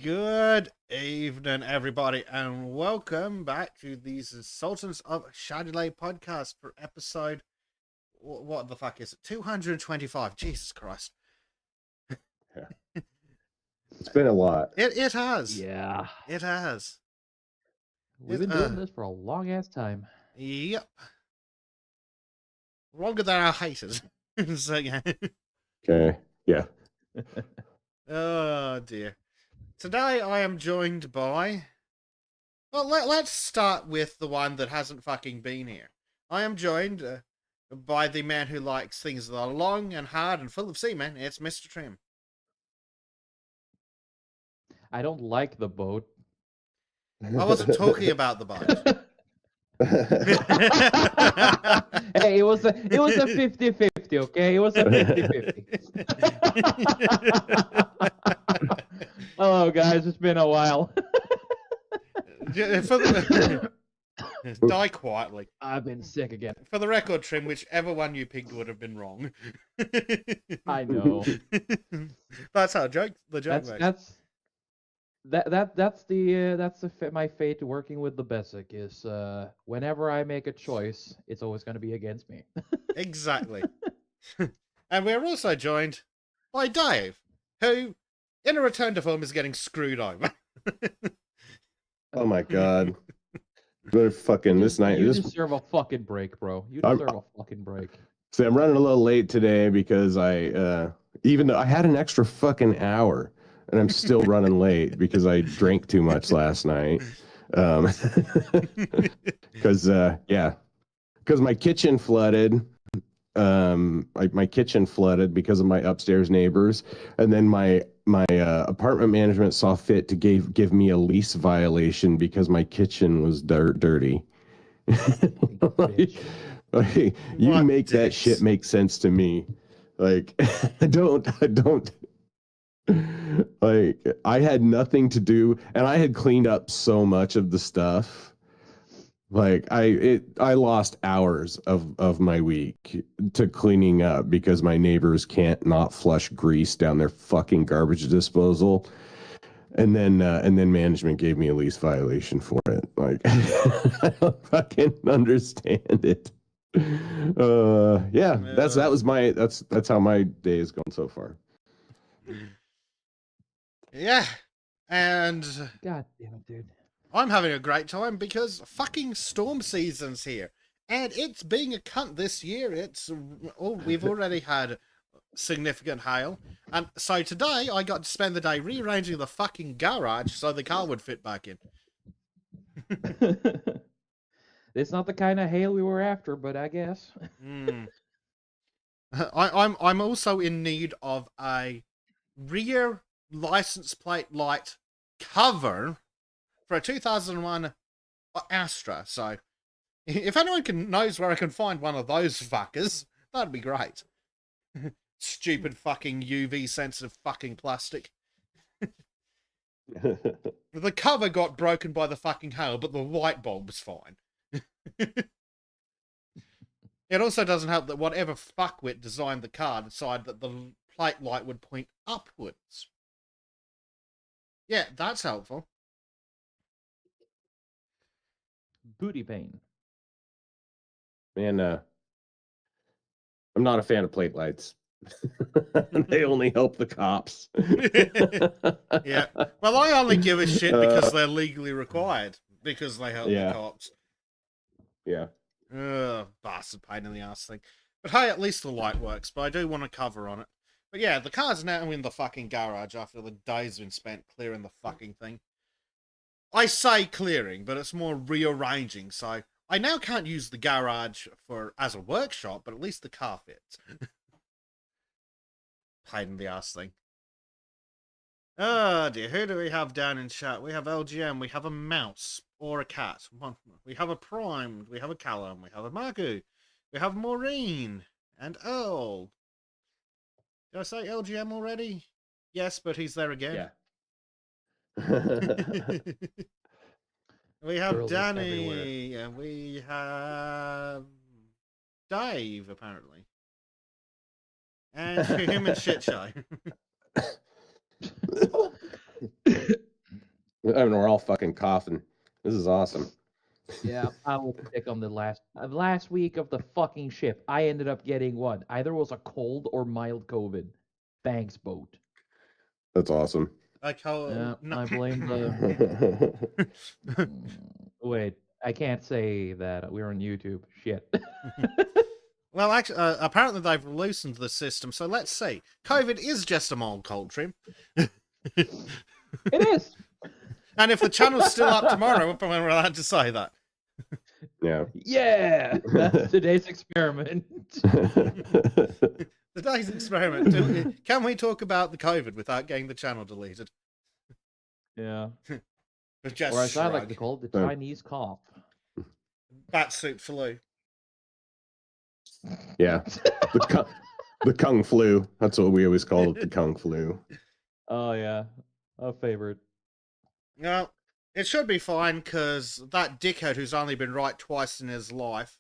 Good evening, everybody, and welcome back to the Sultans of Shadilay podcast for episode. What the fuck is it? 225. Jesus Christ. It's been a lot. It has. Yeah. It has. We've been doing this for a long ass time. Yep. Longer than our haters. So, yeah. Okay. Yeah. Oh, dear. Today I am joined by... Well, let's start with the one that hasn't fucking been here. I am joined by the man who likes things that are long and hard and full of semen. It's Mr. Trim. I don't like the boat. I wasn't talking about the boat. Hey, it was a 50-50, okay? It was a 50-50. Hello guys, it's been a while. Die quietly. I've been sick again. For the record, Trim, whichever one you picked would have been wrong. I know. That's how the joke works. That's my fate working with the Bessic is whenever I make a choice, it's always going to be against me. Exactly. And we're also joined by Dave, who, in a return to form, is getting screwed over. Oh my god. This night. You deserve a fucking break, bro. You deserve a fucking break. See, I'm running a little late today because even though I had an extra fucking hour, and I'm still running late because I drank too much last night. Because my kitchen flooded. My kitchen flooded because of my upstairs neighbors, and then my apartment management saw fit to give me a lease violation because my kitchen was dirty. You make that shit make sense to me. Like, I don't. Like, I had nothing to do, and I had cleaned up so much of the stuff. Like, I lost hours of my week to cleaning up because my neighbors can't not flush grease down their fucking garbage disposal, and then management gave me a lease violation for it. Like, I don't fucking understand it. That's how my day is going so far. Yeah, and God damn it, dude. I'm having a great time because fucking storm season's here, and it's being a cunt this year. We've already had significant hail, and so today I got to spend the day rearranging the fucking garage so the car would fit back in. It's not the kind of hail we were after, but I guess. I'm also in need of a rear license plate light cover for a 2001 Astra. So if anyone knows where I can find one of those fuckers, that'd be great. Stupid fucking UV sensitive fucking plastic. The cover got broken by the fucking hail, but the light bulb was fine. It also doesn't help that whatever fuckwit designed the car decided that the plate light would point upwards. Yeah, that's helpful. Booty pain. Man, I'm not a fan of plate lights. They only help the cops. Yeah. Well, I only give a shit because they're legally required. Because they help the cops. Yeah. Bastard pain in the ass thing. But hey, at least the light works. But I do want a cover on it. But yeah, the car's now in the fucking garage after the day's been spent clearing the fucking thing. I say clearing, but it's more rearranging. So I now can't use the garage as a workshop, but at least the car fits. Pain in the ass thing. Oh dear, who do we have down in chat? We have LGM, we have a mouse or a cat. We have a Primed, we have a Callum, we have a Magu, we have Maureen and Earl. Did I say LGM already? Yes, but he's there again. Yeah. We have Girls Danny, and we have Dave, apparently. And Human Shit Show. I mean, we're all fucking coughing. This is awesome. Yeah, I was sick on the last week of the fucking ship. I ended up getting what? Either was a cold or mild COVID. Thanks, boat. That's awesome. Like how Yeah, I blame the. Wait, I can't say that we're on YouTube. Shit. Well, actually, apparently they've loosened the system. So let's see. COVID is just a mold cold trim. It is. And if the channel's still up tomorrow, we're allowed to say that. Yeah. Yeah, that's today's experiment. Today's experiment. Can we talk about the COVID without getting the channel deleted? Yeah. Just Or as I like shrug. to call it, the Chinese cough. Bat soup flu. Yeah. The Kung Flu. That's what we always call it, the Kung Flu. Oh yeah, a favorite. Well, it should be fine because that dickhead who's only been right twice in his life.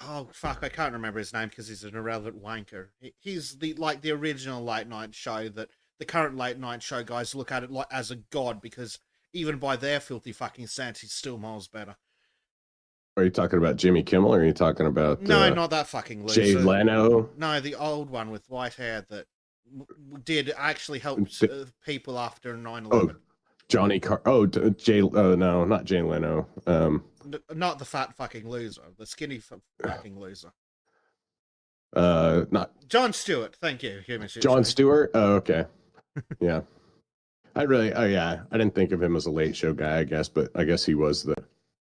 Oh fuck, I can't remember his name because he's an irrelevant wanker. He's the original late night show that the current late night show guys look at it like as a god because even by their filthy fucking standards, he's still miles better. Are you talking about Jimmy Kimmel or are you talking about No, not that fucking loser. Jay Leno? No, the old one with white hair that did actually help people after 9/11. Oh, Johnny Car. Oh, Jay. No, not Jay Leno. Not the fat fucking loser, the skinny fucking loser. Not Jon Stewart. Thank you, Jon Stewart. Oh, okay. Yeah. Oh yeah. I didn't think of him as a late show guy, I guess, but I guess he was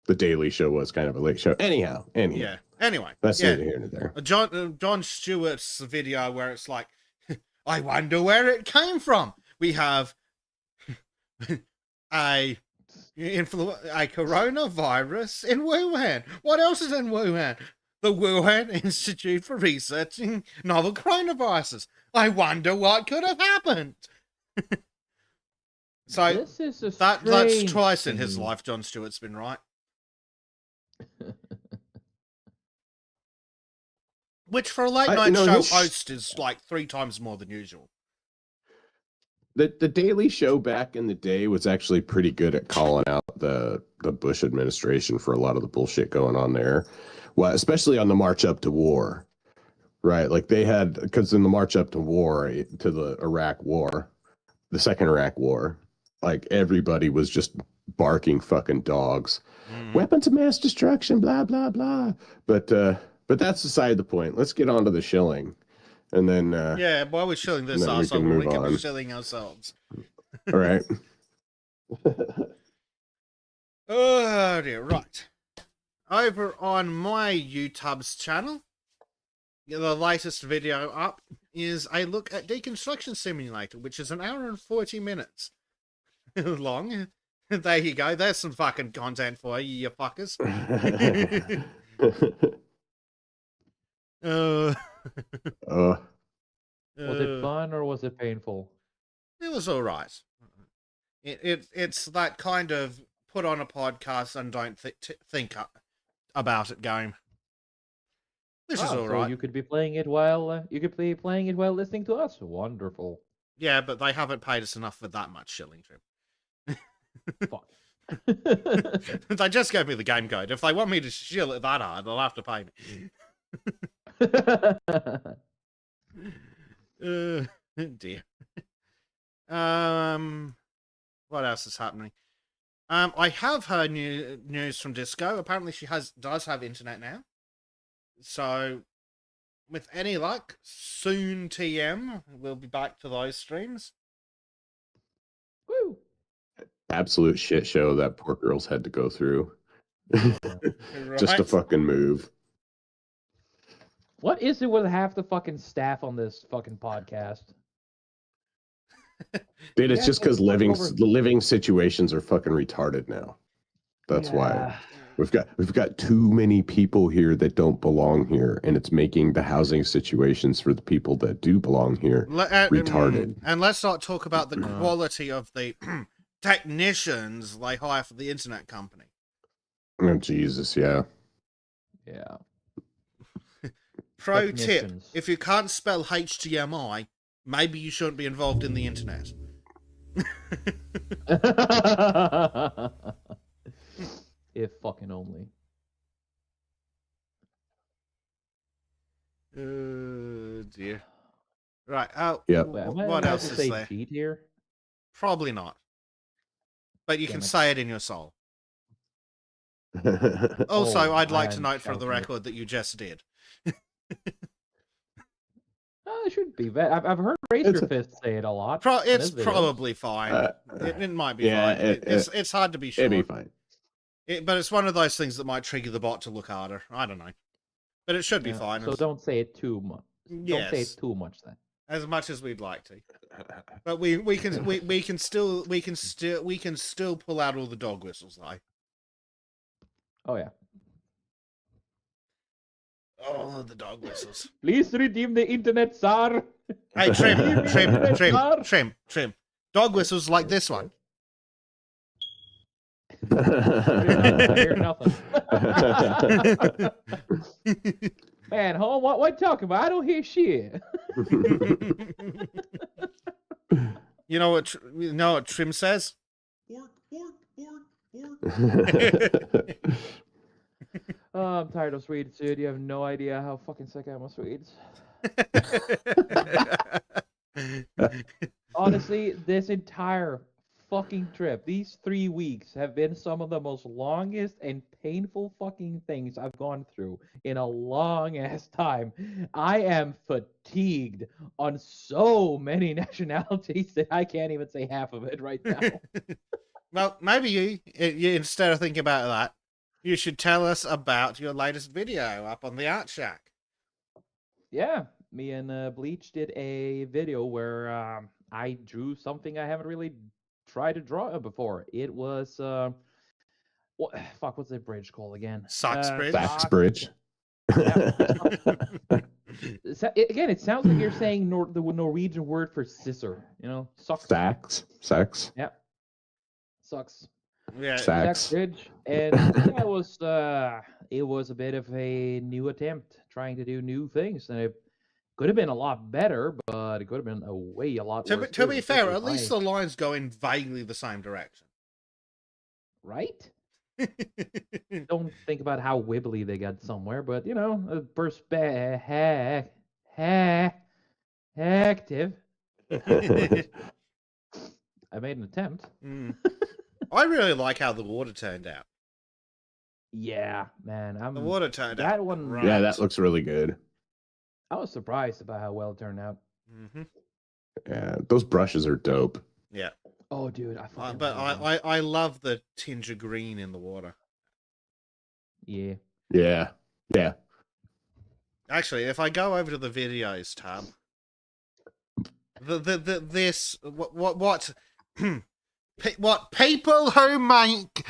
the Daily Show was kind of a late show. Anyhow. Yeah. Anyway. That's neither here nor there. Jon Stewart's video where it's like, I wonder where it came from. We have a coronavirus in Wuhan. What else is in Wuhan? The Wuhan Institute for Researching Novel Coronaviruses. I wonder what could have happened. So This is a that's twice thing. in his life Jon Stewart's been right. Which for a late night show host is like 3 times more than usual. The Daily Show back in the day was actually pretty good at calling out the Bush administration for a lot of the bullshit going on there. Well, especially on the march up to war, right? Like they had, because in the march up to war, to the Iraq war, the second Iraq war, like everybody was just barking fucking dogs. Weapons of mass destruction, blah, blah, blah. But that's beside the point. Let's get on to the shilling. And then yeah, while we're shilling this arsehole, we can be shilling ourselves. All right. Oh dear, right. Over on my YouTube's channel, the latest video up is a look at Deconstruction Simulator, which is 1 hour and 40 minutes long. There you go. There's some fucking content for you, you fuckers. Was it fun or was it painful? It was all right. It's that kind of put on a podcast and don't think about it game. This is all right. You could be playing it while listening to us. Wonderful. Yeah, but they haven't paid us enough for that much shilling, Jim. Fuck. They just gave me the game code. If they want me to shill it that hard, they'll have to pay me. Dear. What else is happening? I have heard news from Disco. Apparently, she does have internet now. So, with any luck, soon TM we'll be back to those streams. Woo! Absolute shit show that poor girls had to go through. Just to fucking move. What is it with half the fucking staff on this fucking podcast? Dude, it's just because living situations are fucking retarded now. That's why we've got too many people here that don't belong here, and it's making the housing situations for the people that do belong here retarded. And let's not talk about the quality of the technicians they hire for the internet company. Oh Jesus, yeah. Yeah. Pro tip: if you can't spell HDMI, maybe you shouldn't be involved in the internet. If fucking only. Dear. Right. Oh, Yep. Wait, am I what allowed else to is say there? cheat here? Probably not. But you Damn can it. say it in your soul. Oh, Also, I'd I like to am note for the shouting it. record that you just did. Oh, it should be. I've heard Razor Fist say it a lot. in It's his videos. probably fine. It might be yeah, fine. It's hard to be it'd be sure. fine. But it's one of those things that might trigger the bot to look harder. I don't know. But it should be Yeah, fine. so don't say it too much. Don't say Yes. it too much then. As much as we'd like to. But we can still pull out all the dog whistles though. Oh yeah. Oh, the dog whistles. Please redeem the internet, sir. Hey, trim. Sir. Dog whistles like this one. I hear nothing. Man, home, what you talking about? I don't hear shit. You know what Trim says? Bork, bork, bork, bork. Oh, I'm tired of Swedes, dude. You have no idea how fucking sick I am of Swedes. Honestly, this entire fucking trip, these 3 weeks have been some of the most longest and painful fucking things I've gone through in a long ass time. I am fatigued on so many nationalities that I can't even say half of it right now. Well, maybe you instead of thinking about that, you should tell us about your latest video up on the Art Shack. Yeah, me and Bleach did a video where I drew something I haven't really tried to draw before. It was what's the bridge called again? Socks Bridge? Sachs Bridge. Again, it sounds like you're saying the Norwegian word for scissor. You know, socks. Sachs. Yeah, sucks. Yeah. Sachs. Bridge, and yeah, it was a bit of a new attempt trying to do new things, and it could have been a lot better, but it could have been a lot worse. To be fair, at least the lines go in vaguely the same direction. Right? Don't think about how wibbly they got somewhere, but you know, a perspective. I made an attempt. I really like how the water turned out. Yeah, man. The water turned out. That one. Right. Yeah, that looks really good. I was surprised about how well it turned out. Mm-hmm. Yeah, those brushes are dope. Yeah. Oh, dude, I fucking But love them. I love the tinge of green in the water. Yeah. Yeah. Yeah. Actually, if I go over to the videos tab, what people who make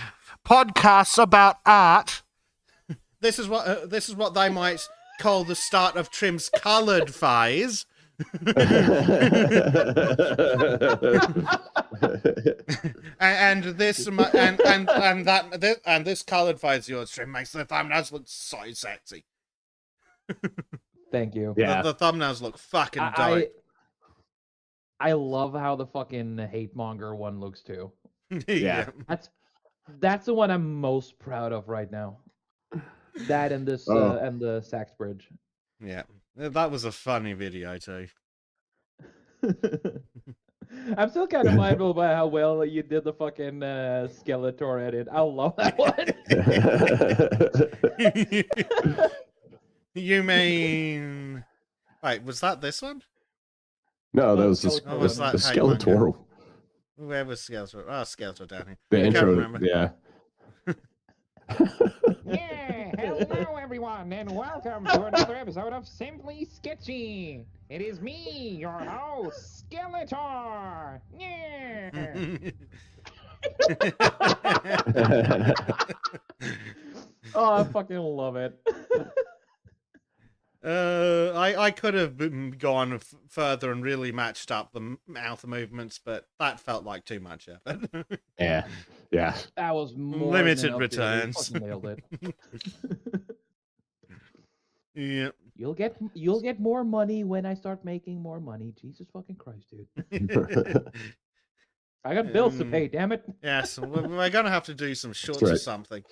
podcasts about art, this is what they might call the start of Trim's coloured phase. and this coloured phase of yours, Trim, makes the thumbnails look so sexy. Thank you. Yeah. The thumbnails look fucking dope. I love how the fucking hate monger one looks too. Yeah. That's the one I'm most proud of right now. That and this and the Sachs Bridge. Yeah, that was a funny video too. I'm still kind of mindful about how well you did the fucking Skeletor edit. I love that one. You mean? Wait, was that this one? No, that was Oh, was the that Skeletor. Where was Skeletor? Oh, Skeletor down here. The I can't intro, remember. yeah. Yeah, hello everyone, and welcome to another episode of Simply Sketchy. It is me, your host, Skeletor. Yeah. Oh, I fucking love it. I could have gone further and really matched up the mouth movements, but that felt like too much effort. Yeah. That was more Limited than enough, dude. You returns. fucking nailed it. Yeah. You'll get more money when I start making more money. Jesus fucking Christ, dude. I got bills to pay, damn it. Yes, we're gonna have to do some shorts or right. something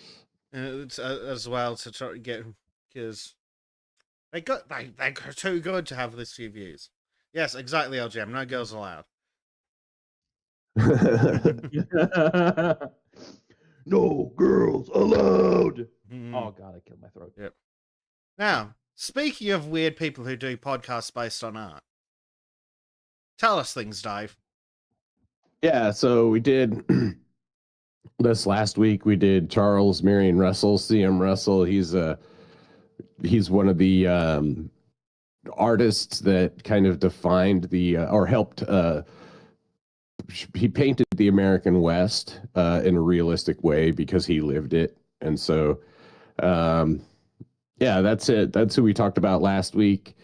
as well to try to get, because they're too good to have this few views. Yes, exactly, LGM. No girls allowed. No girls allowed. Hmm. Oh god, I killed my throat. Yep. Now, speaking of weird people who do podcasts based on art, tell us things, Dave. Yeah, so we did this last week. We did Charles Marion Russell, CM Russell. He's one of the artists that kind of defined the or helped. He painted the American West in a realistic way because he lived it, and so yeah, that's it. That's who we talked about last week.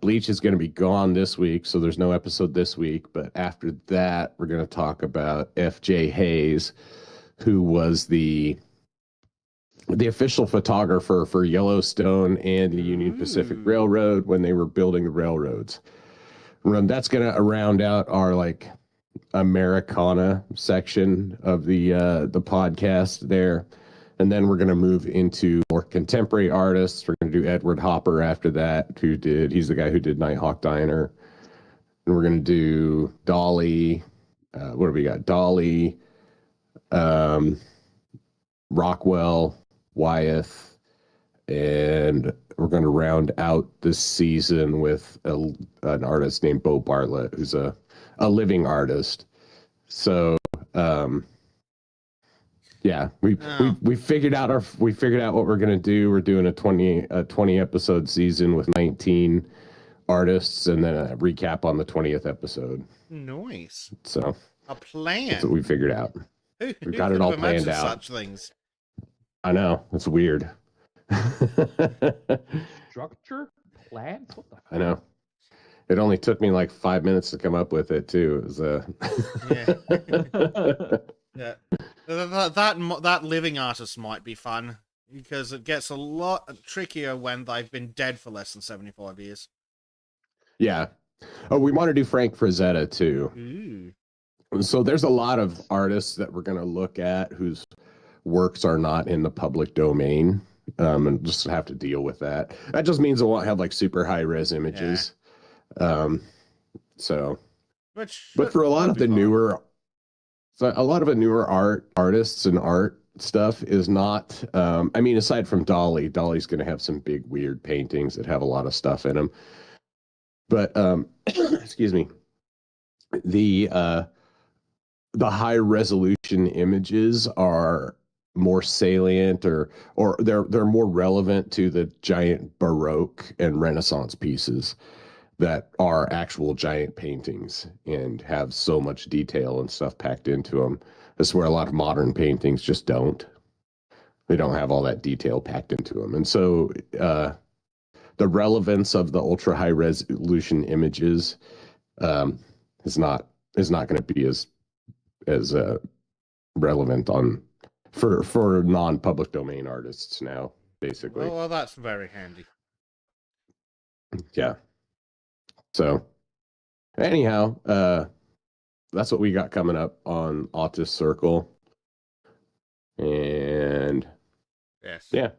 Bleach is going to be gone this week, so there's no episode this week. But after that, we're going to talk about F.J. Hayes, who was the official photographer for Yellowstone and the Union Pacific Railroad when they were building the railroads. That's going to round out our like Americana section of the podcast there. And then we're going to move into more contemporary artists. We're going to do Edward Hopper after that, he's the guy who did Nighthawk Diner. And we're going to do Dolly. What do we got? Dolly, Rockwell, Wyeth, and we're going to round out this season with an artist named Bo Bartlett, who's a living artist. So, yeah, we figured out what we're gonna do. We're doing a 20 episode season with 19 artists, and then a recap on the 20th episode. Nice. So a plan. That's what we figured out. Who got it all planned out. Such things. I know, it's weird. Structure? Plans? What the fuck? I know. It only took me like 5 minutes to come up with it too. It was yeah. That living artist might be fun because it gets a lot trickier when they've been dead for less than 75 years. Yeah. Oh, we want to do Frank Frazetta too. Ooh. So there's a lot of artists that we're going to look at whose works are not in the public domain, and just have to deal with that. That just means it won't have like super high res images. Yeah. But for a lot of the newer artists and art stuff is not, I mean, aside from Dolly's going to have some big weird paintings that have a lot of stuff in them. But, excuse me, the high resolution images are more salient or they're more relevant to the giant Baroque and Renaissance pieces that are actual giant paintings and have so much detail and stuff packed into them. That's where a lot of modern paintings just don't. They don't have all that detail packed into them. And so the relevance of the ultra high resolution images is not going to be as relevant for non-public domain artists now, basically. Well, that's very handy. Yeah. So, anyhow, that's what we got coming up on Autist Circle. And yes. Yeah.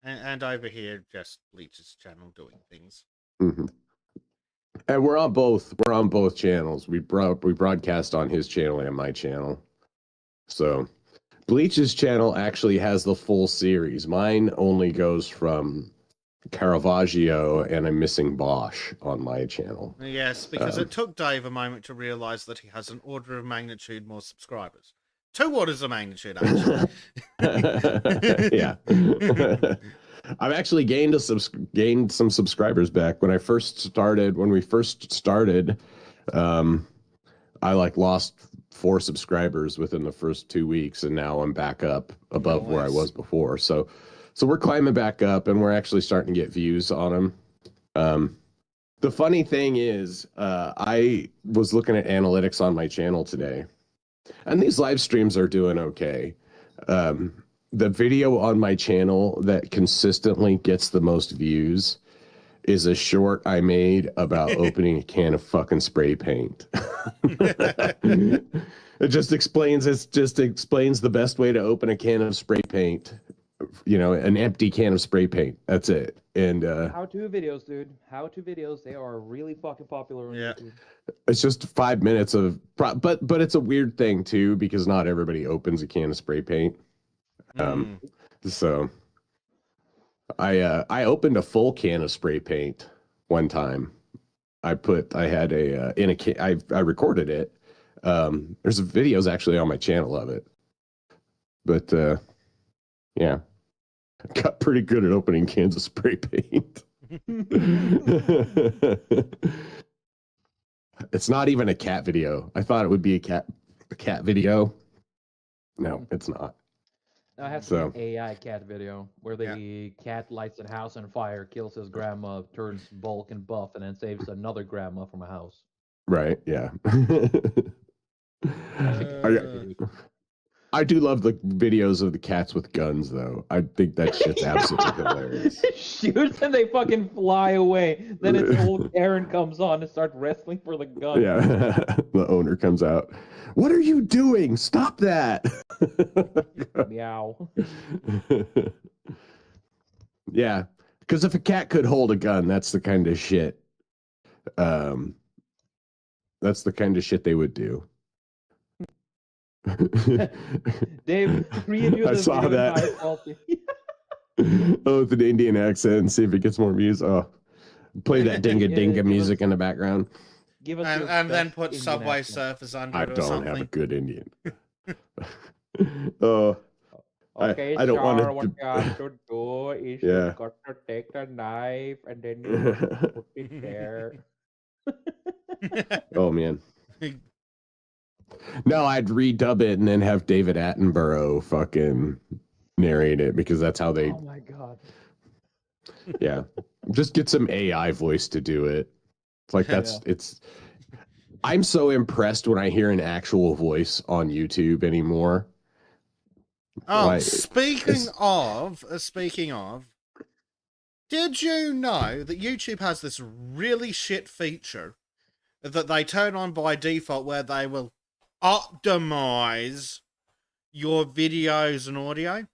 And over here, just Bleach's channel doing things. Mm-hmm. And we're on both channels. We broadcast on his channel and my channel. So Bleach's channel actually has the full series. Mine only goes from Caravaggio and I'm missing Bosch on my channel. Yes, because it took Dave a moment to realize that he has an order of magnitude more subscribers. 2 orders of magnitude, actually. Yeah. I've actually gained some subscribers back. When we first started, I like lost 4 subscribers within the first 2 weeks, and now I'm back up above where I was before. So we're climbing back up, and we're actually starting to get views on them. The funny thing is, I was looking at analytics on my channel today, and these live streams are doing okay. The video on my channel that consistently gets the most views is a short I made about opening a can of fucking spray paint. It just explains the best way to open a can of spray paint. You know, an empty can of spray paint. That's it. And How-to videos, dude. How-to videos. They are really fucking popular on Yeah. YouTube. it's just 5 minutes of but it's a weird thing too, because not everybody opens a can of spray paint. Mm. So I opened a full can of spray paint one time. I had a in a can. I recorded it. There's videos actually on my channel of it. But yeah, I got pretty good at opening cans of spray paint. It's not even a cat video. I thought it would be a cat video. No, it's not. I have So- an AI cat video where the cat lights a house on fire, kills his grandma, turns bulk and buff, and then saves another grandma from a house. Right? Yeah. Uh, I do love the videos of the cats with guns, though. I think that shit's absolutely hilarious. Shoots and they fucking fly away. Then its old Aaron comes on and starts wrestling for the gun. Yeah, the owner comes out. What are you doing? Stop that! Meow. Yeah, because if a cat could hold a gun, that's the kind of shit. That's the kind of shit they would do. Dave, reintroduce I this saw video in that. high quality. Oh, with an Indian accent, and see if it gets more music. Oh, play that dinga Yeah, dinga give music us- in the background. Give us your and then best put Indian Subway accent. Surfers under I it or don't something. have a good Indian. Oh, Okay, I don't want sir, what to. you have to do is Yeah. you got to take the knife and then you put it there. Oh man. No, I'd redub it and then have David Attenborough fucking narrate it, because that's how they. Oh my god. Yeah, just get some AI voice to do it. It's like it's. I'm so impressed when I hear an actual voice on YouTube anymore. Oh, Like, speaking it's- of, did you know that YouTube has this really shit feature that they turn on by default where they will optimize your videos and audio?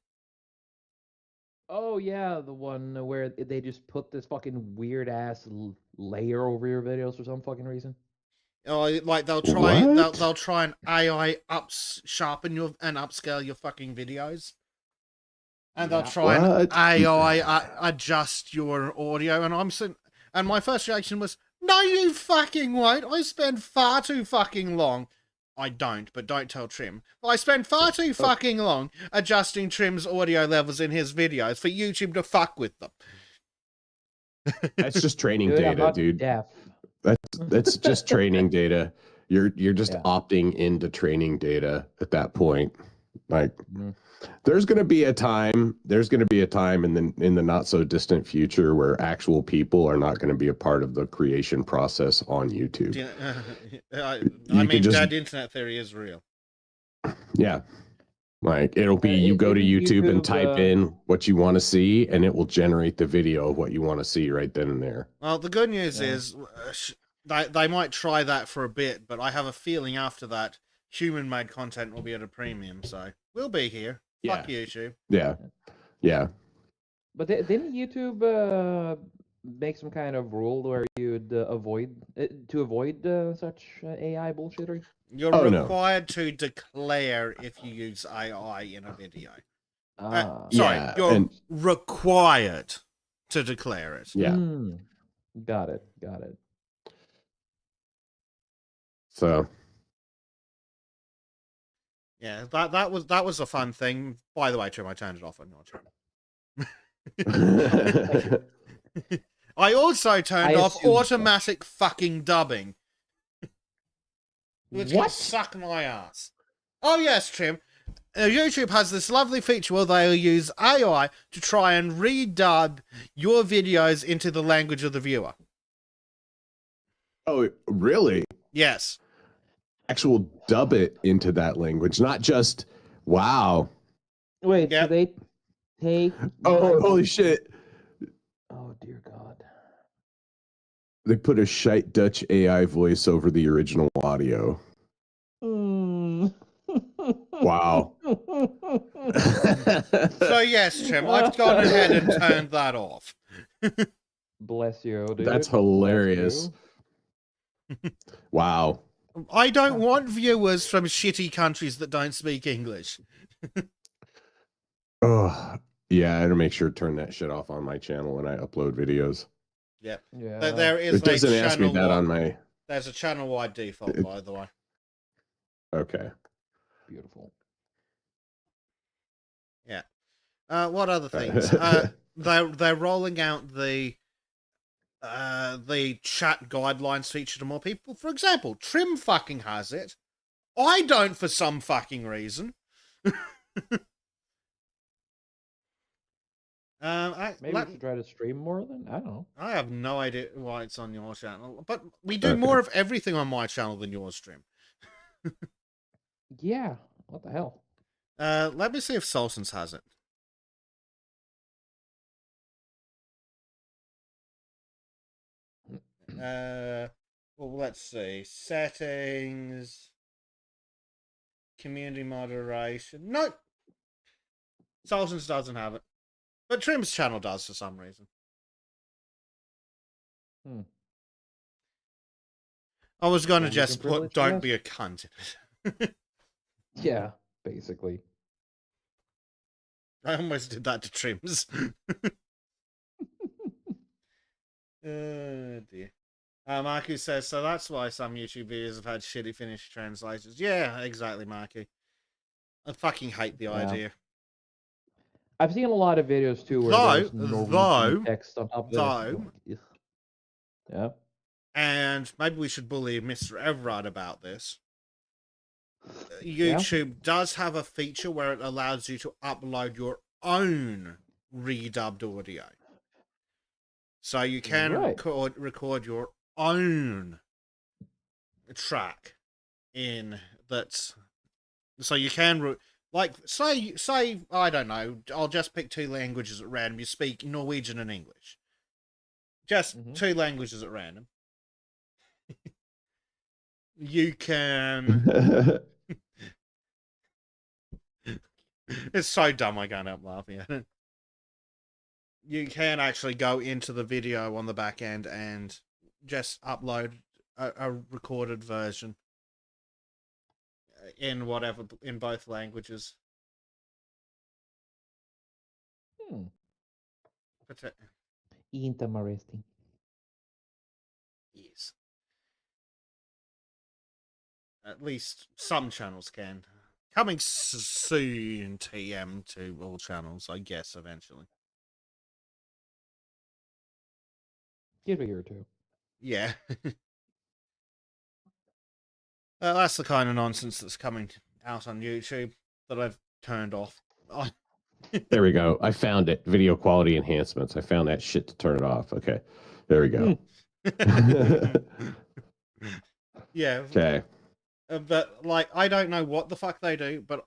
Oh yeah, the one where they just put this fucking weird ass layer over your videos for some fucking reason. Or like they'll What? try and AI sharpen your and upscale your fucking videos. And they'll Yeah. try and What? AI adjust your audio, and my first reaction was, "No, you fucking won't! I spend far too fucking long." I don't, but don't tell Trim. I spend far too fucking long adjusting Trim's audio levels in his videos for YouTube to fuck with them. That's just training Dude, I'm data, not dude. deaf. That's just training data. You're just Yeah. opting into training data at that point. Like, Mhm. there's gonna be a time in the not so distant future where actual people are not going to be a part of the creation process on YouTube. I You mean, could just- that internet theory is real. Yeah. Like, it'll be you go to YouTube and type in what you want to see, and it will generate the video of what you want to see right then and there. Well, the good news Yeah. is they might try that for a bit, but I have a feeling after that, human-made content will be at a premium. So we'll be here. Fuck YouTube. Yeah. Yeah. But didn't YouTube make some kind of rule where you'd avoid such AI bullshittery? You're Oh, no. required to declare if you use AI in a video. Ah. Sorry, Yeah, you're and- required to declare it. Yeah. Got it. So, Yeah, that was a fun thing. By the way, Trim, I turned it off on your channel. I also turned off assumed so. automatic fucking dubbing. Which What? can suck my ass. Oh yes, Trim. YouTube has this lovely feature where they'll use AI to try and redub your videos into the language of the viewer. oh, really? Yes. Actual dub it into that language, not just wow. Wait, Yep. so they take? Oh, holy shit. Oh dear God. They put a shite Dutch AI voice over the original audio. Wow. So yes, Trim, I've gone ahead and turned that off. Bless you, dude. That's Bless hilarious. you. Wow. I don't want viewers from shitty countries that don't speak English. Oh, yeah, I gotta make sure to turn that shit off on my channel when I upload videos. Yep. Yeah. There is It doesn't ask me that channel-wide- on my... There's a channel-wide default, by the way. Okay. Beautiful. Yeah. What other things? They're rolling out the chat guidelines feature to more people. For example, Trim fucking has it. I don't for some fucking reason. Maybe we should try to stream more then? I don't know. I have no idea why it's on your channel, but we do more of everything on my channel than yours, Trim. Yeah. What the hell? Let me see if Sultans has it. Well, let's see. Settings. Community moderation. Nope. Sultans doesn't have it. But Trim's channel does for some reason. I was going to Well, we just can put, privilege don't us. be a cunt. Yeah, basically. I almost did that to Trims. Oh, dear. Marky says, so that's why some YouTube videos have had shitty Finnish translations. Yeah, exactly, Marky. I fucking hate the idea. I've seen a lot of videos too where there's Norwegian text on top of it. Yeah. And maybe we should bully Mr. Everard about this. YouTube does have a feature where it allows you to upload your own redubbed audio. So you can record your own track in that. So you can, like, say, I don't know, I'll just pick two languages at random. You speak Norwegian and English. Just two languages at random. You can... It's so dumb I can't help laughing at it. You can actually go into the video on the back end and just upload a recorded version in both languages. Interesting. Yes. At least some channels can. Coming soon, TM, to all channels, I guess, eventually. Give it a year or two. Yeah. That's the kind of nonsense that's coming out on YouTube that I've turned off. There we go. I found it. Video quality enhancements. I found that shit to turn it off. Okay. There we go. Yeah. Okay. But, like, I don't know what the fuck they do, but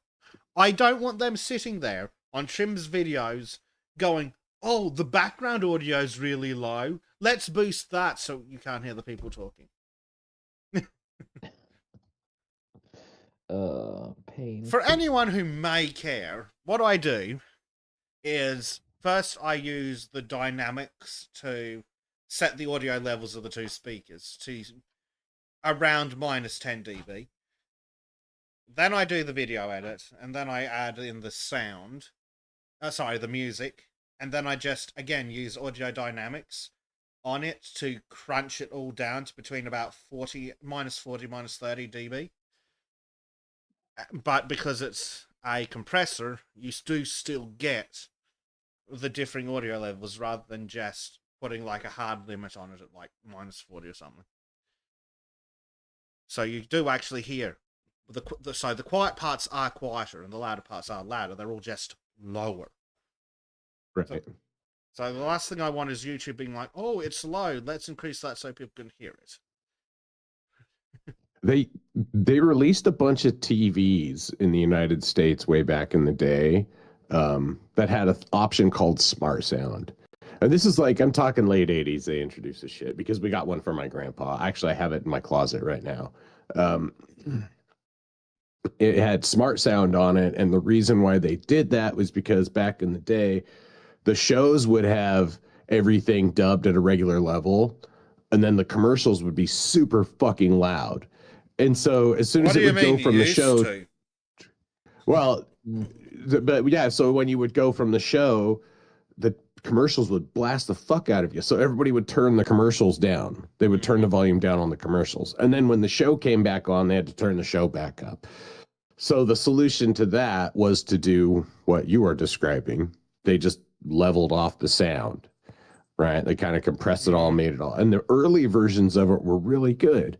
I don't want them sitting there on Trim's videos going, oh, the background audio's really low. Let's boost that so you can't hear the people talking. Pain. For anyone who may care, what I do is first I use the dynamics to set the audio levels of the two speakers to around -10 dB. Then I do the video edit, and then I add in the sound. The music. And then I just, again, use audio dynamics on it to crunch it all down to between about -40, -30 dB. But because it's a compressor, you do still get the differing audio levels rather than just putting like a hard limit on it at like -40 or something. So you do actually hear the quiet parts are quieter and the louder parts are louder. They're all just lower. Right. So the last thing I want is YouTube being like, "Oh, it's low. Let's increase that so people can hear it." They released a bunch of TVs in the United States way back in the day that had an option called Smart Sound, And this is like, I'm talking late 80s, they introduced this shit because we got one for my grandpa. Actually, I have it in my closet right now. Um, it had smart sound on it. And the reason why they did that was because back in the day, the shows would have everything dubbed at a regular level, and then the commercials would be super fucking loud. And so as soon What as do it you would go mean from the used show, to? well, but yeah, so when you would go from the show, the commercials would blast the fuck out of you. So everybody would turn the commercials down. They would turn the volume down on the commercials. And then when the show came back on, they had to turn the show back up. So the solution to that was to do what you are describing. They just leveled off the sound, right? They kind of compressed it all, made it all. And the early versions of it were really good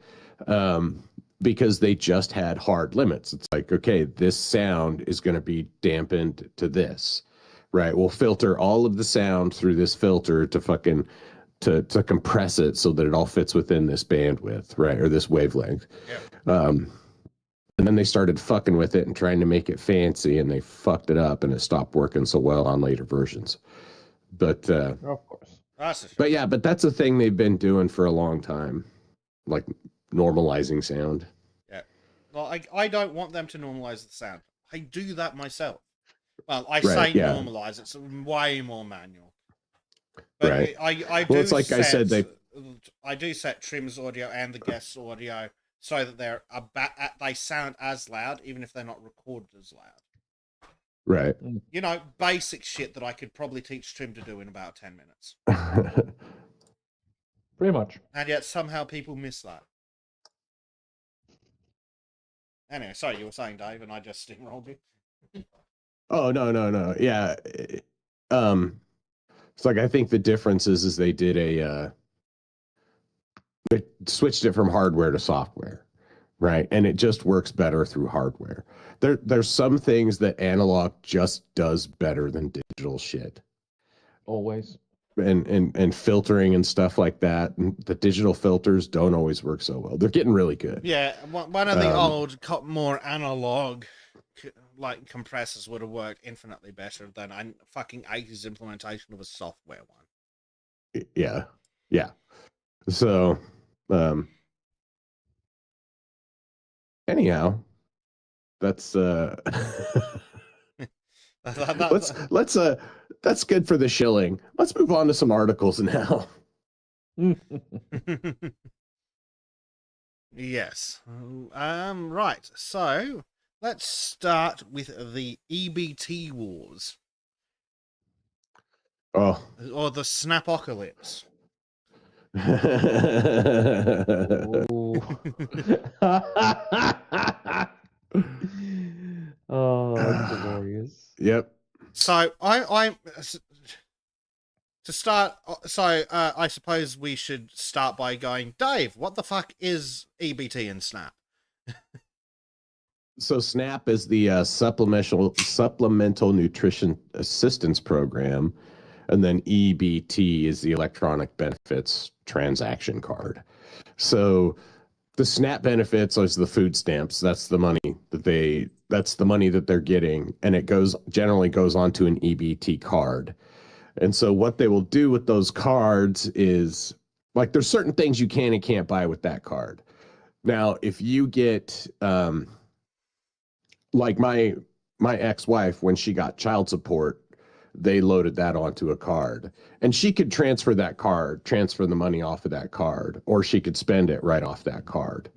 because they just had hard limits. It's like, okay, this sound is going to be dampened to this, right? We'll filter all of the sound through this filter to fucking to compress it so that it all fits within this bandwidth, right? Or this wavelength. Yeah. And then they started fucking with it and trying to make it fancy, and they fucked it up, and it stopped working so well on later versions. But Of course. but yeah, but that's a thing they've been doing for a long time, like normalizing sound. Yeah. Well, I don't want them to normalize the sound. I do that myself. Well, I say yeah. normalize. It's way more manual. But Right. I do Well, it's like I said, I do set Trim's audio and the guest's audio so that they sound as loud, even if they're not recorded as loud. Right. You know, basic shit that I could probably teach Trim to do in about 10 minutes. Pretty much. And yet somehow people miss that. Anyway, sorry, you were saying, Dave, and I just steamrolled you. Oh, no. Yeah. It's like I think the difference is they did they switched it from hardware to software, right? And it just works better through hardware. There's some things that analog just does better than digital shit. Always. And filtering and stuff like that. And the digital filters don't always work so well. They're getting really good. Yeah, one of the old, more analog like compressors would have worked infinitely better than a fucking 80s implementation of a software one. Yeah. So, anyhow, that's that's good for the shilling. Let's move on to some articles now. Yes. Right. So let's start with the EBT wars. Oh. Or the Snapocalypse. Oh, that's glorious. Yep. So I'm to start. So I suppose we should start by going, Dave, what the fuck is EBT and SNAP? So SNAP is the supplemental nutrition assistance program, and then EBT is the electronic benefits transaction card. So the SNAP benefits is the food stamps. That's the money that they're getting, and it generally goes onto an EBT card. And so what they will do with those cards is, like, there's certain things you can and can't buy with that card. Now, if you get like my ex-wife, when she got child support, they loaded that onto a card, and she could transfer the money off of that card, or she could spend it right off that card.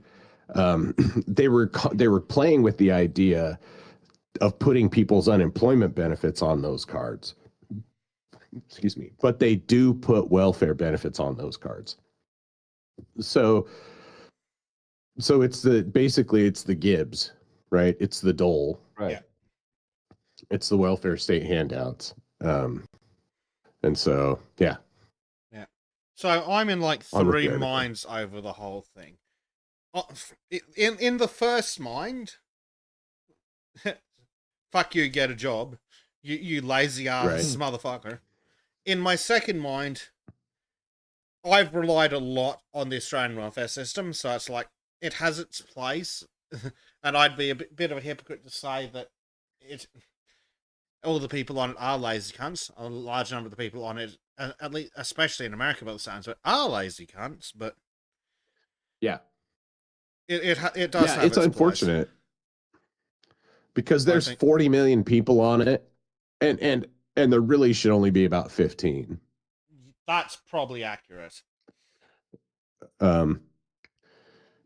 They were playing with the idea of putting people's unemployment benefits on those cards. Excuse me, but they do put welfare benefits on those cards. So it's the Gibbs, right? It's the dole, Right. Yeah. It's the welfare state handouts. And so, yeah. So I'm in like On with three the article. minds over the whole thing. In the first mind, fuck you, get a job. You lazy ass motherfucker. In my second mind, I've relied a lot on the Australian welfare system, so it's like it has its place, and I'd be a bit of a hypocrite to say that all the people on it are lazy cunts. A large number of the people on it, at least, especially in America, by the sounds of it, are lazy cunts. But Yeah. it does have It's its unfortunate because Well, I there's think- 40 million people on it, and there really should only be about 15. That's probably accurate.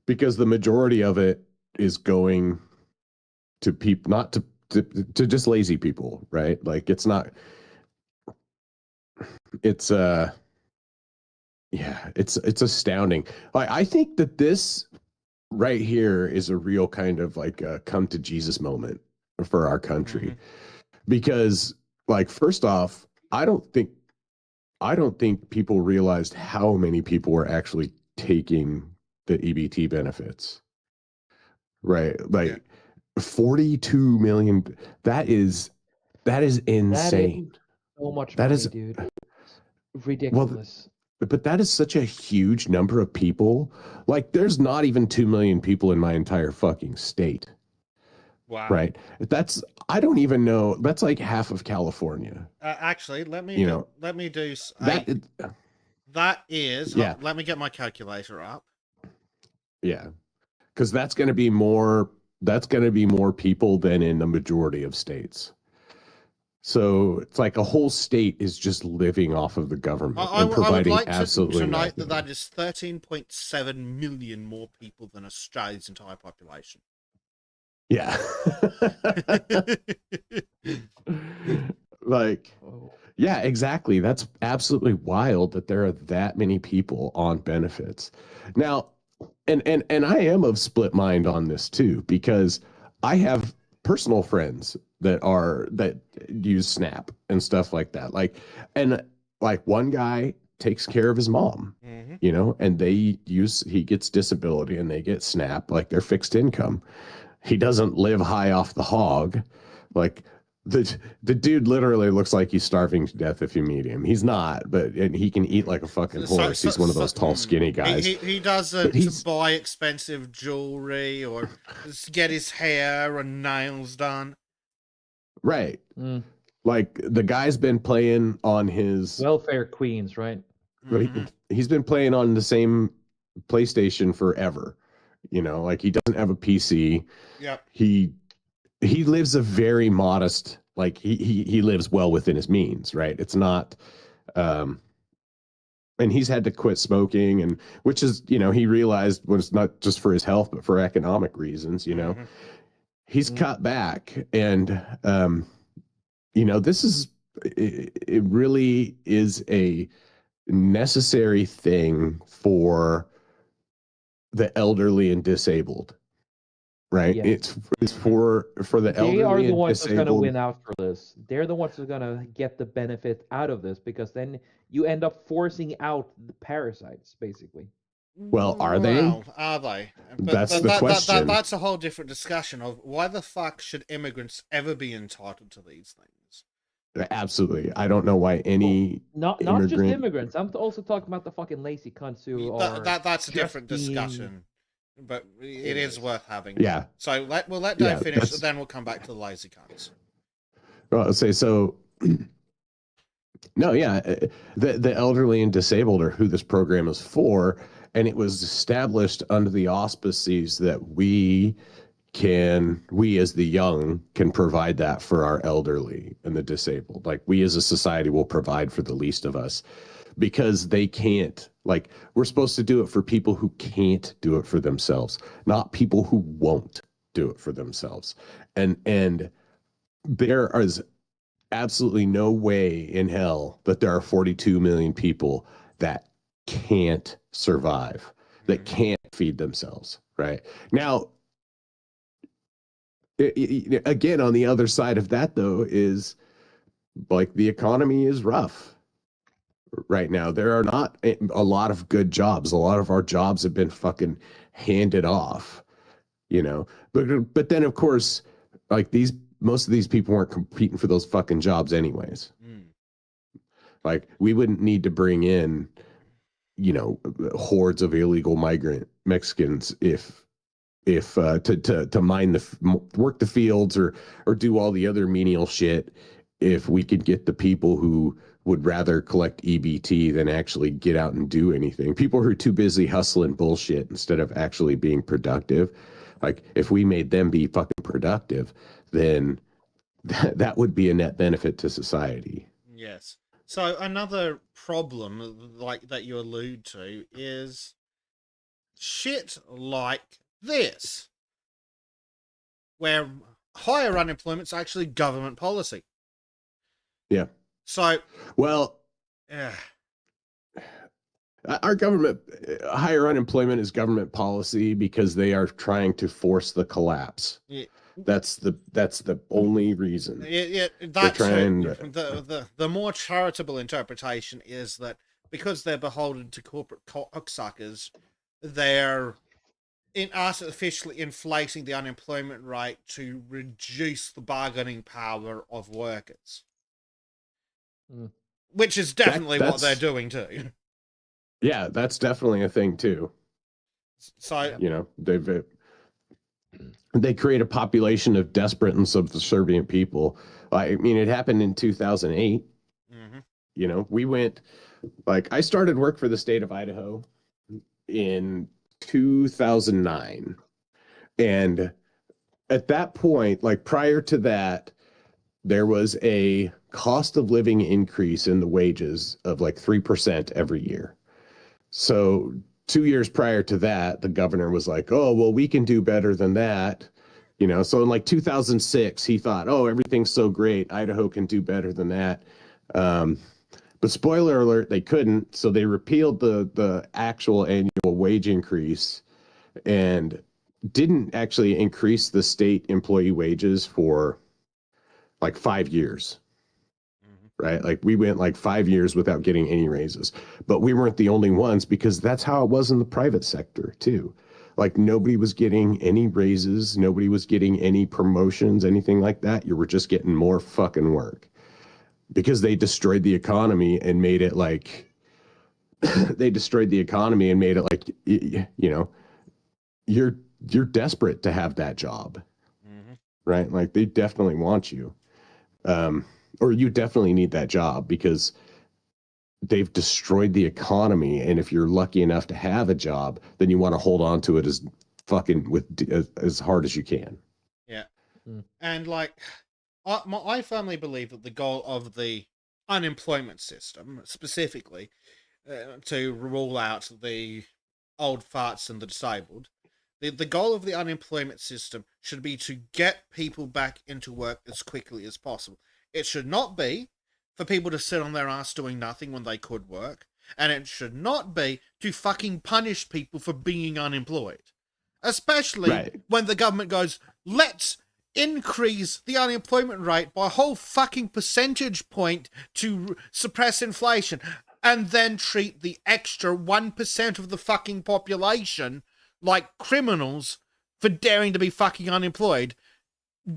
Because the majority of it is going to people, not to just lazy people, right? Like it's not. It's yeah, it's astounding. I think that this right here is a real kind of like a come to Jesus moment for our country, because like first off, I don't think people realized how many people were actually taking the EBT benefits. Right, like 42 million. That is insane. That is so much That money, is dude. It's ridiculous. But that is such a huge number of people. Like, there's not even 2 million people in my entire fucking state. Wow. Right. I don't even know. That's like half of California. Actually, let me You do That, that is. Yeah. Let me get my calculator up. yeah. Because that's going to be more people than in the majority of states. So it's like a whole state is just living off of the government I and would providing like absolutely to note nothing. that is 13.7 million more people than Australia's entire population. Yeah. Like, yeah, exactly. That's absolutely wild that there are that many people on benefits. Now, and I am of split mind on this too, because I have personal friends that use Snap and stuff like that. Like, and like one guy takes care of his mom, and he gets disability and they get Snap, like their fixed income. He doesn't live high off the hog. Like the dude literally looks like he's starving to death if you meet him. He's not, and he can eat like a fucking horse. He's one of those tall, skinny guys. He doesn't buy expensive jewelry or get his hair and nails done. Right. Like the guy's been playing on his welfare queens, right? He's been playing on the same PlayStation forever. Like he doesn't have a PC. Yep. He lives a very modest, like he lives well within his means, right? It's not and he's had to quit smoking, and which is, he realized was not just for his health but for economic reasons. He's cut back, and this is it really is a necessary thing for the elderly and disabled, right? Yes. It's for the elderly. They are the and ones who's disabled. going to win out for this. They're the ones who's going to get the benefit out of this, because then you end up forcing out the parasites, basically. Well, are they? Well, are they? That's the question. That's a whole different discussion of why the fuck should immigrants ever be entitled to these things? Absolutely. I don't know why any not just immigrants. I'm also talking about the fucking lazy cunts who are. That's a different discussion, but it is worth having. Yeah. So we'll let Dave finish, and then we'll come back to the lazy cunts. Well, I'll say so. No, yeah, the elderly and disabled are who this program is for, and it was established under the auspices that we as the young can provide that for our elderly and the disabled. Like, we as a society will provide for the least of us, because they can't. Like, we're supposed to do it for people who can't do it for themselves, not people who won't do it for themselves. And there is absolutely no way in hell that there are 42 million people that can't survive, that can't feed themselves. Right now, again, on the other side of that, though, is like the economy is rough right now. There are not a lot of good jobs. A lot of our jobs have been fucking handed off, but then of course, like most of these people weren't competing for those fucking jobs anyways. Like, we wouldn't need to bring in, hordes of illegal migrant Mexicans if to mine work the fields or do all the other menial shit if we could get the people who would rather collect EBT than actually get out and do anything, people who are too busy hustling bullshit instead of actually being productive, like if we made them be fucking productive, then that would be a net benefit to society. Yes. So another problem, like that you allude to, is shit like this, where higher unemployment's actually government policy. Yeah. So, Well, uh, our government, higher unemployment is government policy because they are trying to force the collapse. yeah, That's the only reason. yeah, They're that's trying the more charitable interpretation is that because they're beholden to corporate cocksuckers, they're artificially inflating the unemployment rate to reduce the bargaining power of workers. Which is definitely what they're doing too. Yeah, that's definitely a thing too. So, you know, they create a population of desperate and subservient people. I mean, it happened in 2008. mm-hmm. You know, we went, like, I started work for the state of Idaho in 2009. And at that point, like prior to that, there was a cost of living increase in the wages of like 3% every year. So 2 years prior to that, the governor was like, oh, well, we can do better than that. You know, so in like 2006, he thought, oh, everything's so great. Idaho can do better than that. But spoiler alert, they couldn't. So they repealed the actual annual wage increase and didn't actually increase the state employee wages for like 5 years. Right? Like we went like 5 years without getting any raises, but we weren't the only ones because that's how it was in the private sector too. Like nobody was getting any raises. Nobody was getting any promotions, anything like that. You were just getting more fucking work because they destroyed the economy and made it like, you know, you're desperate to have that job, right? Like they definitely want you. Or you definitely need that job because they've destroyed the economy. And if you're lucky enough to have a job, then you want to hold on to it as hard as you can. Yeah. And like, I firmly believe that the goal of the unemployment system, specifically, to rule out the old farts and the disabled, the goal of the unemployment system should be to get people back into work as quickly as possible. It should not be for people to sit on their ass doing nothing when they could work. And it should not be to fucking punish people for being unemployed. Especially when the government goes, let's increase the unemployment rate by a whole fucking percentage point to suppress inflation. And then treat the extra 1% of the fucking population like criminals for daring to be fucking unemployed.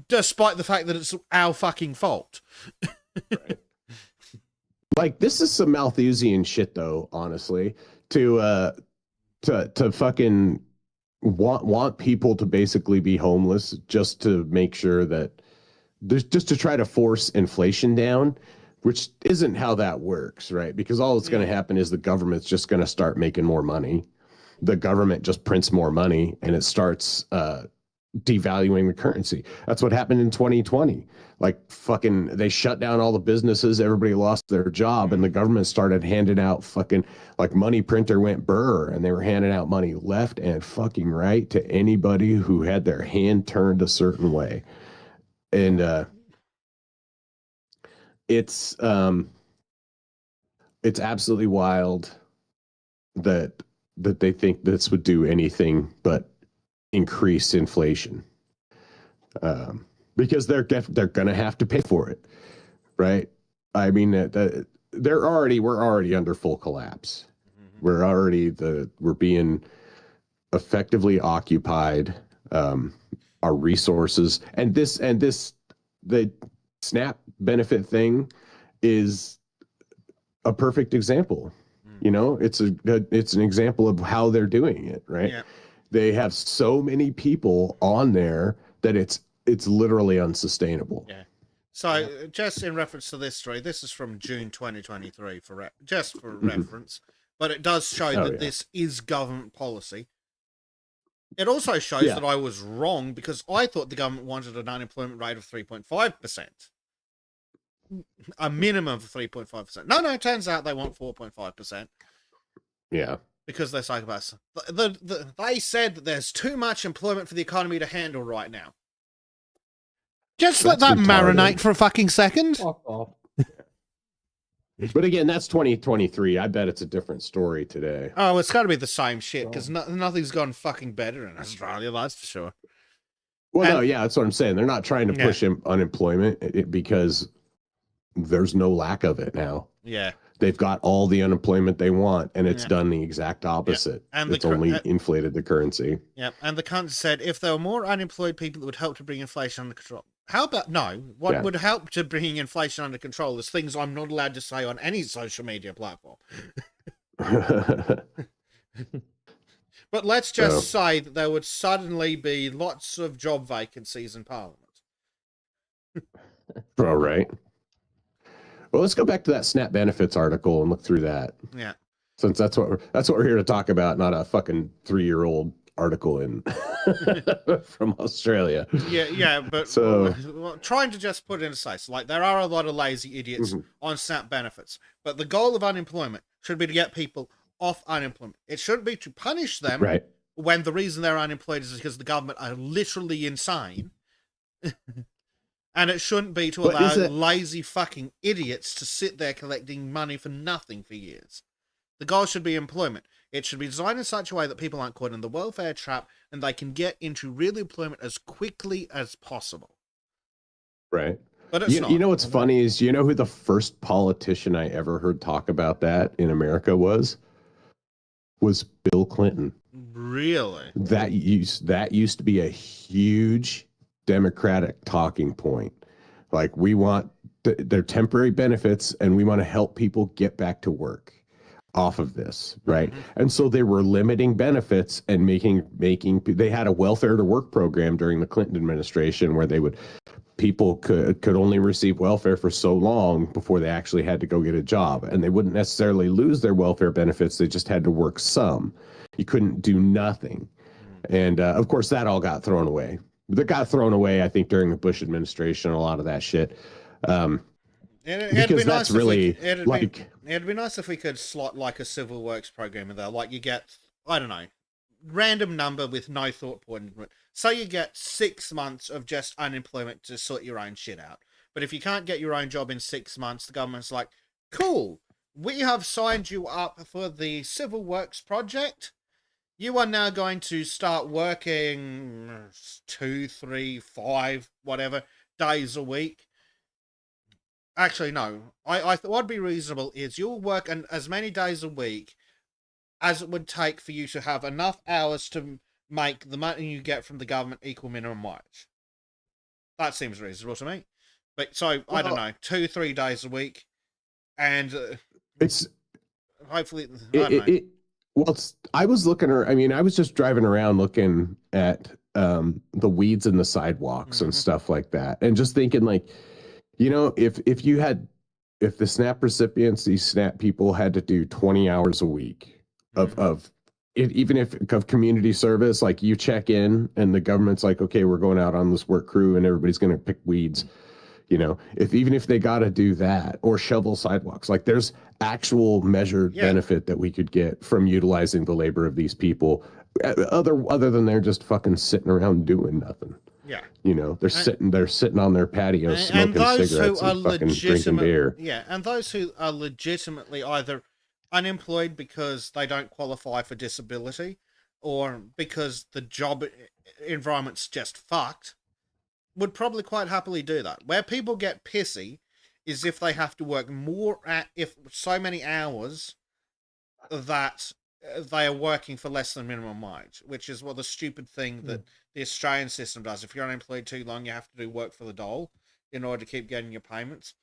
Despite the fact that it's our fucking fault. Right. Like this is some Malthusian shit, though. Honestly, to fucking want people to basically be homeless just to make sure that just to try to force inflation down, which isn't how that works, right? Because all that's going to happen is the government's just going to start making more money. The government just prints more money, and it starts devaluing the currency. That's what happened in 2020. Like fucking they shut down all the businesses, everybody lost their job, and the government started handing out fucking, like, money printer went burr, and they were handing out money left and fucking right to anybody who had their hand turned a certain way. And it's absolutely wild that they think this would do anything but increase inflation, because they're going to have to pay for it, right? I mean, we're already under full collapse. We're being effectively occupied. Our resources and the SNAP benefit thing is a perfect example. You know, it's an example of how they're doing it, right? Yeah. They have so many people on there that it's literally unsustainable. Yeah. So, just in reference to this story, this is from June 2023, just for Mhm. reference, but it does show Oh, that yeah. this is government policy. It also shows Yeah. that I was wrong because I thought the government wanted an unemployment rate of 3.5%, a minimum of 3.5%. No, it turns out they want 4.5%. Yeah. Because they're psychopaths. They said that there's too much employment for the economy to handle right now. Just let That's that retarded. marinate for a fucking second. Fuck off. But again, that's 2023. I bet it's a different story today. Oh, it's got to be the same shit because Bro. nothing's gone fucking better in Australia, that's for sure. Well, no, And- yeah, that's what I'm saying. They're not trying to Yeah. push unemployment because there's no lack of it now. Yeah. They've got all the unemployment they want, and it's Yeah. done the exact opposite. And it's only inflated the currency. Yeah, and the cunt said if there were more unemployed people, it would help to bring inflation under control. How about no? What Yeah. would help to bring inflation under control is things I'm not allowed to say on any social media platform. But let's just say that there would suddenly be lots of job vacancies in Parliament. All right. Well, let's go back to that SNAP benefits article and look through that. Yeah. Since that's what we're here to talk about, not a fucking 3-year-old article in from Australia. Yeah, but So trying to just put it into place, like there are a lot of lazy idiots on SNAP benefits, but the goal of unemployment should be to get people off unemployment. It shouldn't be to punish them right. when the reason they're unemployed is because the government are literally insane. And it shouldn't be to allow lazy fucking idiots to sit there collecting money for nothing for years. The goal should be employment. It should be designed in such a way that people aren't caught in the welfare trap and they can get into real employment as quickly as possible. Right. But it's not. You know what's funny is, you know who the first politician I ever heard talk about that in America was? Was Bill Clinton. Really? That used to be a huge Democratic talking point. Like, we want their temporary benefits and we want to help people get back to work off of this, right? And so they were limiting benefits and making they had a welfare to work program during the Clinton administration where people could only receive welfare for so long before they actually had to go get a job, and they wouldn't necessarily lose their welfare benefits. They just had to work some. You couldn't do nothing. And of course that all got thrown away. That got thrown away, I think, during the Bush administration, a lot of that shit. Because that's really it'd be nice if we could slot like a civil works program in there. Like you get, I don't know, random number with no thought point. So you get 6 months of just unemployment to sort your own shit out. But if you can't get your own job in 6 months, the government's like, cool, we have signed you up for the civil works project. You are now going to start working 2, 3, 5, whatever days a week. Actually, no. I thought what'd be reasonable is you'll work as many days a week as it would take for you to have enough hours to make the money you get from the government equal minimum wage. That seems reasonable to me. But so, I don't know, 2, 3 days a week, and it's hopefully, I don't know. I was looking, I was just driving around looking at the weeds in the sidewalks and stuff like that, and just thinking, like, you know, if the SNAP recipients, these SNAP people, had to do 20 hours a week of community service, like you check in and the government's like, okay, we're going out on this work crew and everybody's going to pick weeds. You know, even if they got to do that or shovel sidewalks, like there's actual measured benefit that we could get from utilizing the labor of these people, other than they're just fucking sitting around doing nothing. Yeah, you know, they're sitting on their patio smoking cigarettes and fucking drinking beer. Yeah, and those who are legitimately either unemployed because they don't qualify for disability, or because the job environment's just fucked, would probably quite happily do that. Where people get pissy is if they have to work if so many hours that they are working for less than minimum wage, which is the stupid thing that the Australian system does. If you're unemployed too long, you have to do work for the dole in order to keep getting your payments.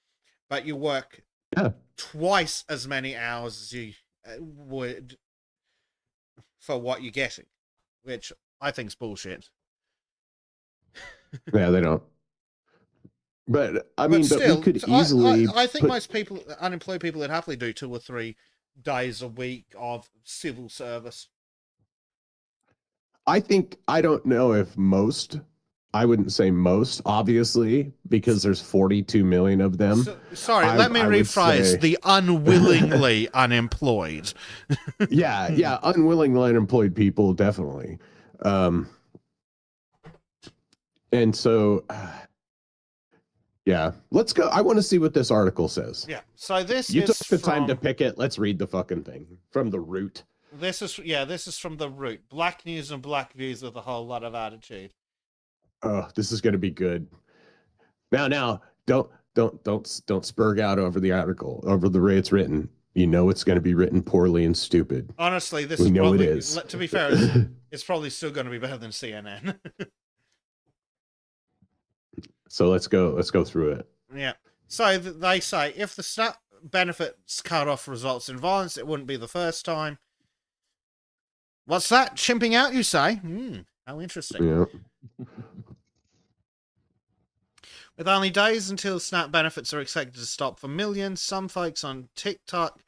But you work twice as many hours as you would for what you're getting, which I think is bullshit. Yeah, they don't. But I But mean, still, we could so easily. I think put- most people, unemployed people, would happily do 2 or 3 days a week of civil service. I don't know if most. I wouldn't say most, obviously, because there's 42 million of them. Sorry, I- let me I would rephrase: say- the unwillingly unemployed. Yeah, unwillingly unemployed people, definitely. And so, yeah, let's go. I want to see what this article says. Yeah. So this You is took the time to from- pick it. Let's read the fucking thing from the root. This is from the root. Black news and black views with a whole lot of attitude. Oh, this is going to be good. Now, don't spurg out over the article, over the way it's written. You know it's going to be written poorly and stupid. Honestly, this We is know probably, it is. to be fair, it's probably still going to be better than CNN. So let's go through it. Yeah. So they say if the SNAP benefits cut off results in violence, it wouldn't be the first time. What's that? Chimping out, you say? How interesting. Yeah. With only days until SNAP benefits are expected to stop for millions, some folks on TikTok,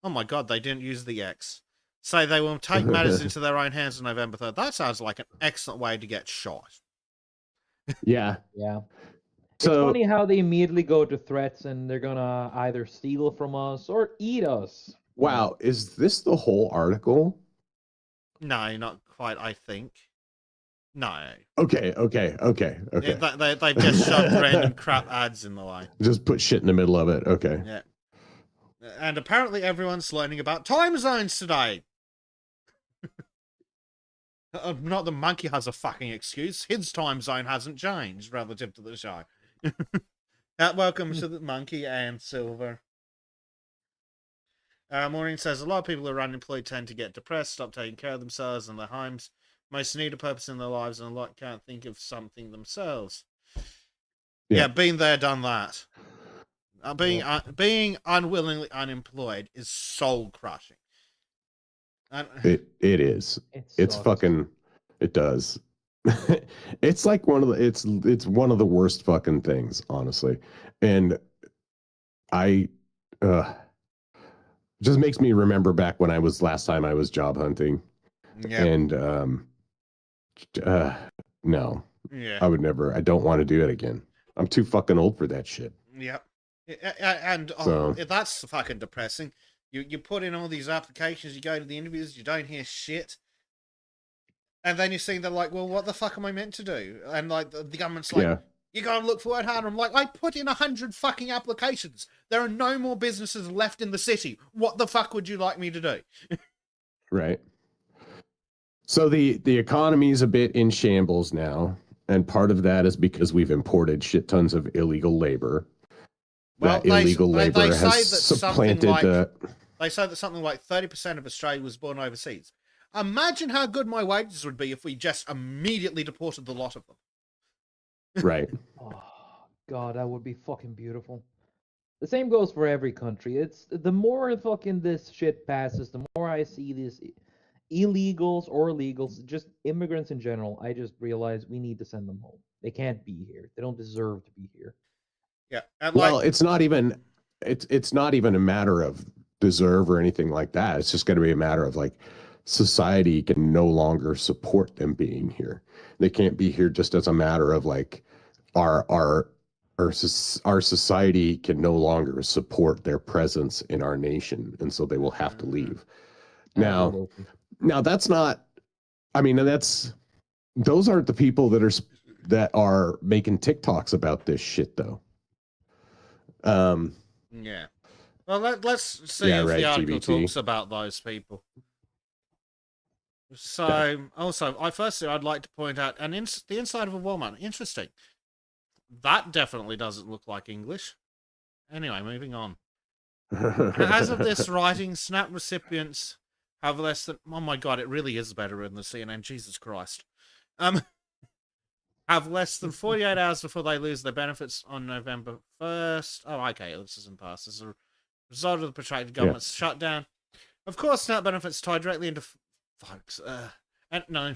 oh my god, they didn't use the X, say they will take matters into their own hands on November 3rd. That sounds like an excellent way to get shot. Yeah. Yeah. So It's funny how they immediately go to threats and they're gonna either steal from us or eat us. wow, is this the whole article? No, not quite, I think. No. Okay. They've just shoved random crap ads in the way. Just put shit in the middle of it. Okay. Yeah. And apparently everyone's learning about time zones today. Not the monkey has a fucking excuse. His time zone hasn't changed relative to the show. Welcome to the monkey and Silver. Maureen says a lot of people who are unemployed tend to get depressed, stop taking care of themselves and their homes. Most need a purpose in their lives, and a lot can't think of something themselves. Yeah, been there, done that. Being unwillingly unemployed is soul crushing. It is. It's sucks. fucking. It does. It's like one of the. It's one of the worst fucking things, honestly, and I. Just makes me remember back when last time I was job hunting, and no, yeah, I would never. I don't want to do it again. I'm too fucking old for that shit. Yep. And that's fucking depressing. You put in all these applications, you go to the interviews, you don't hear shit. And then you see they're like, well, what the fuck am I meant to do? And like the government's like, you gotta look for it harder. I'm like, I put in 100 fucking applications. There are no more businesses left in the city. What the fuck would you like me to do? Right. So the economy is a bit in shambles now, and part of that is because we've imported shit tons of illegal labor. Well, that illegal labor they say has that supplanted the. They say that something like 30% of Australia was born overseas. Imagine how good my wages would be if we just immediately deported the lot of them. Right. Oh god, that would be fucking beautiful. The same goes for every country. It's the more fucking this shit passes, the more I see these illegals or legals, just immigrants in general, I just realize we need to send them home. They can't be here. They don't deserve to be here. Yeah. And Well, it's not even a matter of deserve or anything like that. It's just going to be a matter of like society can no longer support them being here. They can't be here just as a matter of like our society can no longer support their presence in our nation, and so they will have to leave. Now that's not. I mean, those aren't the people that are making TikToks about this shit, though. Yeah. Well, let's see if the article GBT. talks about those people. So, also, I'd like to point out the inside of a Walmart. Interesting. That definitely doesn't look like English. Anyway, moving on. As of this writing, SNAP recipients have less than... Oh my god, it really is better in the CNN. Jesus Christ. Have less than 48 hours before they lose their benefits on November 1st. Oh, okay, this isn't passed. As a result of the protracted government shutdown. Of course, SNAP benefits tie directly into... Folks, and no,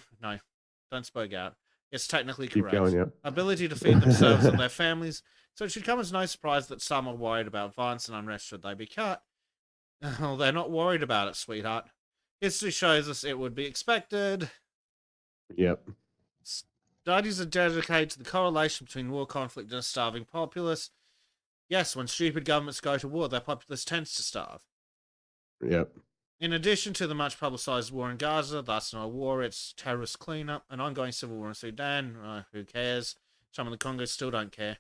don't spoke out. It's technically correct. Keep going, yeah. Ability to feed themselves and their families, So it should come as no surprise that some are worried about violence and unrest should they be cut. Oh, they're not worried about it, sweetheart. History shows us it would be expected. Yep. Studies are dedicated to the correlation between war conflict and a starving populace. Yes, when stupid governments go to war, their populace tends to starve. Yep. In addition to the much publicized war in Gaza, that's not a war, it's terrorist cleanup, an ongoing civil war in Sudan, who cares? Some of the Congo still don't care.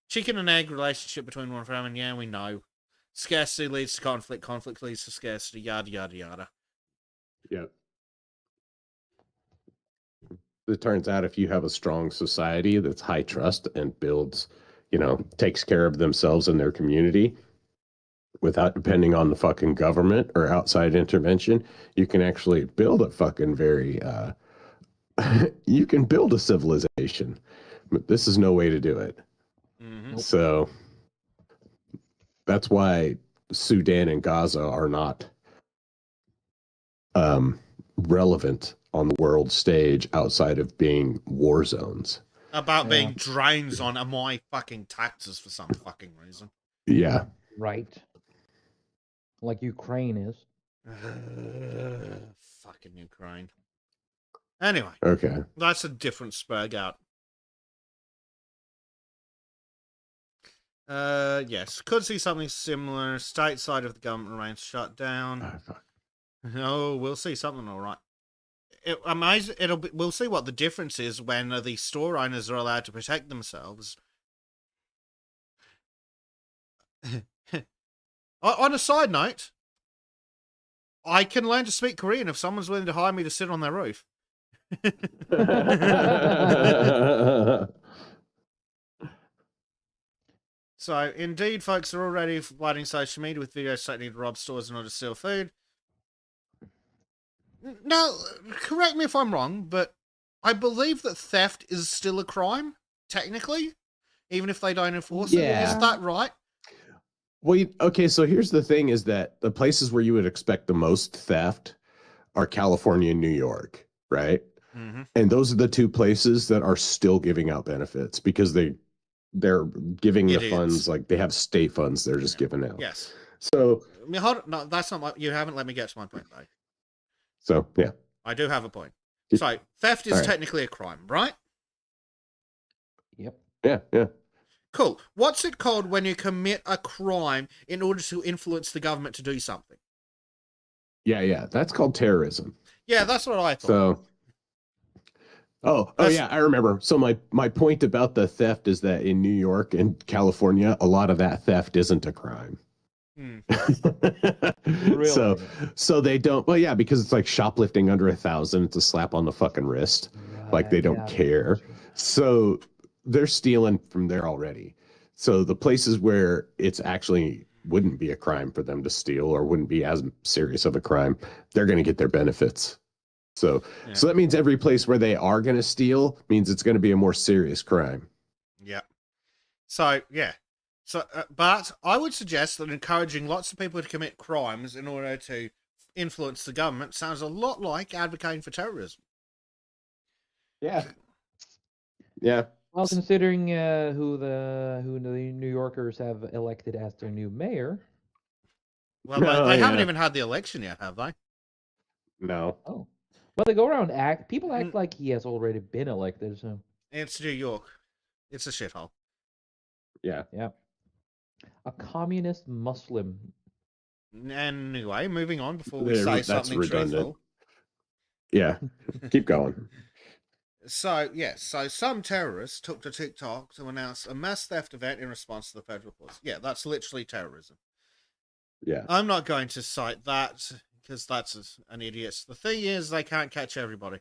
Chicken and egg relationship between war and famine, yeah, we know. Scarcity leads to conflict, conflict leads to scarcity, yada, yada, yada. Yep. It turns out if you have a strong society that's high trust and builds, takes care of themselves and their community without depending on the fucking government or outside intervention, you can actually build a fucking you can build a civilization. But this is no way to do it. Mm-hmm. So that's why Sudan and Gaza are not relevant on the world stage outside of being war zones. About being drains on my fucking taxes for some fucking reason. Yeah. Right. Like Ukraine is. Fucking Ukraine. Anyway. Okay. That's a different spurg out. Yes. Could see something similar. State side of the government remains shut down. Oh, we'll see something all right. We'll see what the difference is when the store owners are allowed to protect themselves. On a side note, I can learn to speak Korean if someone's willing to hire me to sit on their roof. So, indeed, folks are already flooding social media with videos threatening to rob stores in order to steal food. Now, correct me if I'm wrong, but I believe that theft is still a crime, technically, even if they don't enforce it. Is that right? Well, okay, so here's the thing is that the places where you would expect the most theft are California and New York, right? Mm-hmm. And those are the two places that are still giving out benefits because they're giving the funds, like they have state funds they're just giving out. Yes. So, I mean, hold on, no, that's not you haven't let me get to my point, though. So, yeah. I do have a point. So, theft is technically a crime, right? Yep. Yeah. Cool. What's it called when you commit a crime in order to influence the government to do something? Yeah. That's called terrorism. Yeah, that's what I thought. So, yeah, I remember. So my point about the theft is that in New York and California, a lot of that theft isn't a crime. Really? So they don't. Well, yeah, because it's like shoplifting under 1,000. It's a slap on the fucking wrist. Like they don't care. So they're stealing from there already. So the places where it's actually wouldn't be a crime for them to steal or wouldn't be as serious of a crime, they're going to get their benefits. So that means every place where they are going to steal means it's going to be a more serious crime. Yeah. So, yeah. So, but I would suggest that encouraging lots of people to commit crimes in order to influence the government sounds a lot like advocating for terrorism. Yeah. Well, considering who the New Yorkers have elected as their new mayor. Well, they haven't even had the election yet, have they? No. Oh. Well, they go around people act like he has already been elected. So it's New York. It's a shithole. Yeah. A communist Muslim. Anyway, moving on before we say something truthful. Yeah, keep going. So some terrorists took to TikTok to announce a mass theft event in response to the federal police. Yeah, that's literally terrorism. Yeah. I'm not going to cite that because that's an idiot. The thing is, they can't catch everybody.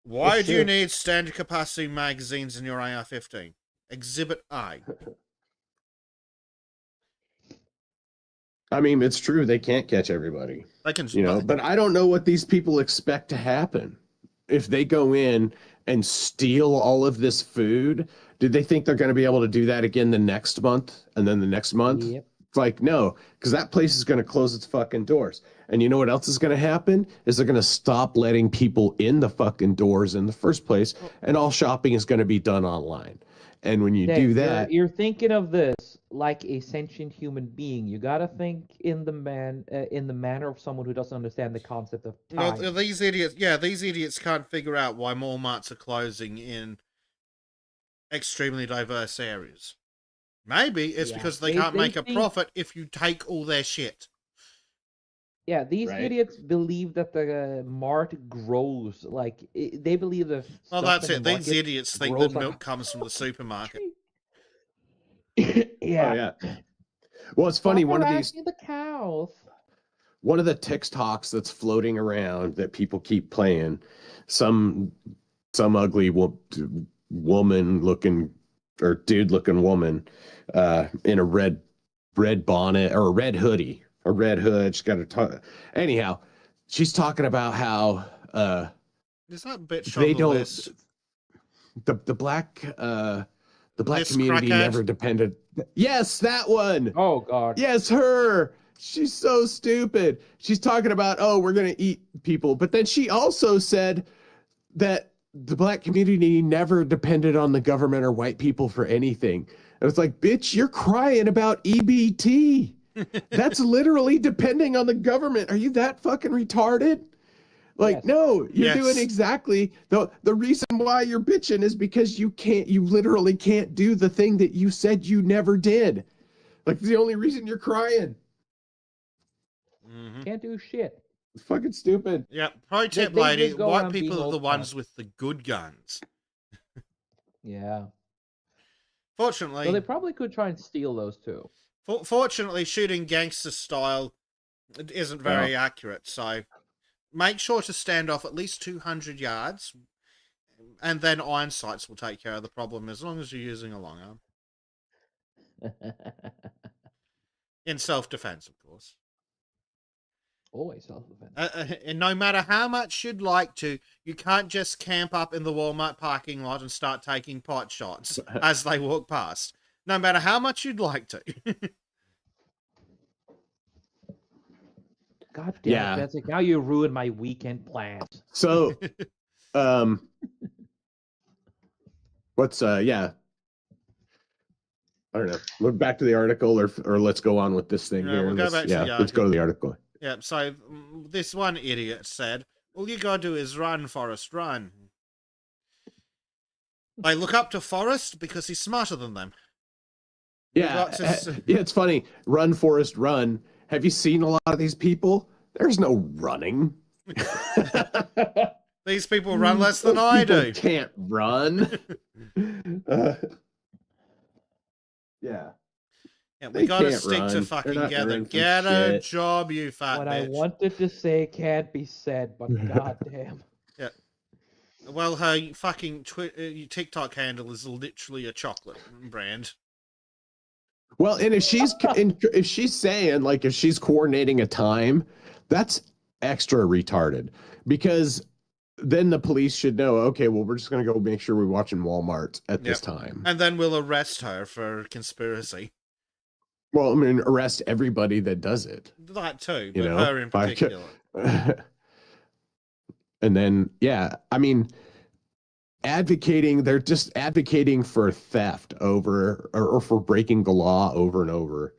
Why do you need standard capacity magazines in your AR-15? Exhibit A. I mean, it's true. They can't catch everybody. They can, but I don't know what these people expect to happen. If they go in and steal all of this food, do they think they're going to be able to do that again the next month and then the next month? Yep. It's like, no, because that place is going to close its fucking doors. And you know what else is going to happen? Is they're going to stop letting people in the fucking doors in the first place, and all shopping is going to be done online. And when you Dave, do that, you're thinking of this like a sentient human being. You gotta think in the manner of someone who doesn't understand the concept of No, time. these idiots can't figure out why Walmarts are closing in extremely diverse areas. Maybe it's Yeah, because they they can't they make a think profit if you take all their shit. yeah, these right? idiots believe that the mart grows like they believe the Well, stuff that's in the it. These market idiots think that grows like a milk comes from the supermarket. tree. Oh Yeah, yeah. Well, it's funny. stop harassing the cows. One of the TikToks that's floating around that people keep playing, some ugly woman looking or dude looking woman in a red bonnet or a red hoodie, a red hood. She's got anyhow, she's talking about how Is that bitch on they the don't list? the black List community crackhead? never depended. Yes, that one. Oh God. Yes, her. She's so stupid. She's talking about, oh, we're going to eat people. But then she also said that the black community never depended on the government or white people for anything. And it's like, bitch, you're crying about EBT. That's literally depending on the government. Are you that fucking retarded? Like, Yes. no, you're doing Yes. exactly the reason why you're bitching is because you literally can't do the thing that you said you never did. Like, the only reason you're crying. Mm-hmm. Can't do shit. It's fucking stupid. Yeah, pro tip, They lady, just go white around people being are the old fat. ones with the good guns. Yeah. Fortunately, Well, they probably could try and steal those too. fortunately, shooting gangster style isn't very accurate, so make sure to stand off at least 200 yards, and then iron sights will take care of the problem as long as you're using a long arm. In self-defense, of course. Always self-defense. And no matter how much you'd like to, you can't just camp up in the Walmart parking lot and start taking pot shots as they walk past. No matter how much you'd like to. God damn Yeah. it, Jessica. Now you ruined my weekend plans. So, what's yeah. I don't know. Look back to the article, or let's go on with this thing Yeah, here. we'll go back to the let's go to the article. Yeah, so this one idiot said, all you gotta do is run, Forrest, run. They look up to Forrest because he's smarter than them. Yeah, yeah, it's funny. Run, Forrest, run. Have you seen a lot of these people? There's no running. These people run less than Those I people do. Can't run. Yeah. Yeah, we They gotta can't stick to run. fucking They're not together. running from Get a shit. job, you fat What bitch. I wanted to say can't be said, but goddamn. Yeah. Well, her fucking TikTok handle is literally a chocolate brand. Well, and if she's saying, like, if she's coordinating a time, that's extra retarded, because then the police should know, okay, well, we're just going to go make sure we're watching Walmart at this time. And then we'll arrest her for conspiracy. Well, I mean, arrest everybody that does it. That too, You but know, her in particular. And then, yeah, I mean, they're just advocating for theft over, or for breaking the law over and over.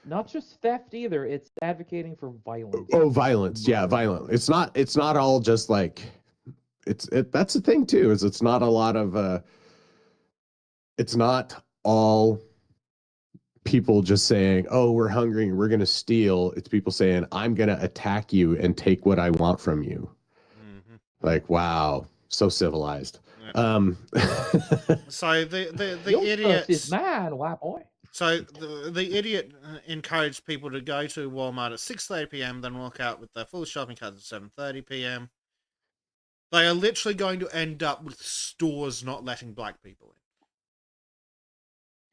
Not just theft either, it's advocating for violence. Oh, violence. Yeah, violent. It's not all just like, that's the thing too, is it's not a lot of, it's not all people just saying, oh, we're hungry and we're going to steal. It's people saying, I'm going to attack you and take what I want from you. Mm-hmm. Like, wow, so civilized. Yeah. So the idiot is mine, white boy. So the idiot encouraged people to go to Walmart at 6:30 p.m. then walk out with their full shopping carts at 7:30 p.m. They are literally going to end up with stores not letting black people in.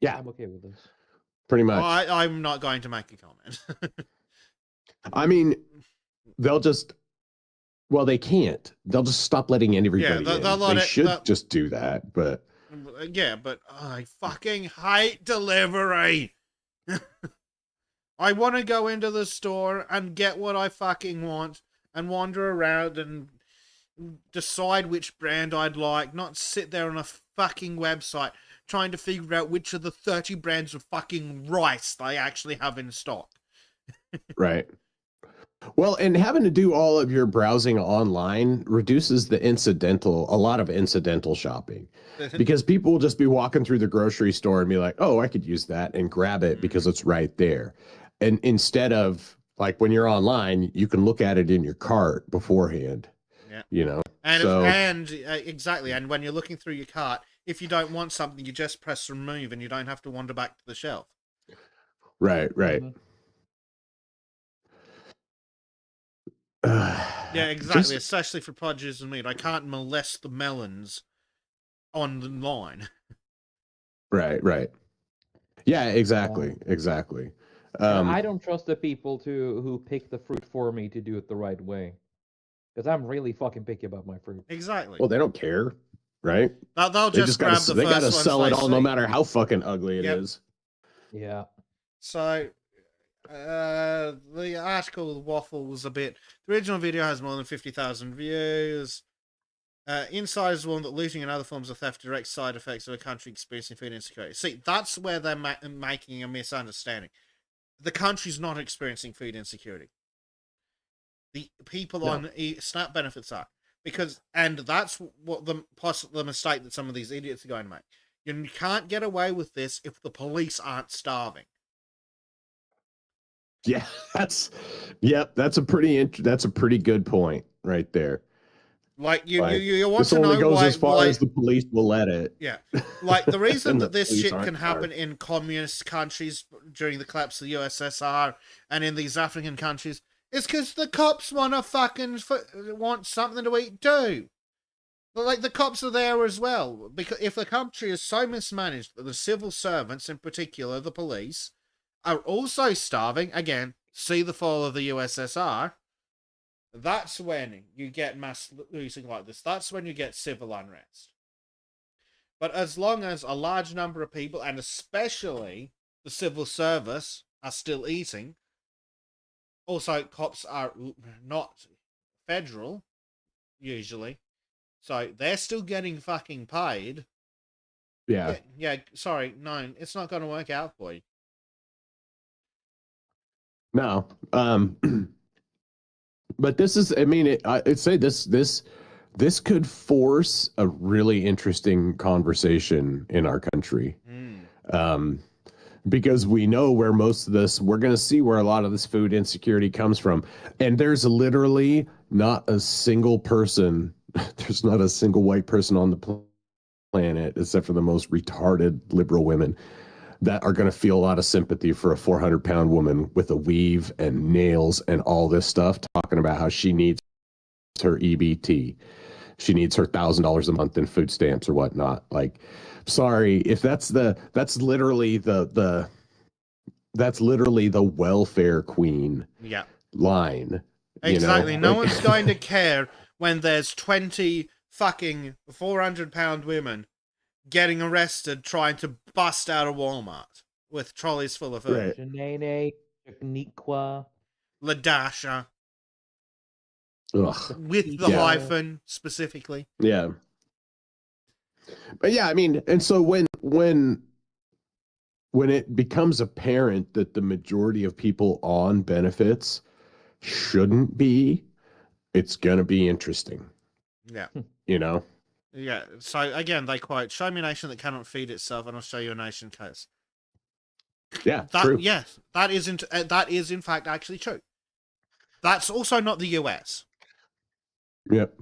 Yeah, I'm okay with this. pretty much. I'm not going to make a comment. I mean, they'll just, well, they can't. They'll just stop letting everybody in. They should just do that, but... Yeah, but I fucking hate delivery. I want to go into the store and get what I fucking want and wander around and decide which brand I'd like, not sit there on a fucking website trying to figure out which of the 30 brands of fucking rice they actually have in stock. Right. Well, and having to do all of your browsing online reduces a lot of incidental shopping, because people will just be walking through the grocery store and be like, oh, I could use that, and grab it because it's right there. And instead of, like, when you're online, you can look at it in your cart beforehand, Yeah. And exactly. And when you're looking through your cart, if you don't want something, you just press remove and you don't have to wander back to the shelf. Right. Mhm. Yeah, exactly. Especially for produce and meat. I can't molest the melons on the line. Right. Yeah, exactly. And I don't trust the people who pick the fruit for me to do it the right way, because I'm really fucking picky about my fruit. Exactly. Well, they don't care, right? They'll They just grab the they gotta first ones sell it they all, no see. matter how fucking ugly it Yep. is. Yeah. So, the article waffles a bit. The original video has more than 50,000 views. Insiders warn that looting and other forms of theft are direct side effects of a country experiencing food insecurity. See, that's where they're making a misunderstanding. The country's not experiencing food insecurity. The people on SNAP benefits are. And that's what the mistake that some of these idiots are going to make. You can't get away with this if the police aren't starving. Yeah, that's a pretty good point right there. Like you want This to only know goes why, as far as the police will let it. Yeah, like the reason And that the this police shit aren't can happen starved. in communist countries during the collapse of the USSR and in these African countries is because the cops want something to eat too. But like the cops are there as well, because if the country is so mismanaged that the civil servants, in particular the police, are also starving, again, see the fall of the USSR. That's when you get mass looting like this. That's when you get civil unrest. But as long as a large number of people, and especially the civil service, are still eating, also cops are not federal, usually, so they're still getting fucking paid. Yeah. Sorry, no, it's not going to work out for you. No. But this is, I mean, I'd say this could force a really interesting conversation in our country. Because we know where most of this, we're going to see where a lot of this food insecurity comes from. And there's literally not a single person, there's not a single white person on the planet, except for the most retarded liberal women, that are going to feel a lot of sympathy for a 400-pound woman with a weave and nails and all this stuff, talking about how she needs her EBT. She needs her $1,000 a month in food stamps or whatnot. Like, sorry, if that's literally the welfare queen line. Exactly. No one's going to care when there's 20 fucking 400-pound women getting arrested trying to bust out a Walmart with trolleys full of food. Right. Janene, Niqua, Ladasha. Ugh. With the hyphen, specifically. Yeah. But yeah, I mean, and so when it becomes apparent that the majority of people on benefits shouldn't be, it's going to be interesting. Yeah. Yeah. So again, they quote, "Show me a nation that cannot feed itself, and I'll show you a nation case." Yeah, true. Yes, that is in fact actually true. That's also not the US. Yep.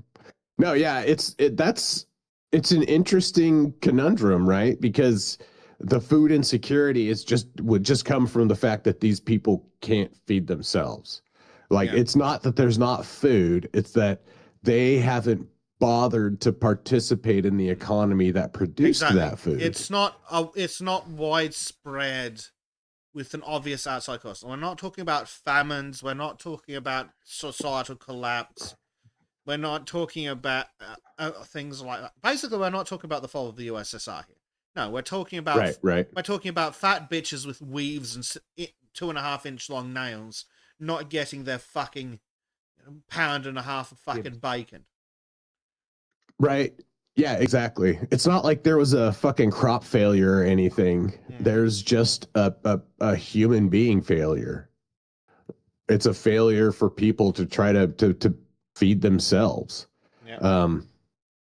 No, yeah, it's an interesting conundrum, right? Because the food insecurity would just come from the fact that these people can't feed themselves. Like, it's not that there's not food, it's that they haven't bothered to participate in the economy that produced that food. It's not widespread with an obvious outside cost. We're not talking about famines. We're not talking about societal collapse. We're not talking about things like that. Basically, we're not talking about the fall of the USSR here. No, we're talking about right. We're talking about fat bitches with weaves and 2.5-inch long nails not getting their fucking pound and a half of fucking bacon. Right. Yeah, exactly. It's not like there was a fucking crop failure or anything. Hmm. There's just a human being failure. It's a failure for people to try to feed themselves. Yeah. Um,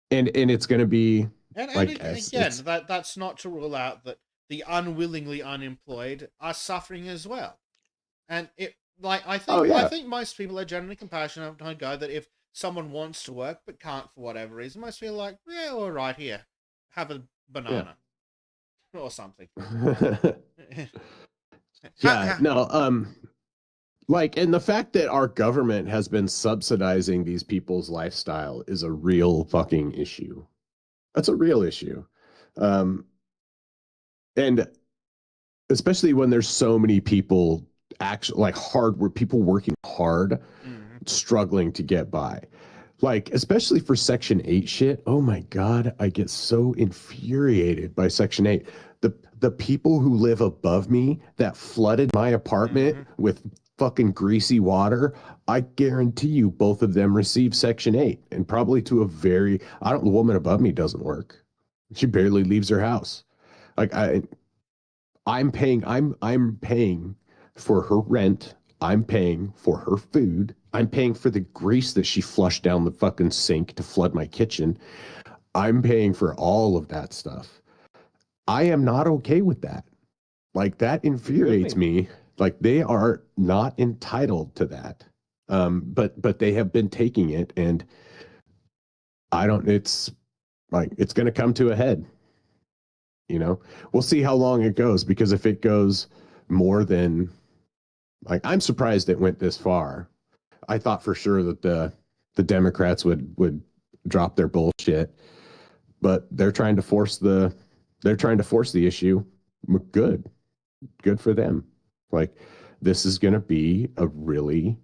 and it's going to be And like again, that's not to rule out that the unwillingly unemployed are suffering as well. And it like oh I yeah, think most people are generally compassionate and go that if someone wants to work but can't for whatever reason, most people are like, yeah, all right, here, have a yeah. banana or something. Yeah, no, like, and the fact that our government has been subsidizing these people's lifestyle is a real fucking issue. That's a real issue. Um, and especially when there's so many people actually like hard where people working hard, Mhm. struggling to get by. Like, especially for Section 8 shit. Oh my God, I get so infuriated by Section 8. The people who live above me that flooded my apartment Mhm. with fucking greasy water, I guarantee you both of them receive Section 8. And probably to a very, I don't, the woman above me doesn't work. She barely leaves her house. Like I'm paying for her rent. I'm paying for her food. I'm paying for the grease that she flushed down the fucking sink to flood my kitchen. I'm paying for all of that stuff. I am not okay with that. Like that infuriates me. Like they are not entitled to that. But they have been taking it, and I don't. It's like it's going to come to a head. You know, we'll see how long it goes, because if it goes more than, like, I'm surprised it went this far. I thought for sure that the Democrats would drop their bullshit, but they're trying to force the issue. Good, good for them. Like, this is going to be a really,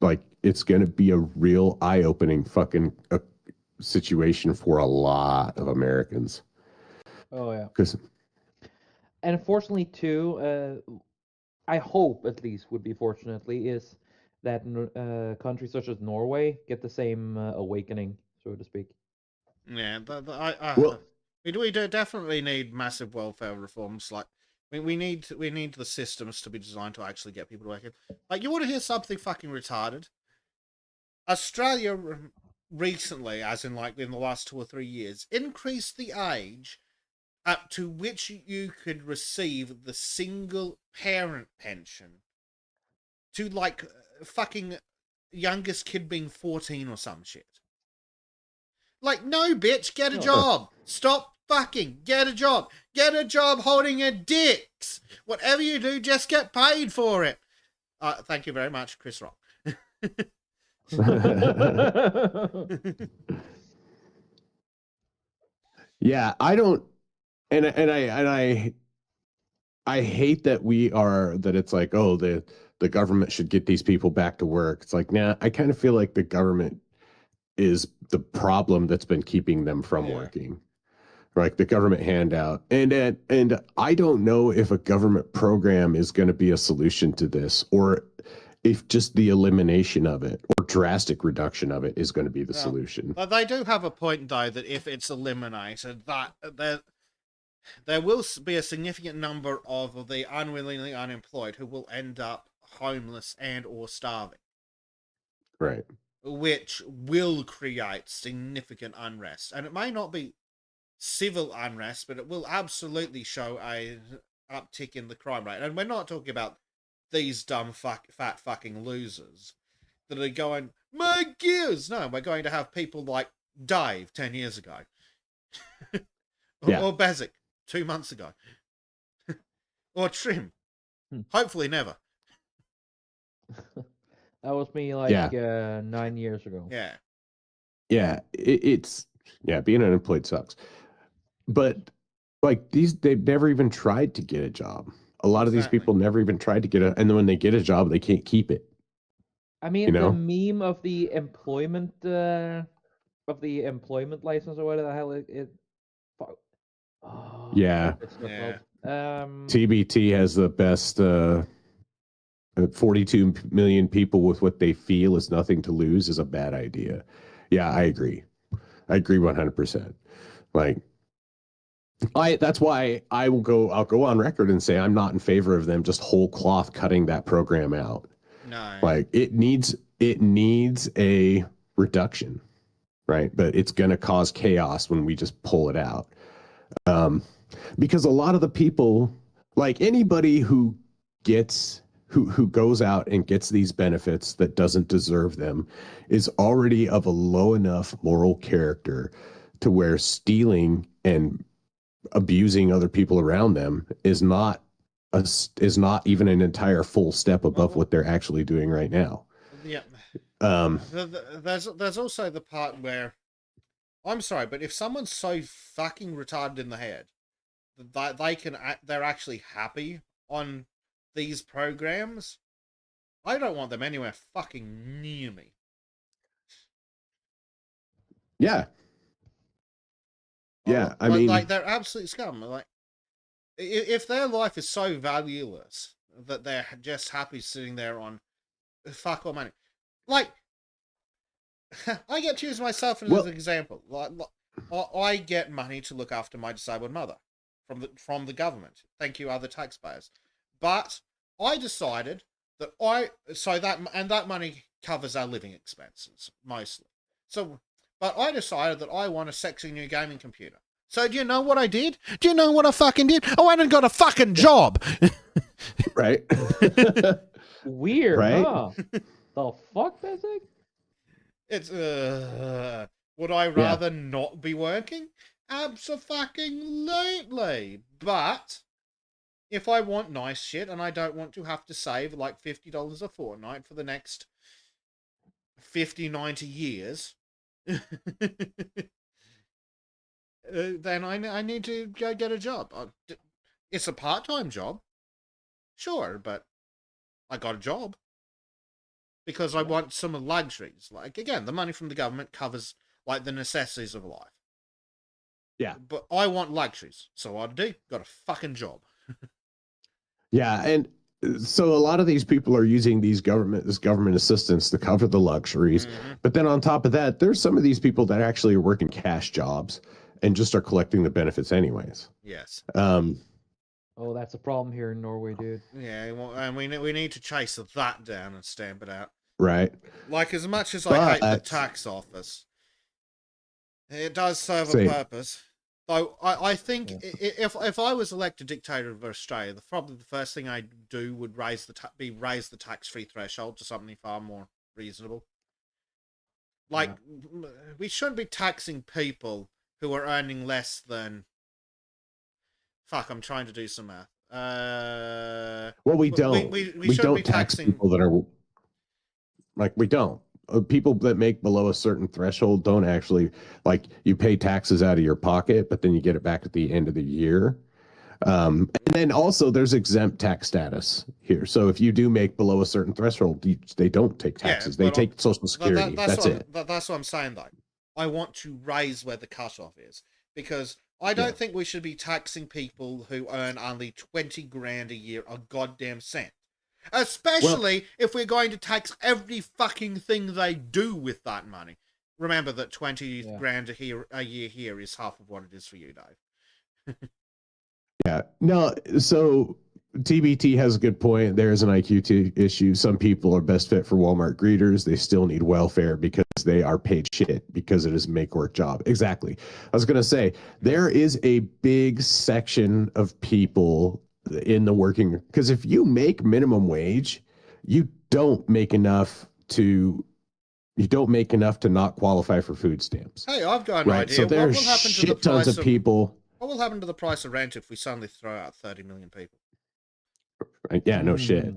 like, it's going to be a real eye-opening fucking situation for a lot of Americans. Oh yeah. Because And unfortunately too, I hope at least would be fortunately is that countries such as Norway get the same awakening, so to speak. Yeah, well, we do definitely need massive welfare reforms. Like, we need the systems to be designed to actually get people to work. Like, you want to hear something fucking retarded? Australia recently, as in like in the last 2 or 3 years, increased the age up to which you could receive the single parent pension to like fucking youngest kid being 14 or some shit. Like, no, bitch, get a No. job. Stop fucking. Get a job. Get a job holding a dicks. Whatever you do, just get paid for it. Thank you very much, Chris Rock. yeah, I don't, and I hate that that it's like, oh, the government should get these people back to work. It's like, nah, I kind of feel like the government is the problem that's been keeping them from Yeah. working. Like the government handout. And I don't know if a government program is going to be a solution to this, or if just the elimination of it or drastic reduction of it is going to be the Well, solution. but they do have a point, though, that if it's eliminated, that there will be a significant number of the unwillingly unemployed who will end up homeless and or starving, Right. which will create significant unrest. And it may not be civil unrest, but it will absolutely show a uptick in the crime rate. And we're not talking about these dumb fat fucking losers that are going, my gears. No, we're going to have people like Dave 10 years ago. Yeah. Or Bezic 2 months ago. Or Trim. Hopefully never. That was me like Yeah. 9 years ago. Yeah. Yeah. It's, yeah, being unemployed sucks. But like they've never even tried to get a job. A lot of these Exactly. people never even tried to get and then when they get a job, they can't keep it. I mean, You know? the meme of the employment license or whatever the hell oh, Yeah. it's so Yeah. called. TBT has the best 42 million people with what they feel is nothing to lose is a bad idea. Yeah, I agree. I agree 100%. Like, that's why I'll go on record and say I'm not in favor of them just whole cloth cutting that program out. No. Like, it needs a reduction, right? But it's going to cause chaos when we just pull it out. Because a lot of the people, like anybody who goes out and gets these benefits that doesn't deserve them, is already of a low enough moral character to where stealing and abusing other people around them is not even an entire full step above what they're actually doing right now. Yeah. Um, There's also the part where, I'm sorry, but if someone's so fucking retarded in the head that they're actually happy on these programs, I don't want them anywhere fucking near me. yeah. Yeah, I Like, mean, like they're absolute scum. Like, if their life is so valueless that they're just happy sitting there on fuck all money, like I get to use myself as an example. Like, I get money to look after my disabled mother from the government. Thank you, other taxpayers. But I decided that that money covers our living expenses mostly. So, but I decided that I want a sexy new gaming computer. So do you know what I did? Do you know what I fucking did? I went and got a fucking job. right? Weird, Right? huh? The fuck, Bezek? It's would I rather not be working? Absolutely. But if I want nice shit and I don't want to have to save like $50 a fortnight for the next 50-90 years, then I need to go get a job. It's a part-time job, sure, but I got a job because I want some luxuries. Like, again, the money from the government covers like the necessities of life. Yeah. But I want luxuries, so what I do? Got a fucking job. Yeah, and so a lot of these people are using this government assistance to cover the luxuries. Mm-hmm. But then on top of that, there's some of these people that actually are working cash jobs and just are collecting the benefits anyways. Yes. Oh, that's a problem here in Norway, dude. Yeah, well, and we need to chase that down and stamp it out. Right. Like, as much as I hate the But- tax office, it does serve a Same. purpose. Though I think if I was elected dictator of Australia, probably the first thing I'd do would raise the tax-free threshold to something far more reasonable. Like, we shouldn't be taxing people who are earning less than. Fuck, I'm trying to do some math. Well, we don't. We We shouldn't don't be tax taxing people that are like, we don't. People that make below a certain threshold don't actually, like, you pay taxes out of your pocket, but then you get it back at the end of the year. And then also there's exempt tax status here. So if you do make below a certain threshold, they don't take taxes. They take Social Security. That's it. That's what I'm saying, though. I want to raise where the cutoff is, because I don't think we should be taxing people who earn only 20 grand a year a goddamn cent. Especially if we're going to tax every fucking thing they do with that money. Remember that 20 grand a year here is half of what it is for you, Dave. Yeah. No, so TBT has a good point. There's an IQ issue. Some people are best fit for Walmart greeters. They still need welfare because they are paid shit because it is a make work job. Exactly. I was going to say, there is a big section of people in the working, because if you make minimum wage, you don't make enough to not qualify for food stamps. Hey, I've got an idea. So there are What will happen to the shit tons price of people. What will happen to the price of rent if we suddenly throw out 30 million people? Yeah, no shit.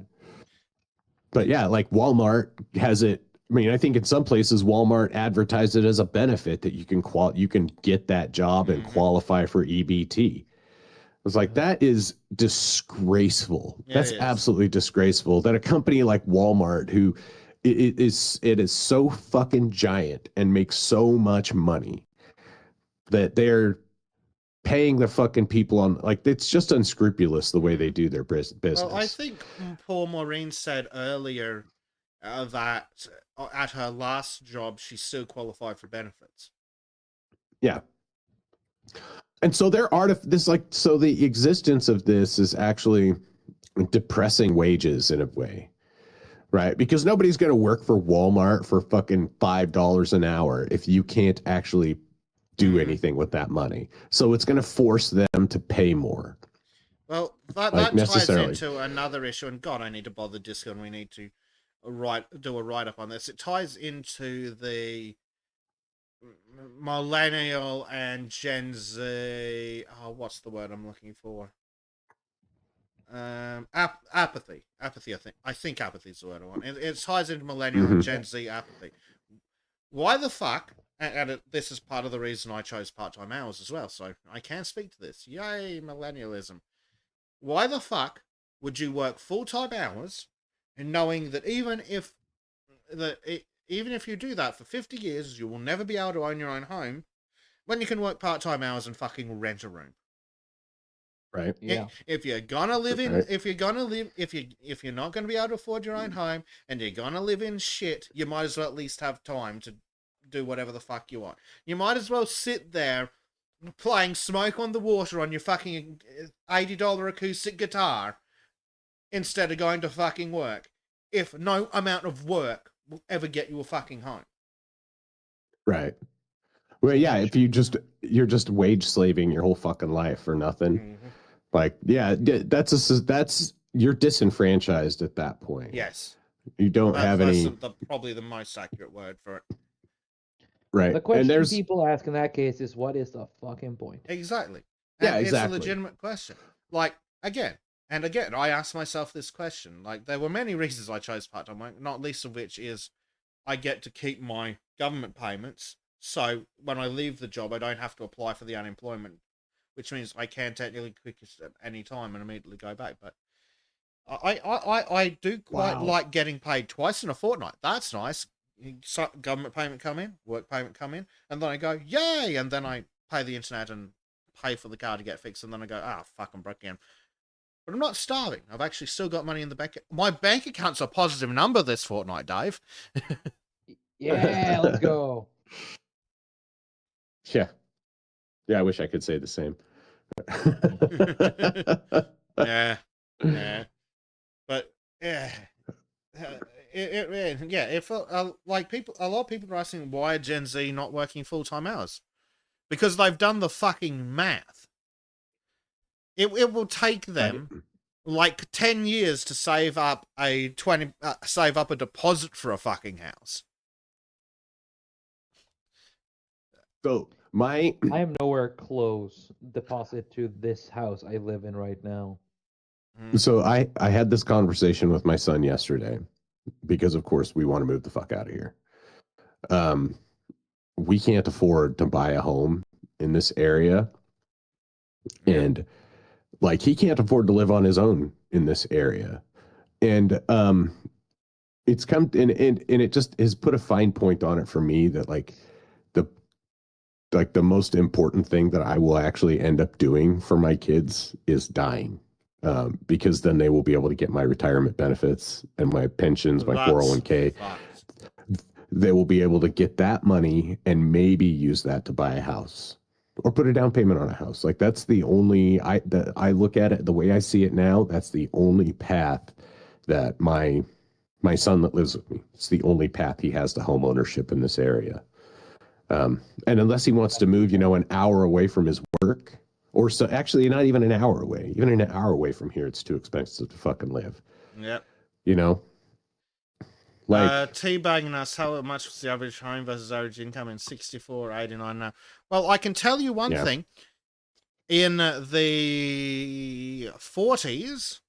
But yeah, like Walmart has it. I mean, I think in some places Walmart advertised it as a benefit that you can get that job and qualify for EBT. I was like, that is disgraceful. Yeah, That's absolutely disgraceful that a company like Walmart, who it is so fucking giant and makes so much money, that they're paying the fucking people on, like, it's just unscrupulous the way they do their business. Well, I think poor Maureen said earlier that at her last job she still qualified for benefits. Yeah. And so so the existence of this is actually depressing wages in a way, right? Because nobody's going to work for Walmart for fucking $5 an hour if you can't actually do anything with that money. So it's going to force them to pay more. Well, that Like, ties necessarily. into another issue, and God, I need to bother Discord. We need to do a write up on this. It ties into the millennial and Gen Z. Oh, what's the word I'm looking for? Apathy. Apathy. I think apathy is the word I want. It ties into millennial and Gen Z apathy. Why the fuck? This is part of the reason I chose part-time hours as well, so I can speak to this. Yay, millennialism. Why the fuck would you work full-time hours and knowing that even if you do that for 50 years, you will never be able to own your own home, when you can work part-time hours and fucking rent a room? Right. Yeah. If you're gonna live in, Right. if you're not gonna be able to afford your own home and you're gonna live in shit, you might as well at least have time to do whatever the fuck you want. You might as well sit there playing Smoke on the Water on your fucking $80 acoustic guitar instead of going to fucking work. If no amount of work will ever get you a fucking home. Right. Well, yeah, if you're just wage slaving your whole fucking life for nothing. Mm-hmm. Like, yeah, that's you're disenfranchised at that point. Yes. You don't have any Probably the most accurate word for it. right. The And question there's people ask in that case is, what is the fucking point? Exactly. Yeah, And exactly. It's a legitimate question. Like, again, I asked myself this question. Like, there were many reasons I chose part-time work, not least of which is I get to keep my government payments. So when I leave the job, I don't have to apply for the unemployment, which means I can technically quit at any time and immediately go back. But I do quite Wow. like getting paid twice in a fortnight. That's nice. Government payment come in, work payment come in, and then I go, yay! And then I pay the internet and pay for the car to get fixed, and then I go, fuck, I'm broke again. But I'm not starving. I've actually still got money in the bank. My bank account's a positive number this fortnight, Dave. Yeah, let's go. yeah. Yeah, I wish I could say the same. Yeah. But yeah. If like people, a lot of people are asking why are Gen Z not working full-time hours, because they've done the fucking math. It will take them like 10 years to save up a deposit for a fucking house. So I am nowhere close deposit to this house I live in right now. So I had this conversation with my son yesterday because of course we want to move the fuck out of here. We can't afford to buy a home in this area. And like he can't afford to live on his own in this area. And it's come and it just has put a fine point on it for me that the most important thing that I will actually end up doing for my kids is dying. Because then they will be able to get my retirement benefits and my pensions, my 401k. They will be able to get that money and maybe use that to buy a house or put a down payment on a house. Like that's the only I look at it the way I see it now. That's the only path that my son that lives with me. It's the only path he has to home ownership in this area. And unless he wants to move, an hour away from his work. Or so actually not even an hour away. Even an hour away from here, it's too expensive to fucking live. Yep. Like teabagging us, how much was the average home versus average income in 64.89 now? Well, I can tell you one thing. In the 40s,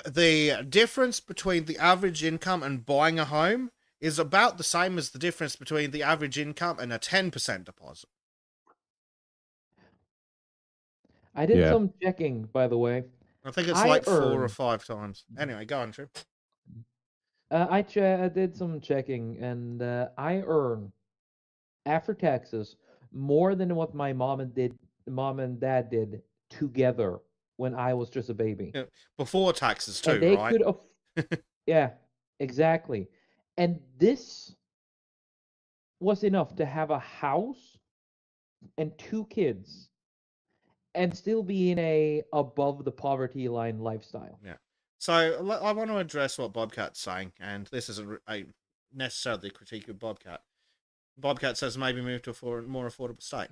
the difference between the average income and buying a home is about the same as the difference between the average income and a 10% deposit. I did some checking, by the way. I think it's like 4 or 5 times. Anyway, go on, True. I did some checking, and I earn, after taxes, more than what my mom and dad did together when I was just a baby. Yeah, before taxes too, and they right? Yeah, exactly. And this was enough to have a house and 2 kids and still be in a above the poverty line lifestyle. Yeah. So I want to address what Bobcat's saying, and this isn't a necessarily a critique of Bobcat. Bobcat says maybe move to a more affordable state.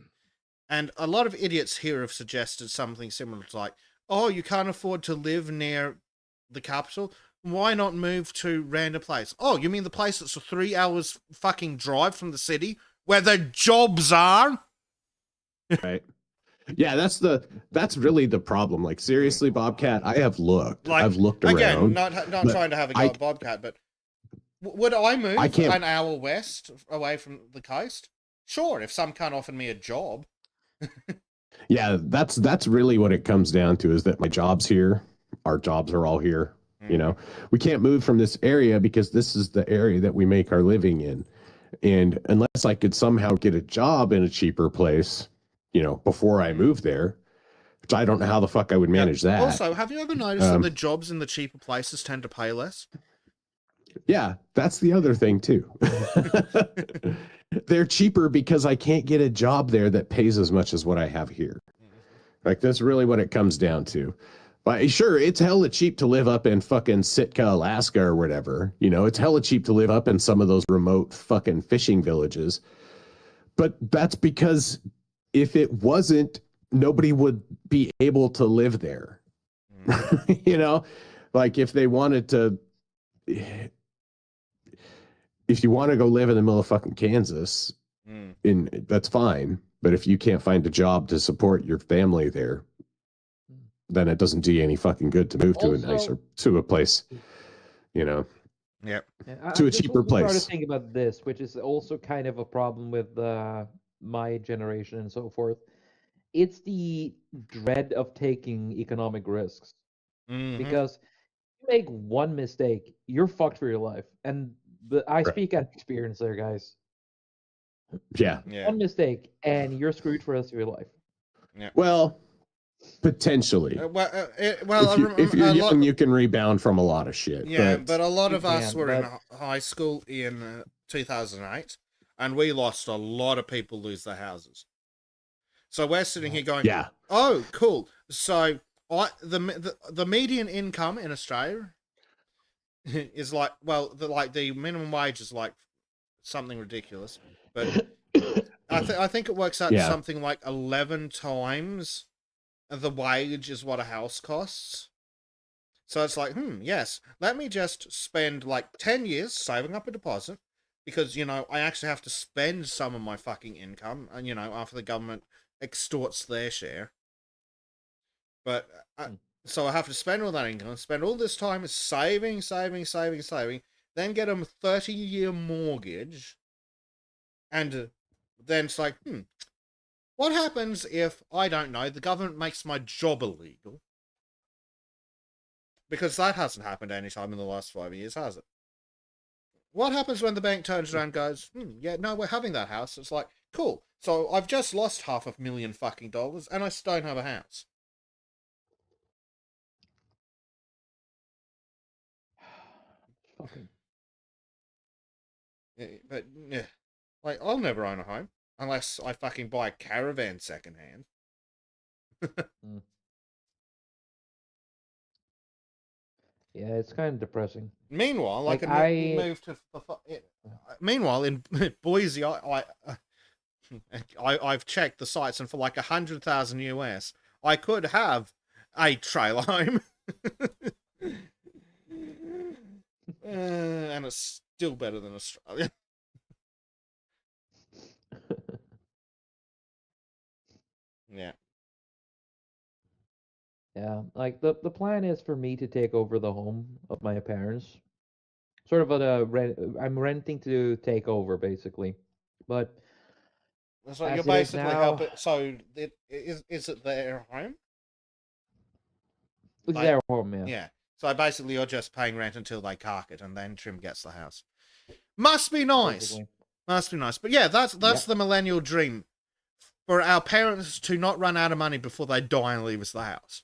And a lot of idiots here have suggested something similar to like, oh, you can't afford to live near the capital? Why not move to random place? Oh, you mean the place that's a 3 hours fucking drive from the city where the jobs are? Right. Yeah, that's really the problem. Like seriously, Bobcat, I have looked. Like, I've looked again, around. not but trying to have a go I- at Bobcat, but would I move I can't- an hour west away from the coast? Sure, if some cunt offered me a job. Yeah, that's really what it comes down to is that my job's here. Our jobs are all here. You know, we can't move from this area because this is the area that we make our living in. And unless I could somehow get a job in a cheaper place, you know, before I move there, which I don't know how the fuck I would manage that. Also, have you ever noticed that the jobs in the cheaper places tend to pay less? Yeah, that's the other thing too. They're cheaper because I can't get a job there that pays as much as what I have here. Like that's really what it comes down to. But sure, it's hella cheap to live up in fucking Sitka, Alaska or whatever. You know, it's hella cheap to live up in some of those remote fucking fishing villages. But that's because if it wasn't, nobody would be able to live there. You know, like if they wanted to, if you want to go live in the middle of fucking Kansas, that's fine. But if you can't find a job to support your family there, then it doesn't do you any fucking good to move to a nicer, to a place, you know. Yep. To a cheaper place. I to think about this, which is also kind of a problem with my generation and so forth. It's the dread of taking economic risks. Because you make one mistake, you're fucked for your life. And I speak out of experience there, guys. Yeah. One mistake, and you're screwed for the rest of your life. Yeah. Well, potentially. If you're young, you can rebound from a lot of shit. Yeah, but a lot of us were in high school in 2008, and we lost a lot of people lose their houses. So we're sitting here going, yeah. Oh, cool. So the median income in Australia is like, well, the minimum wage is like something ridiculous, but I think it works out to something like 11 times the wage is what a house costs. So it's like, yes, let me just spend like 10 years saving up a deposit because, you know, I actually have to spend some of my fucking income, and, you know, after the government extorts their share. But so I have to spend all that income, spend all this time saving, then get a 30-year mortgage, and then it's like, what happens if, I don't know, the government makes my job illegal? Because that hasn't happened any time in the last 5 years, has it? What happens when the bank turns around and goes, yeah, no, we're having that house? It's like, cool. So I've just lost $500,000 fucking dollars, and I still don't have a house. Fucking. But, yeah, like, I'll never own a home unless I fucking buy a caravan secondhand. Yeah, it's kind of depressing. Meanwhile, I moved to. Meanwhile, in Boise, I've checked the sites, and for like 100,000 US, I could have a trailer home, and it's still better than Australia. Yeah. Yeah, like the plan is for me to take over the home of my parents. Sort of I'm renting to take over basically. But So you're basically helping. So is it their home? It's their home, yeah. Yeah. So basically, you're just paying rent until they cark it, and then Trim gets the house. Must be nice. Basically. Must be nice. But yeah, that's the millennial dream, for our parents to not run out of money before they die and leave us the house.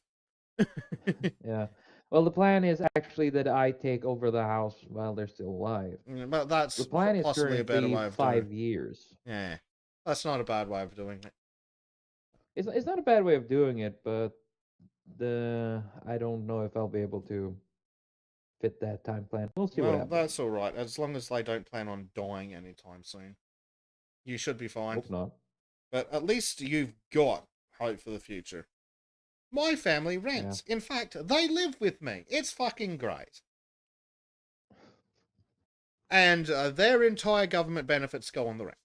Yeah. Well, the plan is actually that I take over the house while they're still alive. But that's The plan is possibly a better currently way of doing it. 5 years. Yeah, that's not a bad way of doing it. It's not a bad way of doing it, but I don't know if I'll be able to fit that time plan. We'll see what Well, happens. that's all right, as long as they don't plan on dying anytime soon. You should be fine. Hope not. But at least you've got hope for the future. My family rents. In fact, they live with me. It's fucking great. And their entire government benefits go on the rent.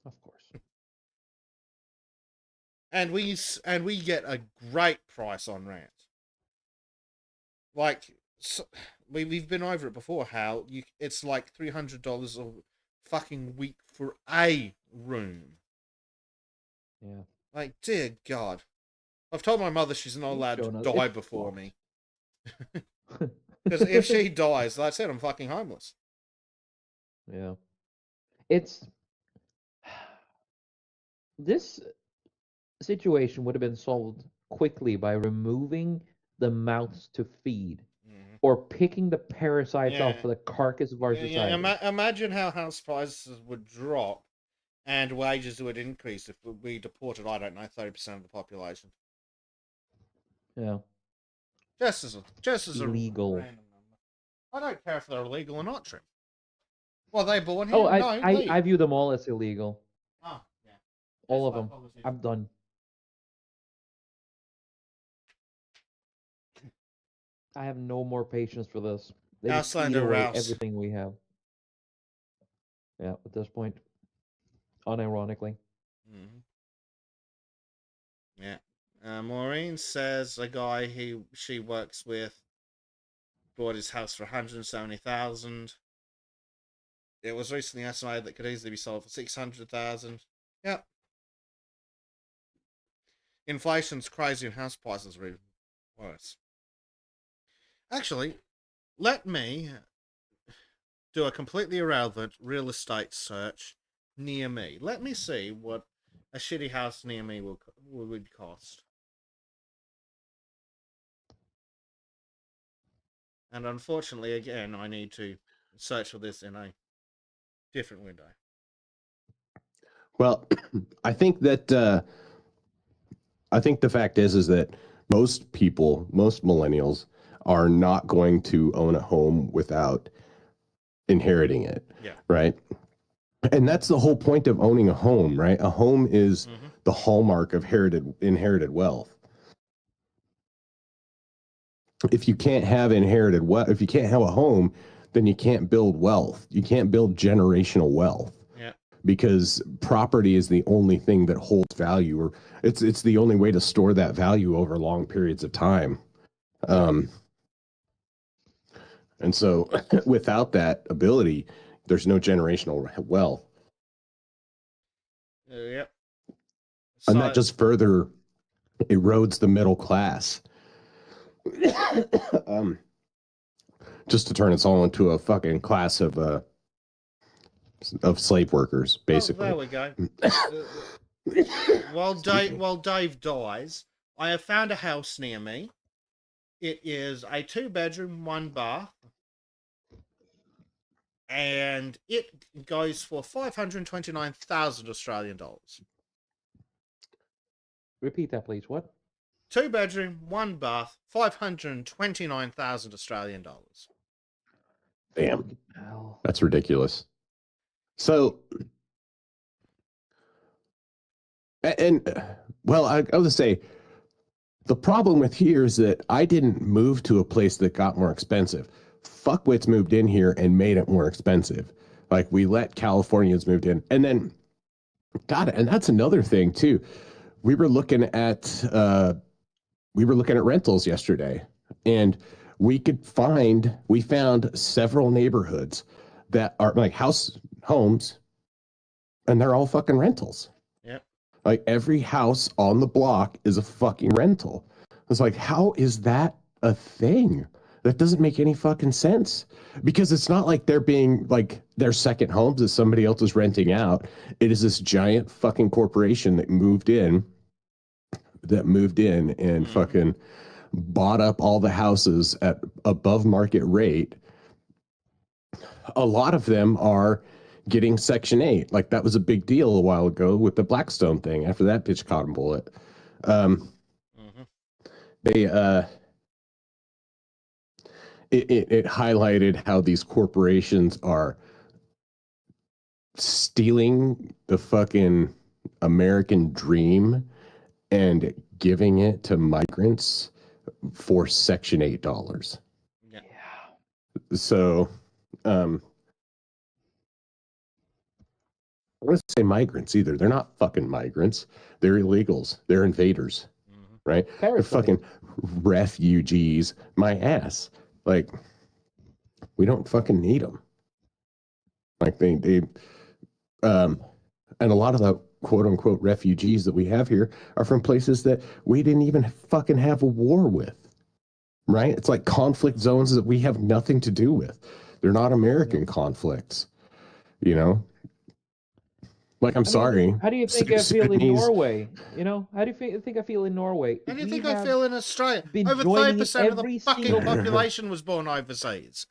Of course. And we get a great price on rent. Like, so, we've been over it before, how it's like $300 a fucking week for a room. Yeah. Like, dear God. I've told my mother she's not allowed to die before me. Because if she dies, that's it, I'm fucking homeless. Yeah. It's this situation would have been solved quickly by removing the mouths to feed or picking the parasites off of the carcass of our society. Imagine how house prices would drop and wages would increase if we deported, I don't know, 30% of the population. Yeah. Just as Illegal. a random number. I don't care if they're illegal or not, Trim. Well, they born here. Oh, No, I view them all as illegal. Oh, yeah. All That's of them. my policy. I'm done. I have no more patience for this. They just eat away everything we have. Yeah, at this point, unironically. Mm-hmm. Yeah. Maureen says a guy she works with bought his house for $170,000. It was recently estimated that could easily be sold for $600,000. Yep. Inflation's crazy and house prices are even worse. Actually, let me do a completely irrelevant real estate search near me. Let me see what a shitty house near me would cost. And unfortunately, again, I need to search for this in a different window. Well, I think the fact is that most people, most millennials, are not going to own a home without inheriting it. Yeah. Right. And that's the whole point of owning a home, right? A home is the hallmark of inherited wealth. If you can't have if you can't have a home, then you can't build wealth. You can't build generational wealth. Yeah. Because property is the only thing that holds value, or it's the only way to store that value over long periods of time. And so without that ability, there's no generational wealth. Yep. And that just further erodes the middle class. Just to turn us all into a fucking class of slave workers, basically. Oh, there we go. While Dave dies, I have found a house near me. It is a 2-bedroom, 1-bath, and it goes for 529,000 Australian dollars. Repeat that, please. What? 2-bedroom, 1-bath, 529,000 Australian dollars. Damn, that's ridiculous. So, well, I would say the problem with here is that I didn't move to a place that got more expensive. Fuckwits moved in here and made it more expensive. Like, we let Californians moved in, and then, God, and that's another thing too. We were looking at rentals yesterday, and we found several neighborhoods that are like homes, and they're all fucking rentals. Yep. Like, every house on the block is a fucking rental. It's like, how is that a thing? That doesn't make any fucking sense, because it's not like they're being like their second homes that somebody else is renting out. It is this giant fucking corporation that moved in and fucking bought up all the houses at above market rate, a lot of them are getting Section 8. Like that was a big deal a while ago with the Blackstone thing after that bitch caught a bullet. They it highlighted how these corporations are stealing the fucking American dream and giving it to migrants for Section 8 dollars. Yeah. So I wouldn't say migrants either. They're not fucking migrants. They're illegals. They're invaders. Right? They're fucking refugees. My ass. Like, we don't fucking need them. Like and a lot of the quote unquote refugees that we have here are from places that we didn't even fucking have a war with. Right? It's like conflict zones that we have nothing to do with. They're not American conflicts. You know? Like, I'm sorry. How do you think I feel in Norway? You know, how do you think I feel in Norway? How do you think I feel in Australia? been Over joining 30% of the every fucking single- population was born overseas.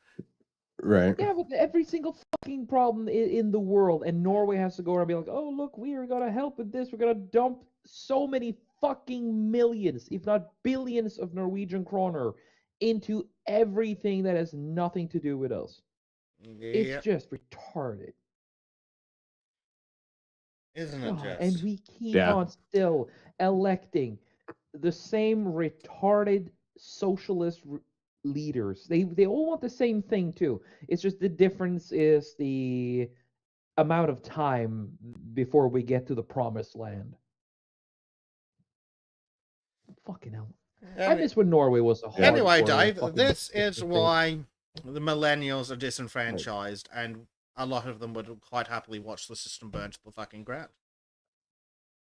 Right. Yeah, but every single fucking problem in the world, and Norway has to go around and be like, oh, look, we are gonna help with this. We're gonna dump so many fucking millions, if not billions of Norwegian kroner into everything that has nothing to do with us. Yeah. It's just retarded. Isn't it just? And we keep Yeah. on still electing the same retarded socialist leaders. They all want the same thing too. It's just the difference is the amount of time before we get to the promised land. Fucking hell. I miss when Norway was a hard Anyway, Dave, this is why the millennials are disenfranchised, and a lot of them would quite happily watch the system burn to the fucking ground.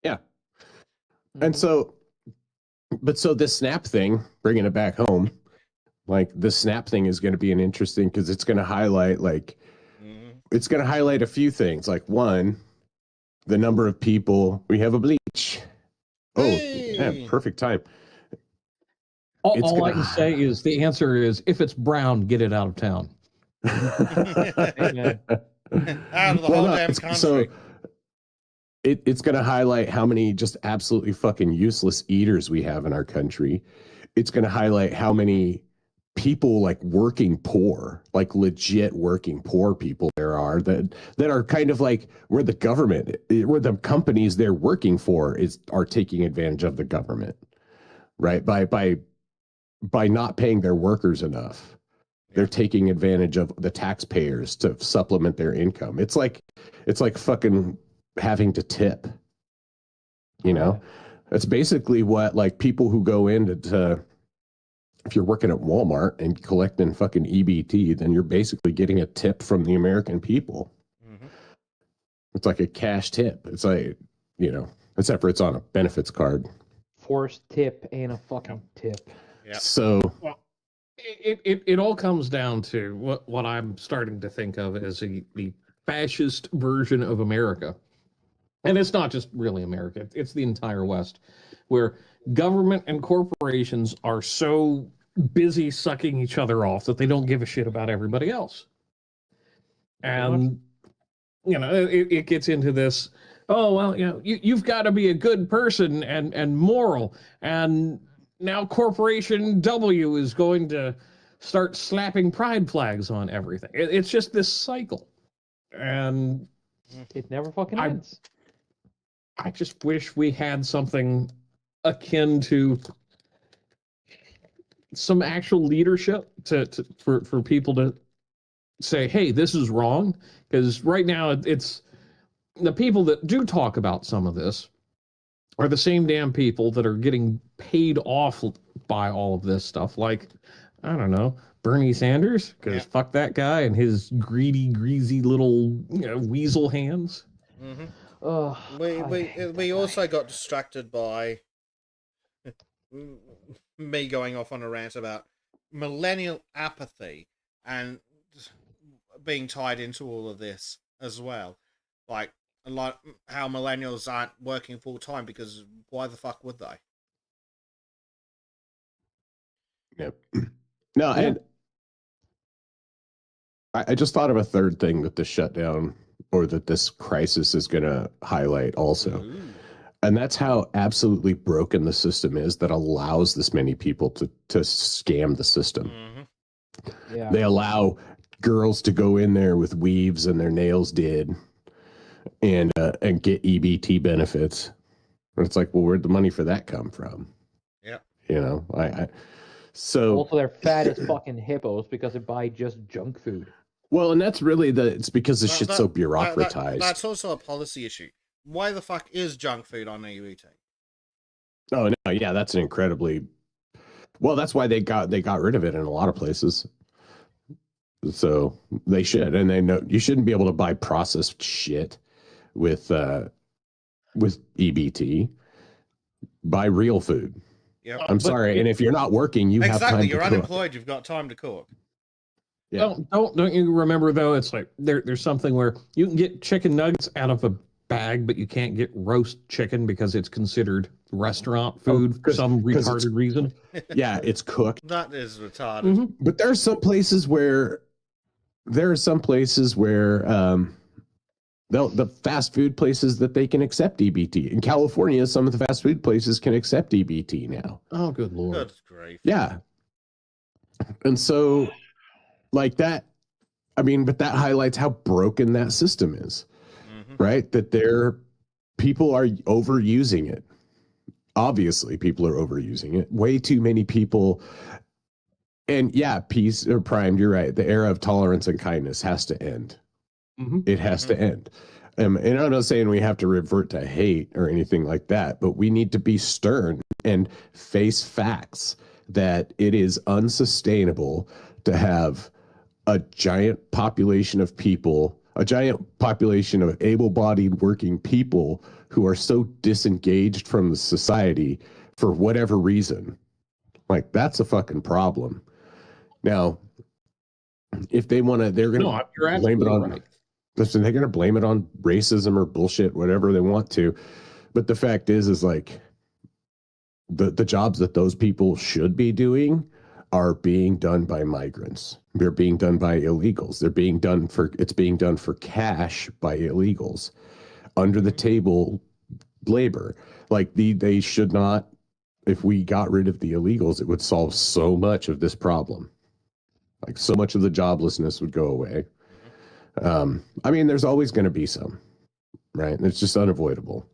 Yeah. And so, but so this snap thing, bringing it back home, like the snap thing is going to be an interesting because it's going to highlight it's going to highlight a few things. Like one, the number of people we have a bleach. Oh, yeah, perfect time. All I can say is the answer is if it's brown, get it out of town. Out of the whole damn country. So it's going to highlight how many just absolutely fucking useless eaters we have in our country. It's going to highlight how many people like working poor, like legit working poor people there are that are kind of like where the government, where the companies they're working for are taking advantage of the government, right? By not paying their workers enough. They're taking advantage of the taxpayers to supplement their income. It's like fucking having to tip, you know? That's basically what like people who go into if you're working at Walmart and collecting fucking EBT, then you're basically getting a tip from the American people. It's like a cash tip. It's like, you know, except for it's on a benefits card. Forced tip and a fucking tip. Yep. So Well, it all comes down to what I'm starting to think of as the fascist version of America. And it's not just really America, it's the entire West, where government and corporations are so busy sucking each other off that they don't give a shit about everybody else. And, you know, it gets into this, oh, well, you know, you've got to be a good person and moral. And now Corporation W is going to start slapping pride flags on everything. It's just this cycle. And it never fucking ends. I just wish we had something akin to some actual leadership for people to say, hey, this is wrong. Because right now it's the people that do talk about some of this are the same damn people that are getting paid off by all of this stuff. Like, I don't know, Bernie Sanders, because fuck that guy and his greedy, greasy little weasel hands. We also got distracted by me going off on a rant about millennial apathy and being tied into all of this as well. Like a lot how millennials aren't working full time because why the fuck would they? Yep. No, Yeah. and I just thought of a third thing that this shutdown or that this crisis is going to highlight also. Ooh. And that's how absolutely broken the system is that allows this many people to scam the system. Mm-hmm. Yeah. They allow girls to go in there with weaves and their nails did and get EBT benefits. And it's like, well, where'd the money for that come from? Yeah. You know, I so Also, they're fat as fucking hippos because they buy just junk food. well, and that's really it's because the shit's so bureaucratized. That's also a policy issue. Why the fuck is junk food on EBT? Oh no, yeah, that's an incredibly well. That's why they got rid of it in a lot of places. So they should, and they know you shouldn't be able to buy processed shit with EBT. Buy real food. Yeah. I'm sorry, and if you're not working, you have time. Exactly. to You're cook. unemployed. You've got time to cook. Yeah. Don't you remember though? It's like there's something where you can get chicken nuggets out of a bag, but you can't get roast chicken because it's considered restaurant food for some retarded reason. Yeah, it's cooked. That is retarded. Mm-hmm. But there are some places where the fast food places that they can accept EBT. In California, some of the fast food places can accept EBT now. Oh, good lord! Good grief. Yeah. And so like that, I mean, but that highlights how broken that system is, right? That people are overusing it. Obviously, people are overusing it. Way too many people. And yeah, peace or primed, you're right. The era of tolerance and kindness has to end. Mm-hmm. It has to end. And I'm not saying we have to revert to hate or anything like that, but we need to be stern and face facts that it is unsustainable to have a giant population of people, a giant population of able-bodied working people who are so disengaged from the society for whatever reason. Like, that's a fucking problem. Now, if they want to, they're going to blame it on, listen, they're going to blame it on racism or bullshit, whatever they want to. But the fact is like the jobs that those people should be doing are being done by migrants. They're being done by illegals. It's being done for cash by illegals, under the table labor. Like they should not. If we got rid of the illegals, it would solve so much of this problem. Like so much of the joblessness would go away. I mean, there's always going to be some, right? It's just unavoidable.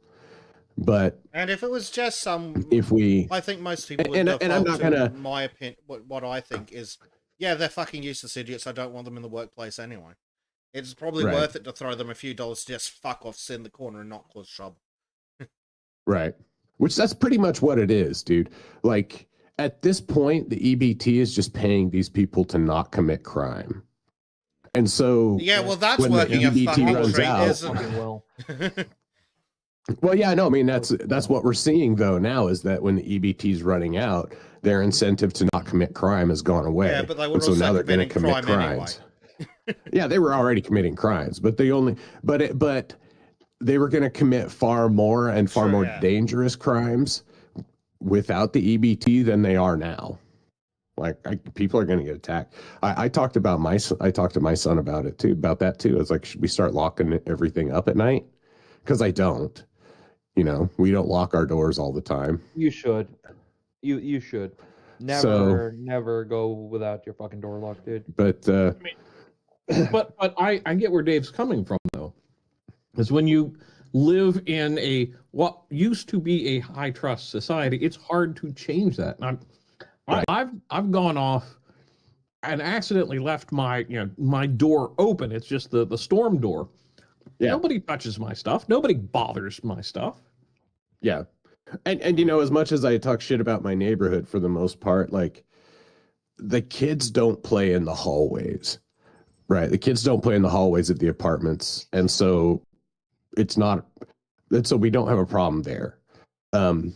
But and if it was just some, I think most people would and I'm not gonna. My opinion, what I think is, yeah, they're fucking useless idiots. I don't want them in the workplace anyway. It's probably worth it to throw them a few dollars to just fuck off, sit in the corner, and not cause trouble. Right. Which that's pretty much what it is, dude. Like at this point, the EBT is just paying these people to not commit crime. And so yeah, well, that's when working the a EBT fucking runs treat, out, isn't it? well, yeah, no, I mean that's what we're seeing though now is that when the EBT is running out, their incentive to not commit crime has gone away. Yeah, but they were so also now they're going to commit crime crimes. Anyway. Yeah, they were already committing crimes, but they were going to commit far more and far more dangerous crimes without the EBT than they are now. Like people are going to get attacked. I talked to my son about it too, about that too. It's like, should we start locking everything up at night? Because I don't. You know, we don't lock our doors all the time. You should. You should. Never go without your fucking door locked, dude. But but I get where Dave's coming from though. Is when you live in what used to be a high trust society, it's hard to change that. I've gone off and accidentally left my door open. It's just the storm door. Yeah. Nobody touches my stuff. Nobody bothers my stuff. Yeah. And as much as I talk shit about my neighborhood for the most part, like the kids don't play in the hallways, right? The kids don't play in the hallways of the apartments. And so so we don't have a problem there. And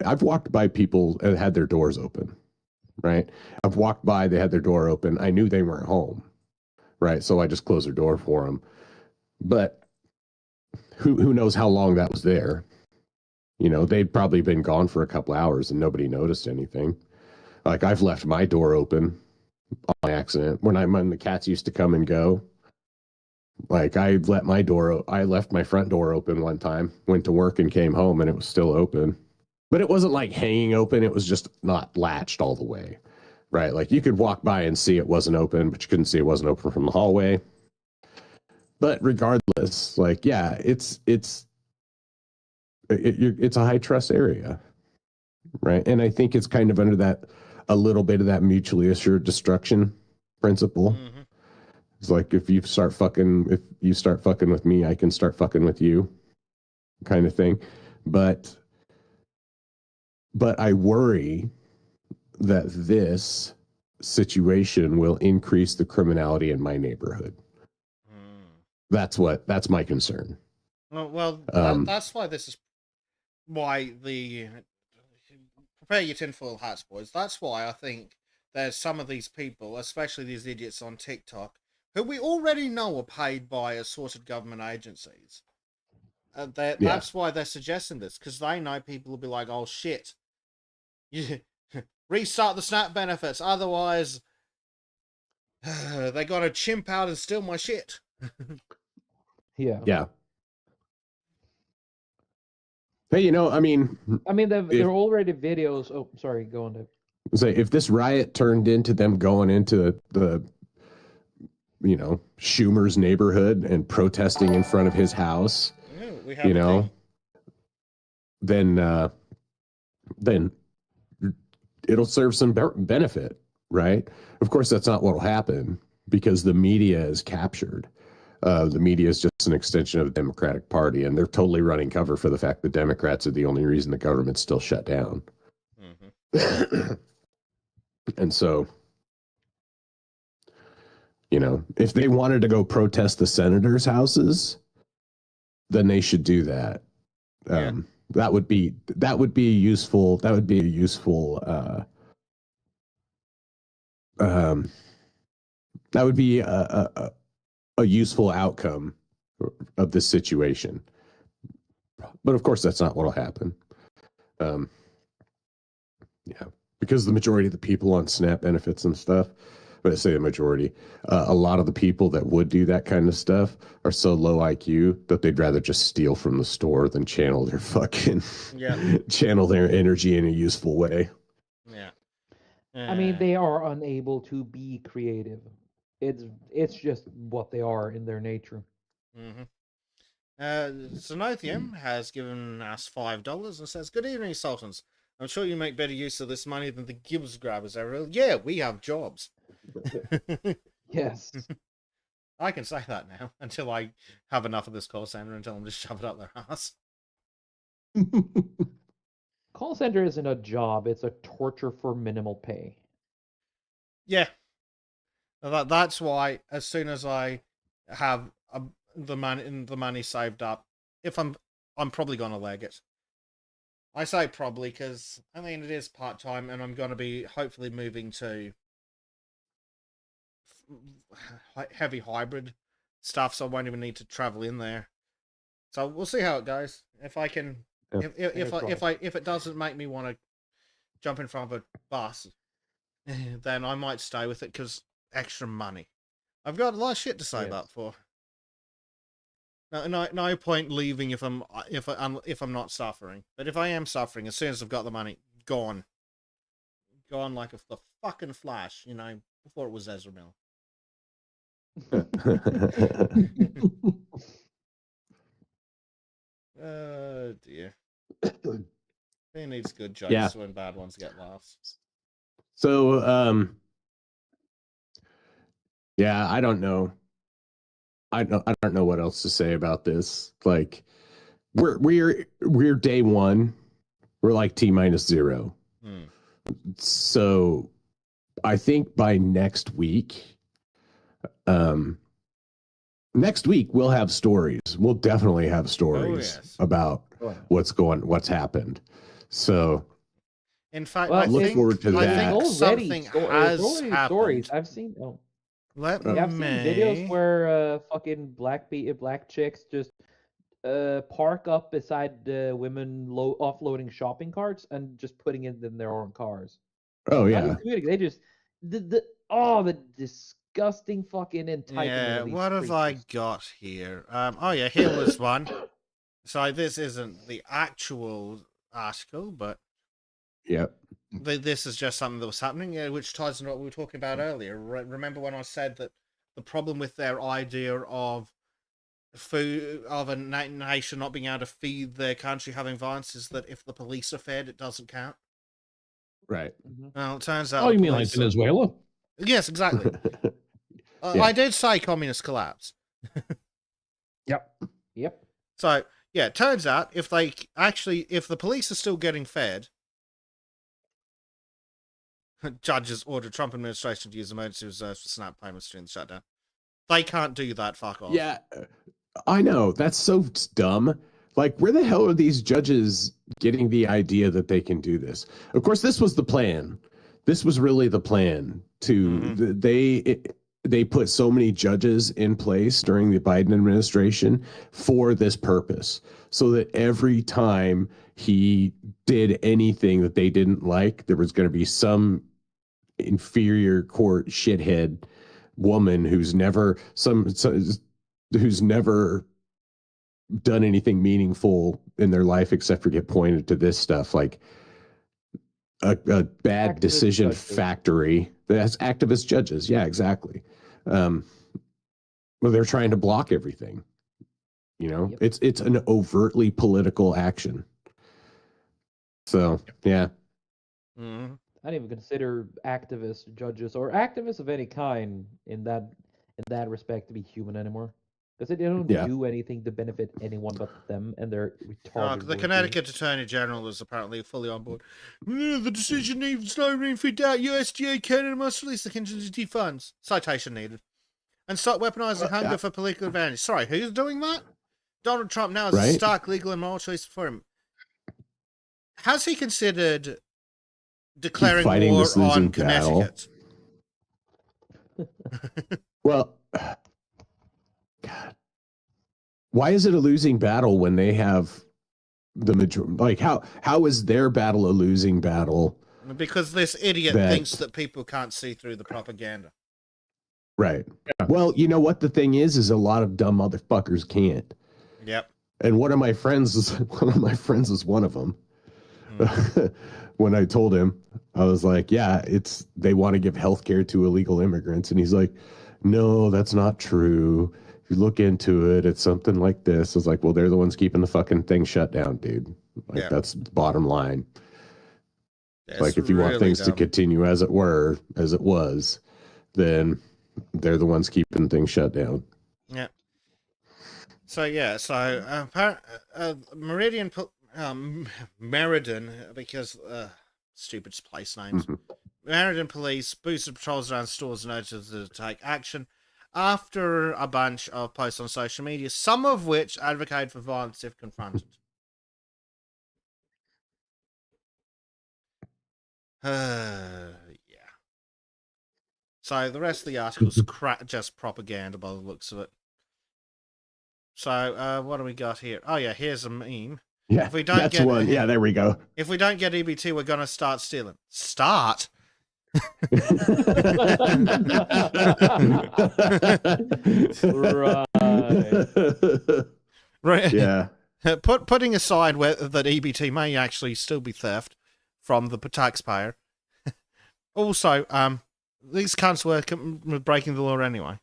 I've walked by people that had their doors open, right? I've walked by, they had their door open. I knew they weren't home. Right. So I just closed their door for them. But who knows how long that was there? They'd probably been gone for a couple hours and nobody noticed anything. Like I've left my door open by accident when the cats used to come and go. Like I left my front door open one time, went to work and came home and it was still open. But it wasn't like hanging open, it was just not latched all the way. Right? Like you could walk by and see it wasn't open, but you couldn't see it wasn't open from the hallway. But regardless, like yeah, it's a high trust area, right? And I think it's kind of under that a little bit of that mutually assured destruction principle. Mm-hmm. It's like if you start fucking with me, I can start fucking with you, kind of thing. But I worry that this situation will increase the criminality in my neighborhood. That's my concern. Well, that's why this is why the prepare your tinfoil hats, boys. That's why I think there's some of these people, especially these idiots on TikTok, who we already know are paid by assorted government agencies. That's why they're suggesting this, because they know people will be like, "Oh shit, you restart the SNAP benefits, otherwise they gotta chimp out and steal my shit." Yeah. Yeah. Hey, I mean, there are already videos. Oh, sorry, go on, Dave. Say if this riot turned into them going into the Schumer's neighborhood and protesting in front of his house, Yeah, we have then it'll serve some benefit, right? Of course, that's not what will happen because the media is captured. The media is just an extension of the Democratic Party, and they're totally running cover for the fact that Democrats are the only reason the government's still shut down. Mm-hmm. And so, if they wanted to go protest the senators' houses, then they should do that. Yeah. That would be a useful. That would be a useful. That would be a useful outcome of this situation. But of course, that's not what will happen. Yeah, because the majority of the people on SNAP benefits and stuff, but I say the majority, a lot of the people that would do that kind of stuff are so low IQ that they'd rather just steal from the store than channel their channel their energy in a useful way. Yeah. I mean, they are unable to be creative. It's just what they are in their nature. Mm-hmm. Zenothium has given us $5 and says, "Good evening, Sultans. I'm sure you make better use of this money than the Gibbs grabbers ever will." Yeah, we have jobs. Yes. I can say that now until I have enough of this call center and tell them to shove it up their ass. Call center isn't a job, it's a torture for minimal pay. Yeah. That's why as soon as I have the money saved up, if I'm probably gonna leg it. I say probably because I mean it is part time, and I'm gonna be hopefully moving to heavy hybrid stuff, so I won't even need to travel in there. So we'll see how it goes. If I can, if it doesn't make me want to jump in front of a bus, then I might stay with it because extra money. I've got a lot of shit to save up for. No point leaving if I'm not suffering. But if I am suffering, as soon as I've got the money, gone like the fucking Flash, before it was Ezra Miller. Oh dear. He needs good jokes when bad ones get laughs. So, yeah, I don't know. I don't know what else to say about this. Like, we're day one. We're like T-0. So, I think by next week, we'll have stories. We'll definitely have stories about what's happened. So, in fact, I look forward to that. I think something has happened. Stories I've seen. I've seen videos where fucking black chicks just park up beside women offloading shopping carts and just putting it in their own cars. Oh Not yeah. even communicate. They just the disgusting fucking entitlement Yeah, of these what have I creatures. got here? Oh yeah, here was one. So this isn't the actual article, but Yep. this is just something that was happening, which ties into what we were talking about earlier. Remember when I said that the problem with their idea of food of a nation not being able to feed their country having violence is that if the police are fed, it doesn't count. Right. Well, it turns out Oh, the you mean like police. Venezuela? Yes, exactly. Yeah. I did say communist collapse. Yep. Yep. So yeah, it turns out if the police are still getting fed, judges order Trump administration to use emergency reserves for SNAP payments during the shutdown. They can't do that. Fuck off. Yeah. I know. That's so dumb. Like, where the hell are these judges getting the idea that they can do this? Of course, this was the plan. This was really the plan to they put so many judges in place during the Biden administration for this purpose, so that every time he did anything that they didn't like, there was going to be some inferior court shithead woman who's never who's never done anything meaningful in their life except for get pointed to this stuff, like a bad Activist decision judges. factory. That's activist judges. Yeah, exactly. Well, they're trying to block everything. You know, Yep. it's an overtly political action. So yeah, Mhm. I don't even consider activist judges or activists of any kind in that respect to be human anymore. Because they don't Yeah. do anything to benefit anyone but them and their retarded The worldview. Connecticut Attorney General is apparently fully on board. The decision needs no refit out. USDA Canada must release the contingency funds. Citation needed. And start weaponizing hunger for political advantage. Sorry, who's doing that? Donald Trump now has a Right. stark legal and moral choice for him. Has he considered declaring fighting war this losing on battle. Connecticut? Well, God, why is it a losing battle when they have the majority? Like, how is their battle a losing battle? Because this idiot That- thinks that people can't see through the propaganda. Right. Yeah. Well, you know what the thing is a lot of dumb motherfuckers can't. Yep. And one of my friends is one of them. When I told him, I was like, yeah, they want to give healthcare to illegal immigrants. And he's like, no, that's not true. If you look into it, it's something like this. I was like, well, they're the ones keeping the fucking thing shut down, dude. Like, Yeah. that's the bottom line. That's Like, if you want really things to dumb. continue as it was, then they're the ones keeping things shut down. Yeah. So yeah, Meridian, Meriden, because stupid place names. Mhm. Meriden police boosted patrols around stores and urged them to take action after a bunch of posts on social media, some of which advocate for violence if confronted. Yeah. So the rest of the article's just propaganda by the looks of it. So what do we got here? Oh yeah, here's a meme. Yeah, If we don't that's get- one. Yeah, there we go. If we don't get EBT, we're gonna start stealing. Start? Right. Right. Yeah. Putting aside that EBT may actually still be theft from the taxpayer. Also, these cunts were breaking the law anyway.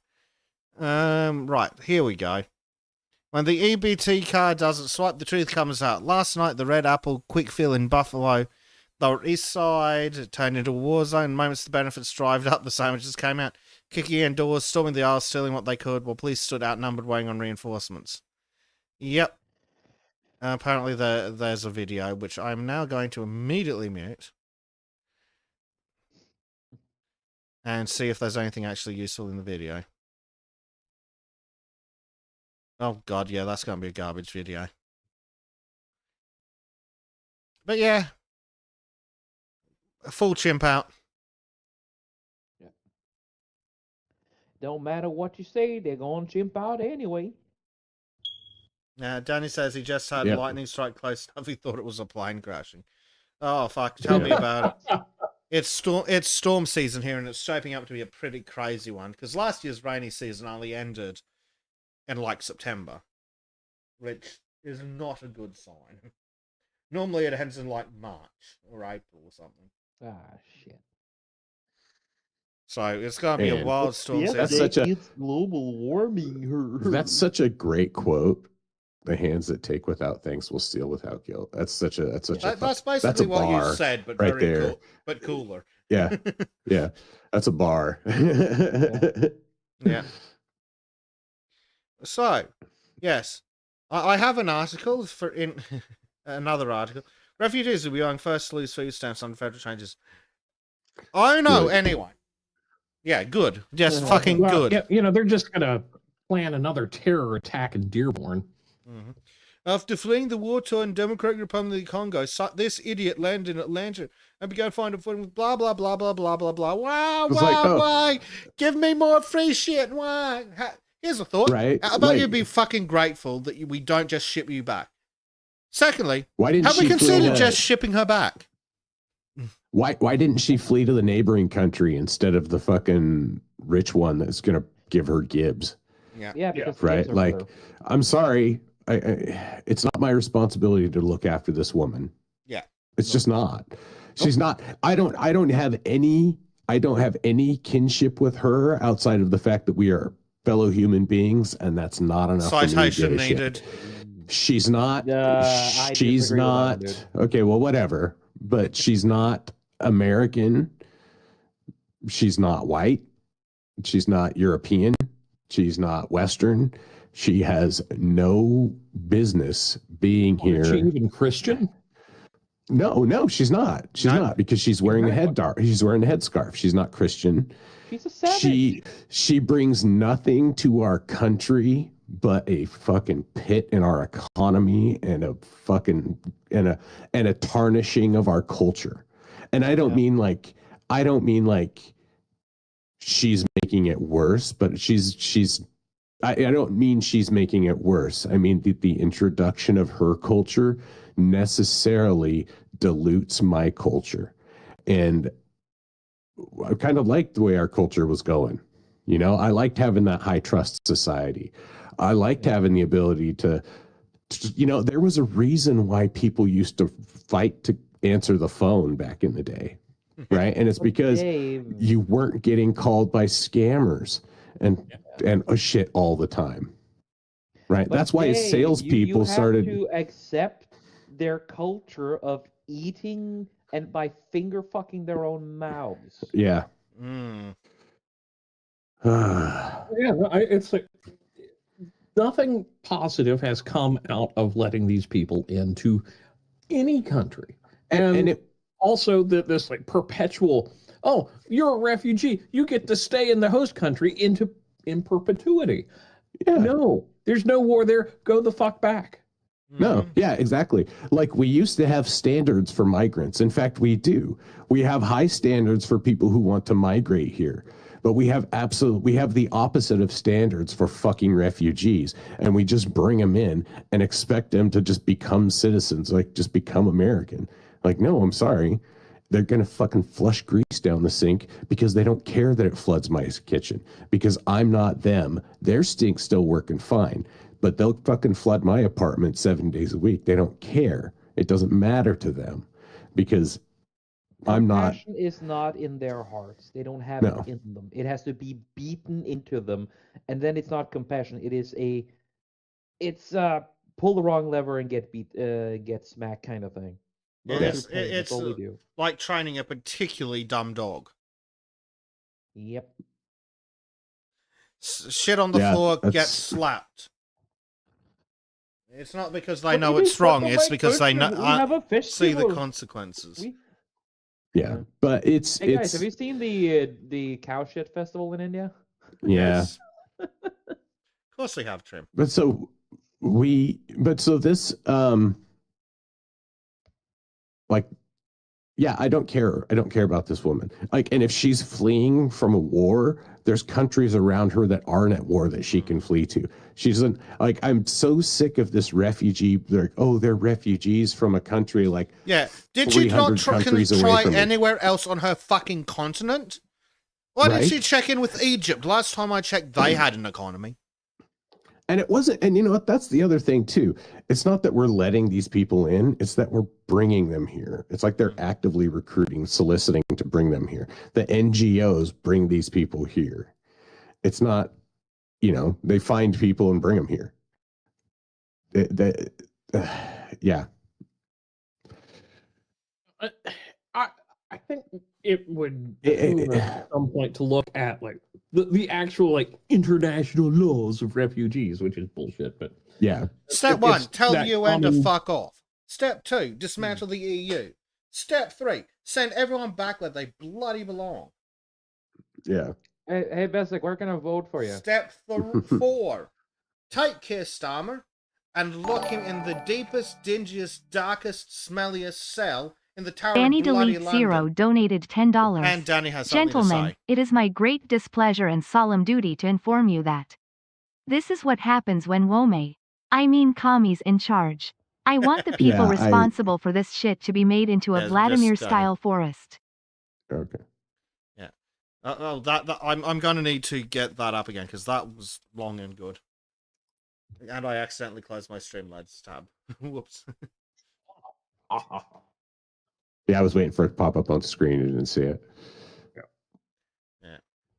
Right, here we go. When the EBT card doesn't swipe, the truth comes out. Last night, the Red Apple quick fill in Buffalo, Lower East Side, turned into a war zone. Moments the benefits drived up, the sandwiches came out, kicking in doors, storming the aisles, stealing what they could, while police stood outnumbered, waiting on reinforcements. Yep. Apparently, there's a video, which I'm now going to immediately mute. And see if there's anything actually useful in the video. Oh god, yeah, that's going to be a garbage video. But yeah. A full chimp out. Don't matter what you say, they're gonna chimp out anyway. Danny says he just had Yep. lightning strike close enough, he thought it was a plane crashing. Oh, fuck, tell me about it. It's storm season here, and it's shaping up to be a pretty crazy one because last year's rainy season only ended in like September, which is not a good sign. Normally, it ends in like March or April or something. Ah, shit. So it's gonna be a Man, wild storm That's season. such a- It's global warming. That's such a great quote. The hands that take without thanks will steal without guilt. That's such a That's that's basically a what you bar said, but right very there. cool, but cooler. Yeah, yeah, that's a bar. Yeah. So, yes, I have an article for in another article. Refugees will be on first to lose food stamps on federal changes. Oh no, Good. anyway. Yeah, good. Just Yeah. fucking Well, good. yeah, they're just gonna plan another terror attack in Dearborn. Mhm. After fleeing the war-torn Democratic Republic of the Congo, this idiot landed in Atlanta and began finding footing with blah, blah, blah, blah, blah, blah, blah. Why, It's like, oh. why? Give me more free shit. Why? Here's a thought. Right? How about you Like- be fucking grateful that we don't just ship you back? Secondly, Why didn't have we she flee considered to- just shipping her back? Why didn't she flee to the neighboring country instead of the fucking rich one that's gonna give her Gibbs? Yeah, because Right? kids are Like, better. I'm sorry, it's not my responsibility to look after this woman. Yeah. It's just not. She's not. I don't have any kinship with her outside of the fact that we are fellow human beings, and that's not enough. for me to Citation give a shit. needed. She's not. I She's disagree with not. that one, Okay, well, whatever. But she's not American. She's not white. She's not European. She's not Western. She has no business being Is she here. even Christian? No, she's not. She's No. not because she's wearing a She's wearing a headscarf. She's not Christian. She's a savage. She brings nothing to our country but a fucking pit in our economy and a fucking and a tarnishing of our culture. And I don't mean like she's making it worse, but I don't mean she's making it worse. I mean the introduction of her culture necessarily dilutes my culture. And I kind of liked the way our culture was going. You know, I liked having that high trust society. I liked having the ability to, you know, there was a reason why people used to fight to answer the phone back in the day, right? And it's because Dave, you weren't getting called by scammers and shit all the time, right? but That's why Dave, salespeople you have started. to accept their culture of eating and by finger fucking their own mouths. Yeah. Mm. Yeah, it's like nothing positive has come out of letting these people into any country, and it, also this like perpetual. Oh, you're a refugee. You get to stay in the host country in perpetuity. yeah. No, there's no war there. Go the fuck back. No, Mhm. yeah, exactly. Like we used to have standards for migrants. In fact, we do. We have high standards for people who want to migrate here. But we have the opposite of standards for fucking refugees. And we just bring them in and expect them to just become citizens, like just become American. Like, no, I'm sorry. They're going to fucking flush grease down the sink because they don't care that it floods my kitchen because I'm not them. Their stink's still working fine, but they'll fucking flood my apartment 7 days a week. They don't care. It doesn't matter to them because I'm not. Compassion is not in their hearts. They don't have No. it in them. It has to be beaten into them, and then it's not compassion. It's pull the wrong lever and get smacked kind of thing. Yeah, Burn it's through pain, that's all we do. like training a particularly dumb dog. Yep. Shit on the Yeah, floor, that's- get slapped. It's not because they But know it it's is part wrong. of It's my because they culture. know, We have a see the festival. consequences. We- Yeah, but it's Hey guys, have you it's seen the cow shit festival in India? yeah. Yes. Of course they have trim. But so this like yeah, I don't care. I don't care about this woman. Like, and if she's fleeing from a war, there's countries around her that aren't at war that she can flee to. She's like, I'm so sick of this refugee. Like, oh, they're refugees from a country like Yeah. Did she not 300 countries away try from me. anywhere else on her fucking continent? Why did Right? she check in with Egypt? Last time I checked, they had an economy. And it wasn't, and you know what? That's the other thing too. It's not that we're letting these people in, it's that we're bringing them here. It's like they're actively recruiting, soliciting to bring them here. The NGOs bring these people here. It's not, you know, they find people and bring them here. Yeah. I think it would behoove us at some point to look at like the actual like international laws of refugees, which is bullshit. But Yeah. Step it's one, tell the that UN to common- fuck off. Step two, dismantle the EU. Step three, send everyone back where they bloody belong. Yeah. Hey, Bessic, where can I vote for you? Step 4, take Keir Starmer and lock him in the deepest, dingiest, darkest, smelliest cell in the Tower Danny of Bloody Delete London. Zero donated $10. And Danny has something to Gentlemen, say. it is my great displeasure and solemn duty to inform you that this is what happens when commies in charge. I want the people Yeah, responsible for this shit to be made into a Yes, Vladimir-style forest. Okay. I'm going to need to get that up again because that was long and good. And I accidentally closed my Streamlabs tab. Whoops. Yeah, I was waiting for it to pop up on screen and didn't see it.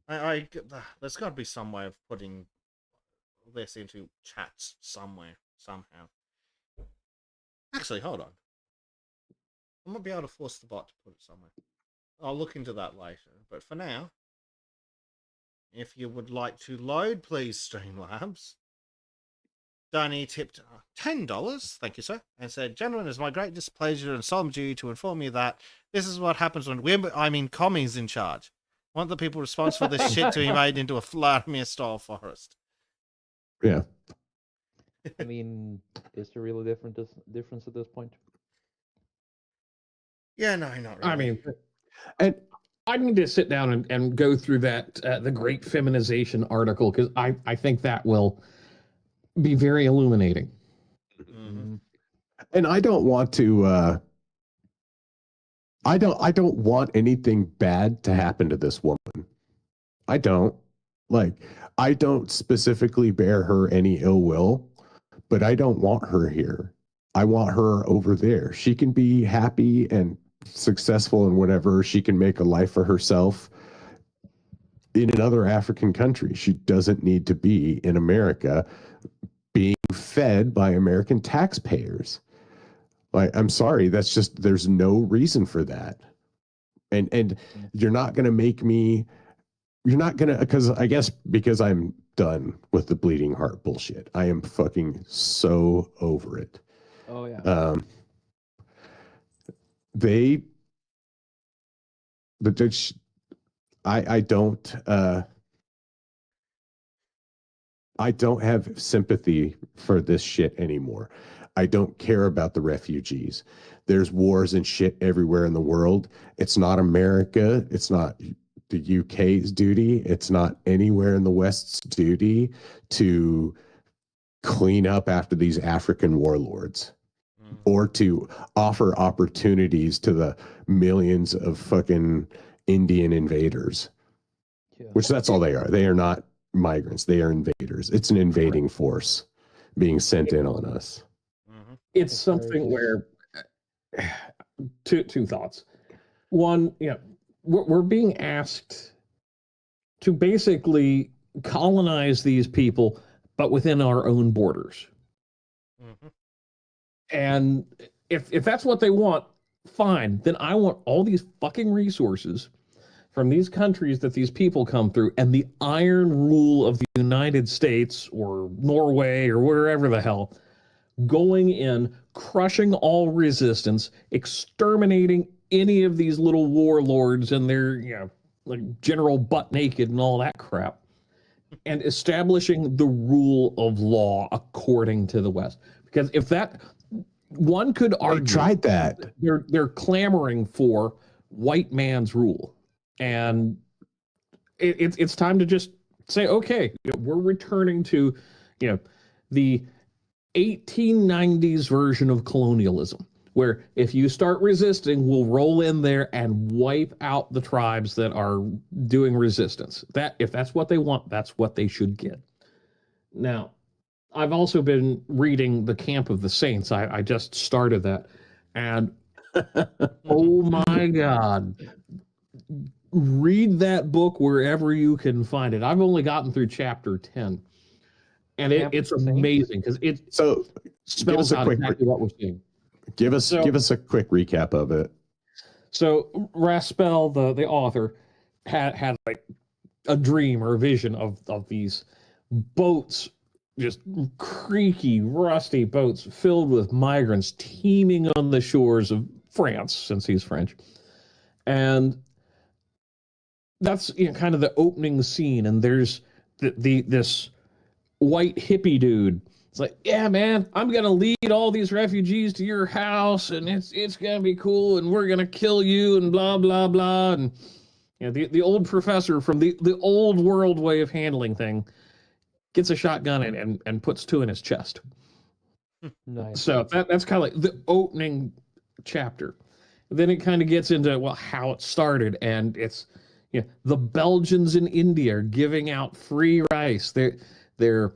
Yeah. There's got to be some way of putting this into chats somewhere, somehow. Actually, hold on. I might be able to force the bot to put it somewhere. I'll look into that later. But for now, if you would like to load, please, Streamlabs. Danny tipped $10, thank you, sir, and said, "Gentlemen, it's my great displeasure and solemn duty to inform you that this is what happens when commies in charge. I want the people responsible for this shit to be made into a Vladimir-style forest." Yeah. I mean, is there really difference at this point? Yeah, no, not really. I mean, And I need to sit down and go through that the Great Feminization article because I think that will be very illuminating. Mhm. and I don't want to I don't want anything bad to happen to this woman. I don't. Like, I don't specifically bear her any ill will, but I don't want her here. I want her over there. She can be happy and successful in whatever. She can make a life for herself in another African country. She doesn't need to be in America being fed by American taxpayers. Like, I'm sorry, that's just, there's no reason for that. And you're not going to make me, you're not going to, because I'm done with the bleeding heart bullshit. I am fucking so over it. Oh yeah. The judge, I don't have sympathy for this shit anymore. I don't care about the refugees. There's wars and shit everywhere in the world. It's not America. It's not the UK's duty. It's not anywhere in the West's duty to clean up after these African warlords or to offer opportunities to the millions of fucking Indian invaders, Yeah. which that's all they are. They are not migrants. They are invaders. It's an invading force being sent in on us. It's something where two thoughts. One, we're being asked to basically colonize these people, but within our own borders. And if that's what they want, fine. Then I want all these fucking resources from these countries that these people come through, and the iron rule of the United States or Norway or wherever the hell, going in, crushing all resistance, exterminating any of these little warlords and their, like general butt naked and all that crap, and establishing the rule of law according to the West. Because if one could I argue tried that. they're clamoring for white man's rule, and it's time to just say, okay, we're returning to, the 1890s version of colonialism, where if you start resisting, we'll roll in there and wipe out the tribes that are doing resistance. That if that's what they want, that's what they should get. Now, I've also been reading The Camp of the Saints. I just started that, and oh my God. Read that book wherever you can find it. I've only gotten through chapter 10. And it's amazing because it spells out exactly what we're seeing. Give us a quick recap of it. So Raspel, the author, had like a dream or a vision of these boats, just creaky, rusty boats filled with migrants teeming on the shores of France, since he's French. And that's kind of the opening scene, and there's this white hippie dude. It's like, yeah, man, I'm gonna lead all these refugees to your house, and it's gonna be cool, and we're gonna kill you, and blah blah blah. And the old professor from the old world way of handling thing gets a shotgun and puts two in his chest. Nice. So that's kind of like the opening chapter. Then it kind of gets into how it started, and it's the Belgians in India are giving out free rice. They're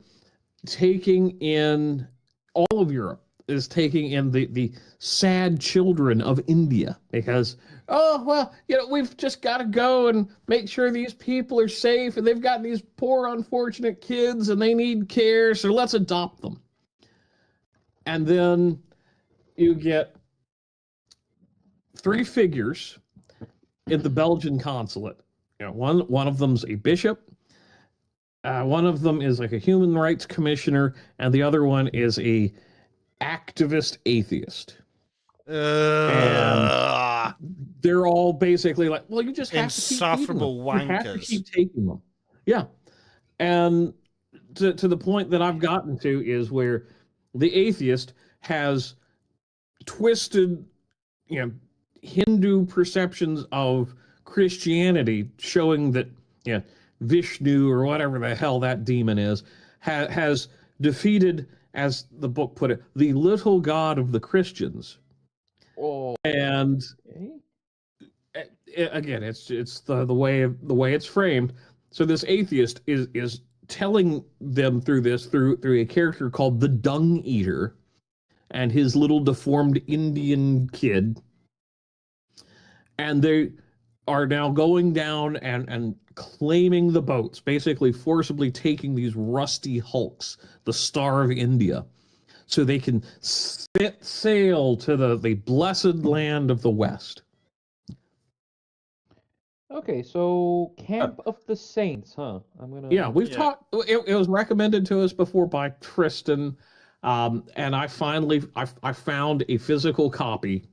taking in, all of Europe is taking in the sad children of India because, we've just got to go and make sure these people are safe, and they've got these poor unfortunate kids and they need care, so let's adopt them. And then you get three figures in the Belgian consulate. One of them's a bishop, one of them is like a human rights commissioner, and the other one is a activist atheist. And they're all basically like, well, you just have insufferable to keep wankers. You have to keep taking them. Yeah. And to the point that I've gotten to is where the atheist has twisted, Hindu perceptions of Christianity, showing that Vishnu, or whatever the hell that demon is, has defeated, as the book put it, the little god of the Christians. Oh, and again, it's the way it's framed. So this atheist is telling them through a character called the Dung Eater and his little deformed Indian kid, and they are now going down and claiming the boats, basically forcibly taking these rusty hulks, the Star of India, so they can set sail to the blessed land of the West. Okay, so Camp of the Saints, huh? We've talked. It was recommended to us before by Tristan, and I finally I found a physical copy,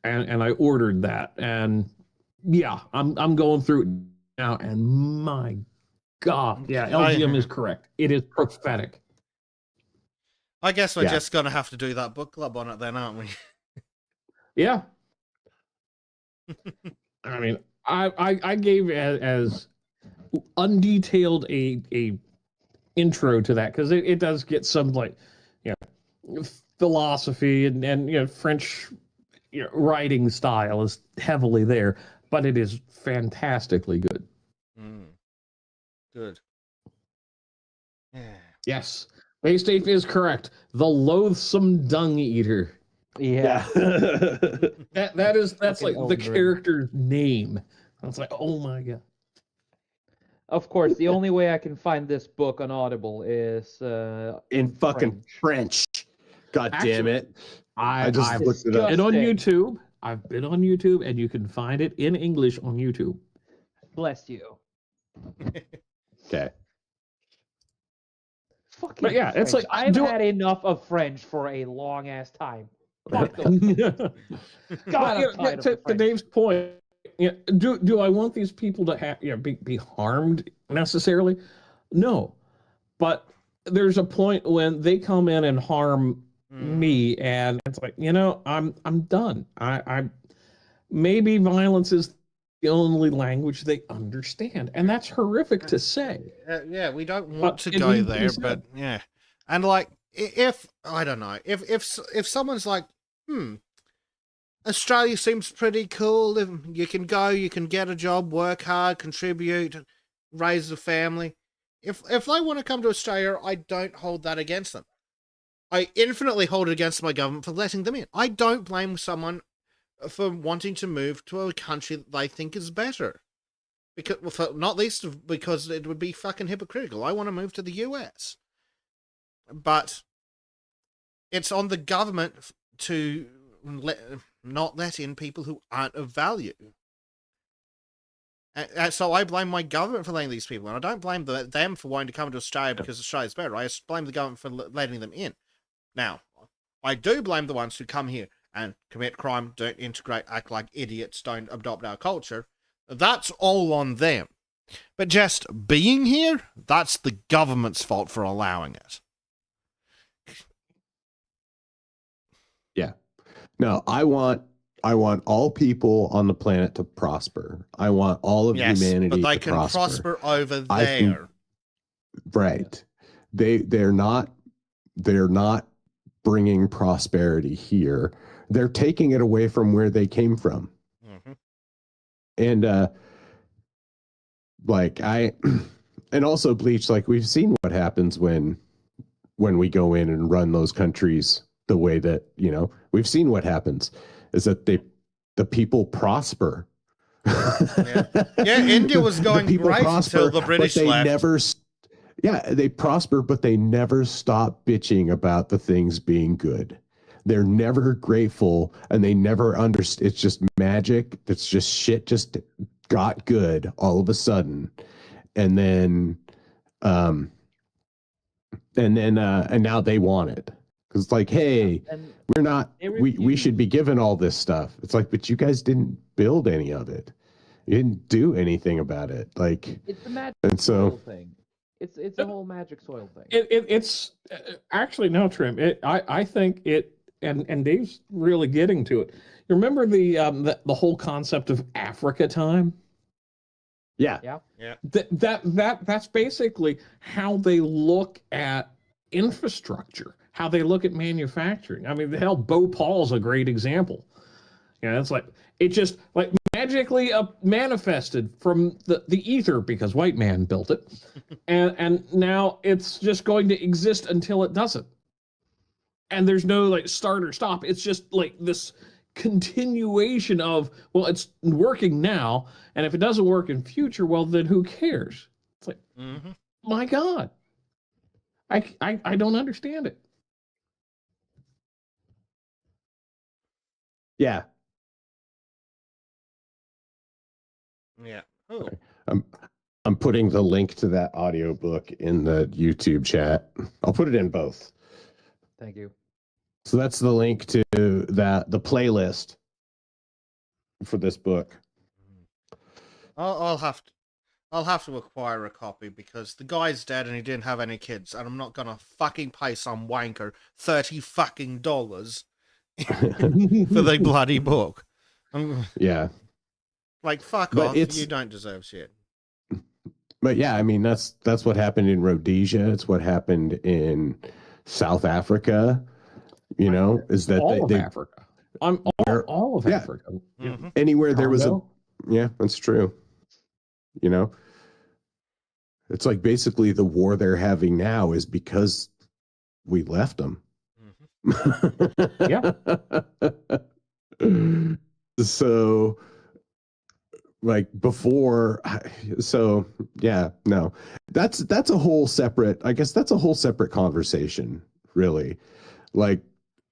and I ordered that, and I'm going through it now, and my God, LGM is correct. It is prophetic. I guess we're just gonna have to do that book club on it then, aren't we? Yeah. I mean, I gave as undetailed a intro to that because it does get some philosophy and French writing style is heavily there, but it is fantastically good. Good. Yeah. Yes, Base Dave is correct. The loathsome Dung Eater. Yeah. that's like the character's name. I was like, oh my God. Of course, the only way I can find this book on Audible is in fucking French. God damn it. I just looked it up. On YouTube. I've been on YouTube, and you can find it in English on YouTube. Bless you. Okay. Fucking but yeah, French. it's like I've had enough of French for a long ass time. Fuck God, to Dave's point, do I want these people to have be harmed necessarily? No, but there's a point when they come in and harm me, and it's like, I'm done. I maybe violence is the only language they understand, and that's horrific to say. Yeah, we don't want But to it go needs to be there, said. but yeah, and like if I don't know if someone's like, Australia seems pretty cool. If you can go, you can get a job, work hard, contribute, raise a family. If they want to come to Australia, I don't hold that against them. I infinitely hold it against my government for letting them in. I don't blame someone for wanting to move to a country that they think is better. Because, well, not least because it would be fucking hypocritical. I want to move to the US. But it's on the government to not let in people who aren't of value. And so I blame my government for letting these people in. I don't blame them for wanting to come to Australia because Australia's better. I just blame the government for letting them in. Now, I do blame the ones who come here and commit crime, don't integrate, act like idiots, don't adopt our culture. That's all on them. But just being here, that's the government's fault for allowing it. Yeah. No, I want all people on the planet to prosper. I want all of humanity but they to can prosper over I think- there. Right. They're not bringing prosperity here. They're taking it away from where they came from. Mm-hmm. And and also Bleach, like we've seen what happens when we go in and run those countries the way that, we've seen what happens is that the people prosper. Yeah, India was going great until the British left. They prosper, but they never stop bitching about the things being good. They're never grateful, and they never understand. It's just magic. It's just shit just got good all of a sudden. And then and now they want it. Because it's like, hey, we're not, we should be given all this stuff. It's like, but you guys didn't build any of it. You didn't do anything about it. Like, it's the magic soil thing. It's a whole magic soil thing. It's actually no, Trim. I think it, and Dave's really getting to it. You remember the whole concept of Africa time? Yeah. That's basically how they look at infrastructure, how they look at manufacturing. I mean, the hell, Bhopal's a great example. It's like it just like magically manifested from the ether because white man built it, and now it's just going to exist until it doesn't. And there's no like start or stop. It's just like this continuation of, well, it's working now, and if it doesn't work in future, well, then who cares? It's like, my God, I don't understand it. Yeah. Yeah. Oh. I'm putting the link to that audiobook in the YouTube chat. I'll put it in both. Thank you. So that's the link to the playlist for this book. I'll have to acquire a copy because the guy's dead and he didn't have any kids, and I'm not gonna fucking pay some wanker $30 fucking for the bloody book. Yeah. Like, fuck But off, you don't deserve shit. But yeah, I mean that's what happened in Rhodesia. It's what happened in South Africa. Is that all of Africa? All of Africa. Mm-hmm. Anywhere there was that's true. It's like basically the war they're having now is because we left them. Yeah. So like before, so yeah, no, that's a whole separate, I guess that's a whole separate conversation, really. Like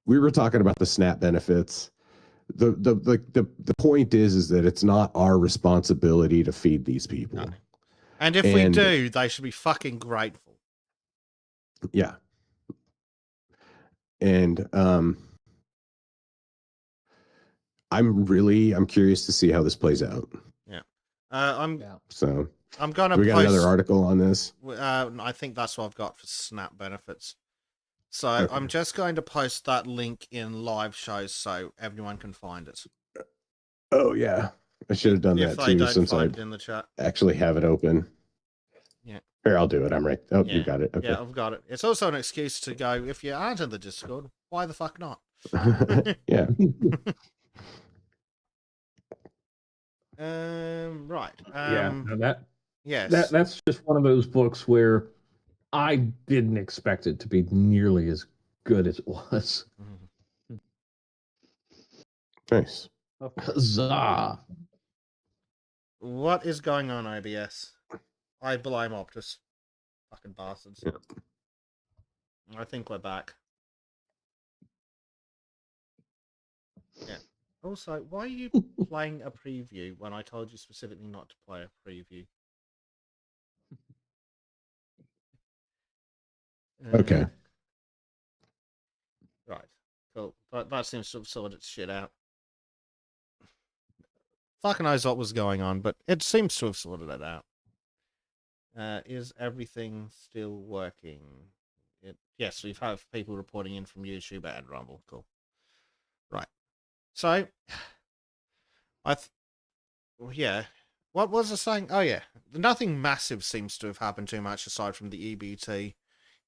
we were talking about the SNAP benefits. The point is that it's not our responsibility to feed these people. No. And if we do, they should be fucking grateful. Yeah. And I'm curious to see how this plays out. Yeah. So I'm gonna. We got another article on this. I think that's what I've got for SNAP benefits. So Okay. I'm just going to post that link in live shows so everyone can find it. Oh yeah, I should have done If that they too don't since I find it in the chat. actually have it open. Yeah. Here, I'll do it. I'm right. Oh, Yeah. you got it. Okay. Yeah, I've got it. It's also an excuse to go, if you aren't in the Discord, why the fuck not? Yeah. Right. Yeah, no, Yes. that's just one of those books where I didn't expect it to be nearly as good as it was. Mhm. Nice. Of course. Huzzah! What is going on, OBS? I blame Optus. Fucking bastards. Yeah. I think we're back. Yeah. Also, why are you playing a preview when I told you specifically not to play a preview? Okay. Right. Cool. That seems to have sorted its shit out. Fucking knows what was going on, but it seems to have sorted it out. Is everything still working? Yes, we've had people reporting in from YouTube and Rumble. Cool. Right. So, yeah. What was I saying? Oh, yeah. Nothing massive seems to have happened too much aside from the EBT.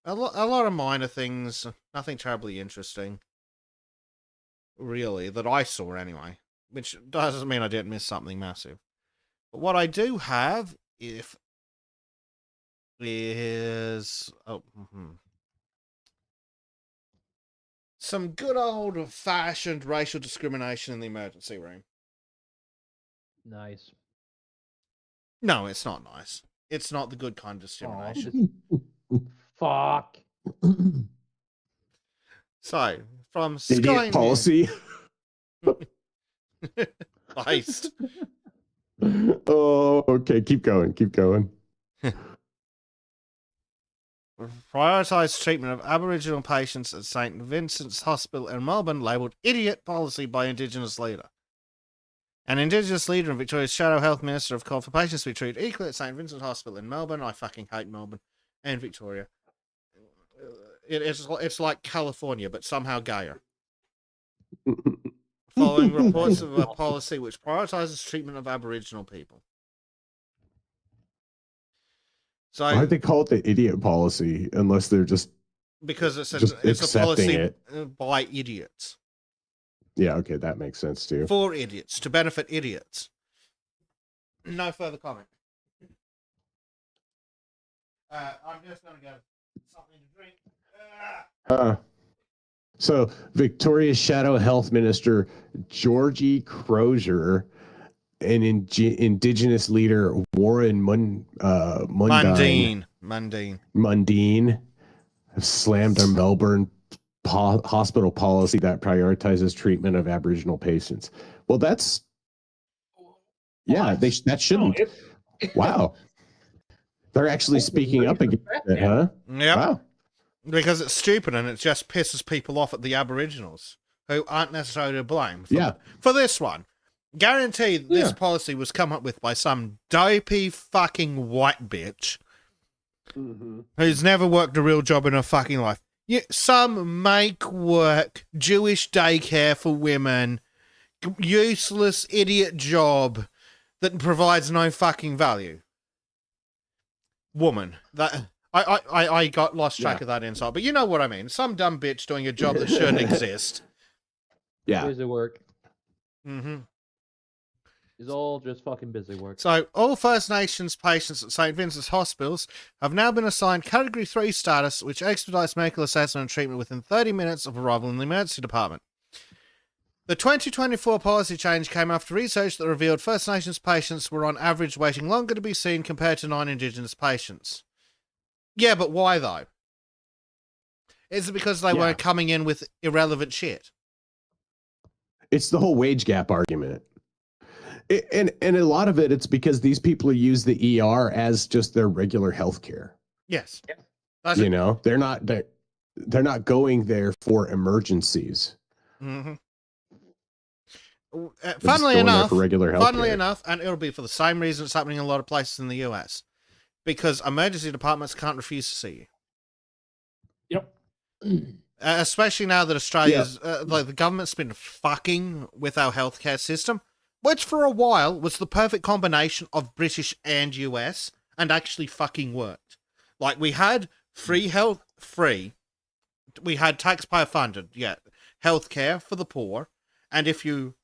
A lot of minor things. Nothing terribly interesting. Really, that I saw anyway. Which doesn't mean I didn't miss something massive. But what I do have is some good old-fashioned racial discrimination in the emergency room. Nice. No, it's not nice. It's not the good kind of Aw, discrimination. fuck. So, from Idiot Sky policy. Based. Oh, okay. Keep going. Keep going. Prioritised treatment of Aboriginal patients at St Vincent's Hospital in Melbourne labelled idiot policy by Indigenous leader. An Indigenous leader and Victoria's Shadow Health Minister have called for patients to be treated equally at St Vincent's Hospital in Melbourne. I fucking hate Melbourne and Victoria. It's like California, but somehow gayer. Following reports of a policy which prioritises treatment of Aboriginal people. So Why'd they call it the idiot policy unless they're just because it's a accepting policy it? by idiots. Yeah, okay, that makes sense too. For idiots, to benefit idiots. No further comment. I'm just going to go something to drink. So Victoria's Shadow Health Minister Georgie Crozier and Indigenous leader Warren Mundine have slammed their Melbourne hospital policy that prioritizes treatment of Aboriginal patients. Well, that's that shouldn't. Wow, they're actually speaking up against it, huh? Yep. Wow. Because it's stupid and it just pisses people off at the Aboriginals who aren't necessarily to blame for this one. Guaranteed this policy was come up with by some dopey fucking white bitch who's never worked a real job in her fucking life. Some make-work Jewish daycare for women, useless idiot job that provides no fucking value. Woman. That I got lost track of that inside, but you know what I mean. Some dumb bitch doing a job that shouldn't exist. Yeah. Busy work. Mm-hmm. It's all just fucking busy work. So, all First Nations patients at St Vincent's hospitals have now been assigned Category 3 status, which expedites medical assessment and treatment within 30 minutes of arrival in the emergency department. The 2024 policy change came after research that revealed First Nations patients were on average waiting longer to be seen compared to non-Indigenous patients. Yeah, but why though? Is it because they weren't coming in with irrelevant shit? It's the whole wage gap argument. And a lot of it's because these people use the ER as just their regular health care. Yes. They're not going there for emergencies. Mm-hmm. Funnily enough, and it'll be for the same reason it's happening in a lot of places in the US. Because emergency departments can't refuse to see you. Yep. Especially now that Australia's, like the government's been fucking with our healthcare system, which for a while was the perfect combination of British and US and actually fucking worked. Like we had free, we had taxpayer funded, healthcare for the poor, and if you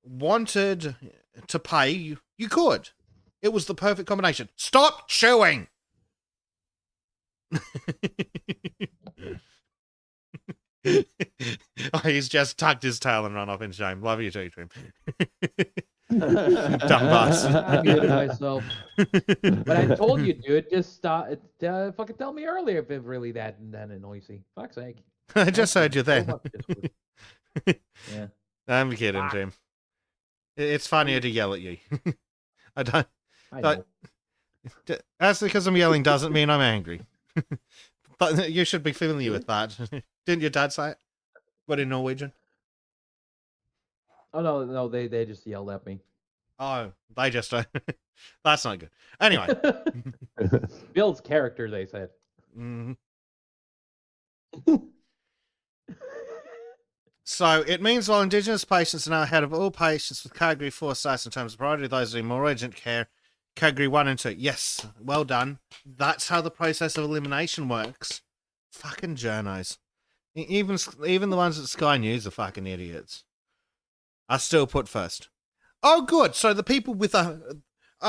wanted to pay, you could. It was the perfect combination. Stop chewing! Oh, he's just tucked his tail and run off in shame. Love you too, Trim. Dumb bastard. I muted myself. But I told you, dude, just stop. Fucking tell me earlier if it's really that noisy. Fuck's sake. I just heard you then. Yeah. I'm kidding, Jim. It's funnier to yell at you. I don't. I know. That's because I'm yelling doesn't mean I'm angry. But you should be familiar with that. Didn't your dad say it? But in Norwegian? Oh no, they just yelled at me. Oh, they just. That's not good. Anyway. Bill's character, they said. Mhm. So it means while Indigenous patients are now ahead of all patients with Category 4 status in terms of priority, those in more urgent care, Category 1 and 2. Yes, well done. That's how the process of elimination works. Fucking journos. Even the ones at Sky News are fucking idiots. Are still put first. Oh, good. So the people with a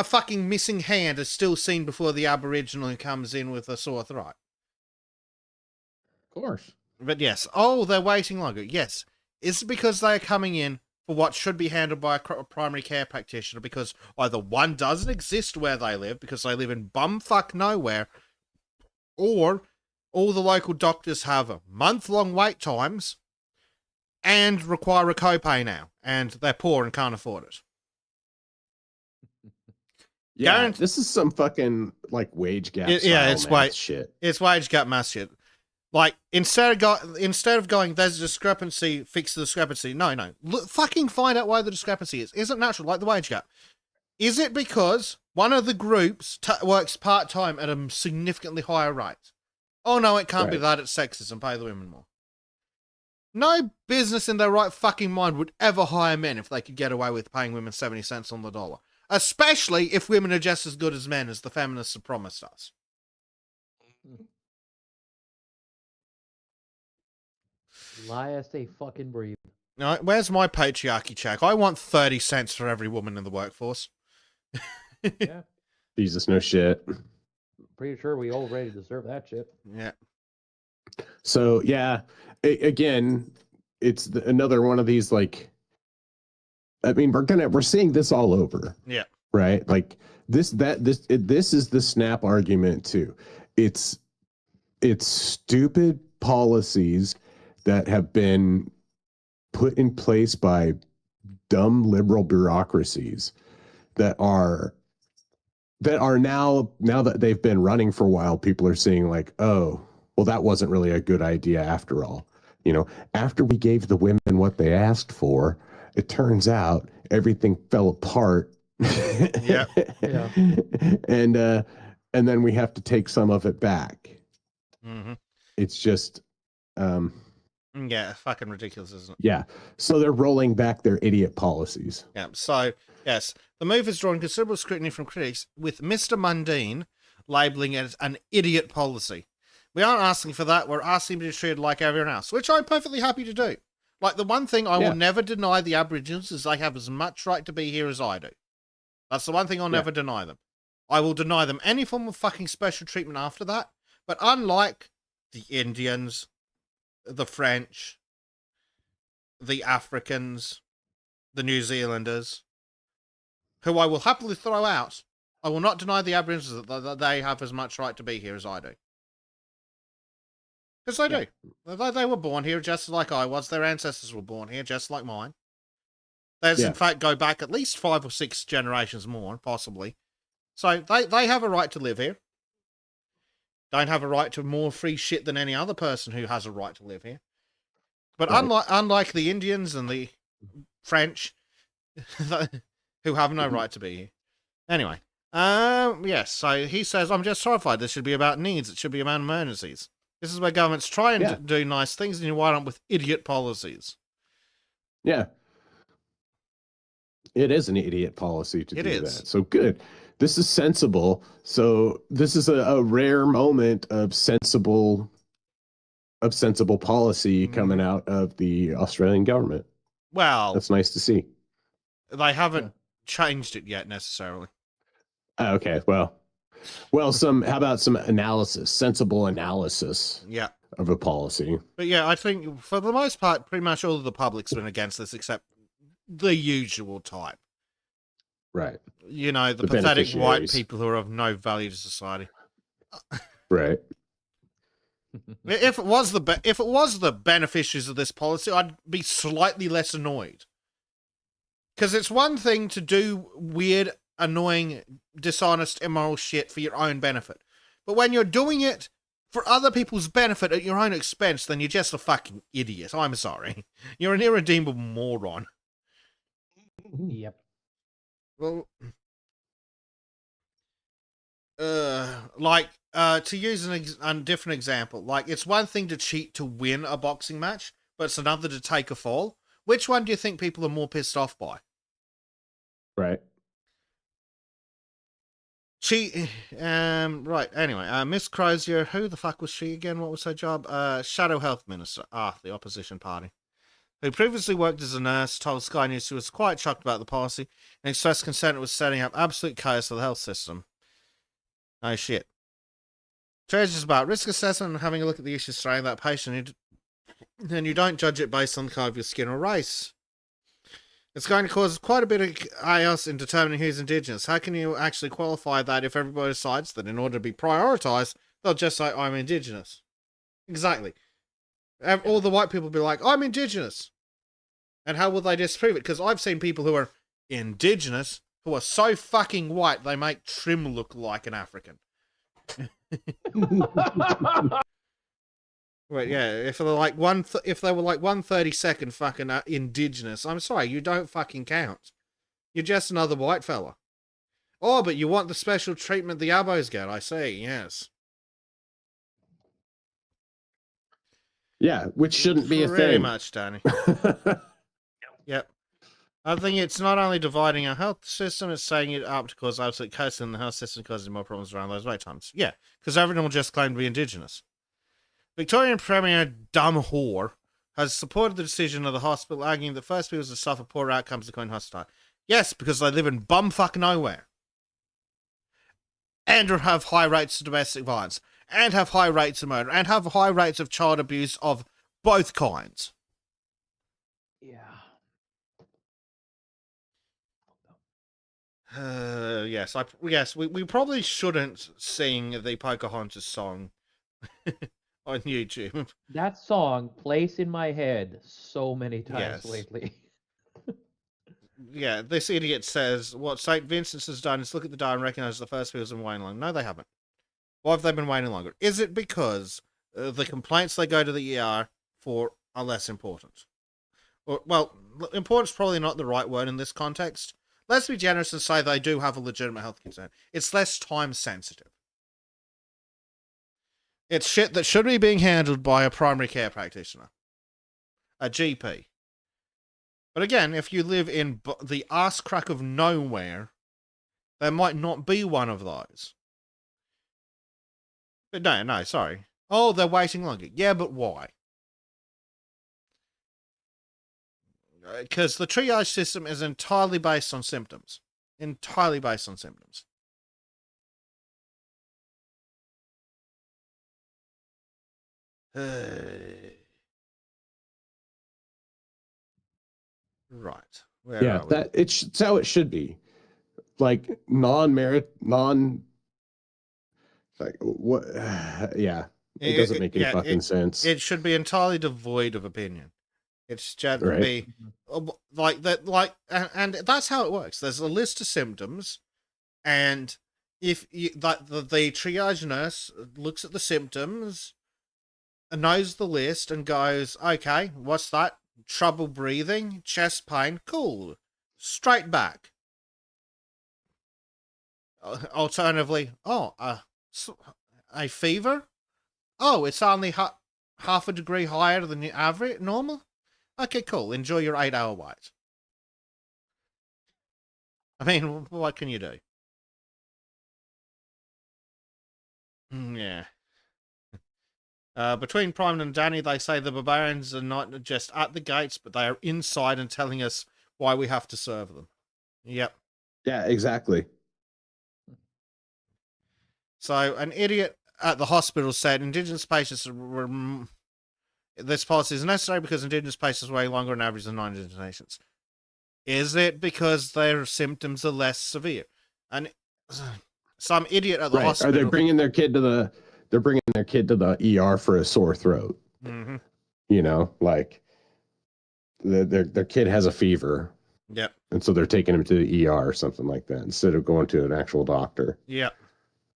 fucking missing hand are still seen before the Aboriginal who comes in with a sore throat. Of course. But yes. Oh, they're waiting longer. Yes. Is it because they are coming in for what should be handled by a primary care practitioner because either one doesn't exist where they live because they live in bumfuck nowhere, or all the local doctors have month-long wait times and require a copay now, and they're poor and can't afford it. Yeah, this is some fucking like wage gap. Shit. It's wage gap math shit. Like instead of going, there's a discrepancy, fix the discrepancy. No, fucking find out why the discrepancy is. Isn't natural like the wage gap? Is it because one of the groups works part time at a significantly higher rate? Oh no, it can't be that. It's sexism. Pay the women more. No business in their right fucking mind would ever hire men if they could get away with paying women 70 cents on the dollar. Especially if women are just as good as men, as the feminists have promised us. Lie as they fucking breathe. No, where's my patriarchy check? I want 30 cents for every woman in the workforce. Yeah. Jesus, no shit. Pretty sure we already deserve that shit. Yeah. So yeah, again, it's another one of these like. I mean, we're seeing this all over. Yeah. Right. Like this is the snap argument too. It's stupid policies that have been put in place by dumb liberal bureaucracies that are now that they've been running for a while, people are seeing like, oh, well, that wasn't really a good idea after all. You know, after we gave the women what they asked for, it turns out everything fell apart. Yeah. And then we have to take some of it back. Mm-hmm. It's just yeah, fucking ridiculous, isn't it? Yeah. So they're rolling back their idiot policies. Yeah. So, yes, the move has drawn considerable scrutiny from critics, with Mr. Mundine labeling it as an idiot policy. We aren't asking for that. We're asking to be treated like everyone else, which I'm perfectly happy to do. Like, the one thing I will never deny the Aboriginals is they have as much right to be here as I do. That's the one thing I'll never deny them. I will deny them any form of fucking special treatment after that. But unlike the Indians, the French, the Africans, the New Zealanders, who I will happily throw out, I will not deny the Aboriginals that they have as much right to be here as I do. Because they do. They were born here just like I was. Their ancestors were born here just like mine. There's, in fact, go back at least 5 or 6 generations more, possibly. So they have a right to live here. Don't have a right to more free shit than any other person who has a right to live here. But unlike the Indians and the French, who have no right to be here. Anyway, yes, so he says, I'm just horrified. This should be about needs. It should be about emergencies. This is where governments try and Yeah. do nice things, and you wind up with idiot policies. Yeah. It is an idiot policy to It do is. that. So good. This is sensible. So this is a rare moment of sensible policy coming out of the Australian government. Well, That's nice to see. they haven't changed it yet necessarily. Okay, well, how about some analysis, sensible analysis Yeah. of a policy? But yeah, I think for the most part, pretty much all of the public's been against this, except the usual type. Right. You know, the The pathetic white beneficiaries. people who are of no value to society. Right. If it was the beneficiaries of this policy, I'd be slightly less annoyed. Because it's one thing to do weird, annoying, dishonest, immoral shit for your own benefit. But when you're doing it for other people's benefit at your own expense, then you're just a fucking idiot. I'm sorry. You're an irredeemable moron. Yep. Well, to use a different example, like, it's one thing to cheat to win a boxing match, but it's another to take a fall. Which one do you think people are more pissed off by? Right. Right, anyway, Miss Crozier, who the fuck was she again? What was her job? Shadow Health Minister. The opposition party. Who previously worked as a nurse, told Sky News she was quite shocked about the policy and expressed concern it was setting up absolute chaos for the health system. Oh shit. Treasures is about risk assessment and having a look at the issues surrounding that patient, and you don't judge it based on the color of your skin or race. It's going to cause quite a bit of chaos in determining who's Indigenous. How can you actually qualify that if everybody decides that in order to be prioritised, they'll just say, I'm Indigenous? Exactly. All the white people will be like, I'm Indigenous. And how will they disprove it? Because I've seen people who are Indigenous who are so fucking white they make Trim look like an African. Wait, yeah, if they're like if they were like 1/32 fucking Indigenous, I'm sorry, you don't fucking count. You're just another white fella. Oh, but you want the special treatment the Abos get, I see, yes. Yeah, which shouldn't be a thing. Very much, Danny. Yep. I think it's not only dividing our health system, it's saying it up to cause absolute chaos in the health system, causing more problems around those wait times. Yeah, because everyone will just claim to be Indigenous. Victorian Premier Dumb Whore has supported the decision of the hospital, arguing that first people to suffer poor outcomes are going hostile. Yes, because they live in bumfuck nowhere. And have high rates of domestic violence. And have high rates of murder. And have high rates of child abuse of both kinds. Yeah. Yes, we probably shouldn't sing the Pocahontas song on YouTube. That song plays in my head so many times Yes. lately. Yeah, this idiot says what St. Vincent's has done is look at the dial and recognise the first people's been waiting long. No, they haven't. Why have they been waiting longer? Is it because the complaints they go to the ER for are less important? Or, well, important's probably not the right word in this context. Let's be generous and say they do have a legitimate health concern. It's less time sensitive. It's shit that should be being handled by a primary care practitioner, a GP. But again, if you live in the ass crack of nowhere, there might not be one of those. But no, sorry. Oh, they're waiting longer. Yeah, but why? Because the triage system is entirely based on symptoms. Entirely based on symptoms. Right. Where Yeah, are we? it's how it should be. Like like what? Yeah, it doesn't make any fucking sense. It should be entirely devoid of opinion. It's just Right. be like that, and that's how it works. There's a list of symptoms, and if the triage nurse looks at the symptoms, and knows the list, and goes, "Okay, what's that? Trouble breathing, chest pain, cool, straight back." Alternatively, a fever. Oh, it's only half a degree higher than the average normal? Okay, cool. Enjoy your 8-hour wait. I mean, what can you do? Yeah. Between Prime and Danny, they say the barbarians are not just at the gates, but they are inside and telling us why we have to serve them. Yep. Yeah, exactly. So, an idiot at the hospital said Indigenous patients this policy is necessary because Indigenous patients wait longer on average than non-Indigenous patients. Is it because their symptoms are less severe? And some idiot at the Right. hospital. Are they bringing their kid to the? They're bringing their kid to the ER for a sore throat. Mm-hmm. You know, like their kid has a fever. Yep. And so they're taking him to the ER or something like that instead of going to an actual doctor. Yep.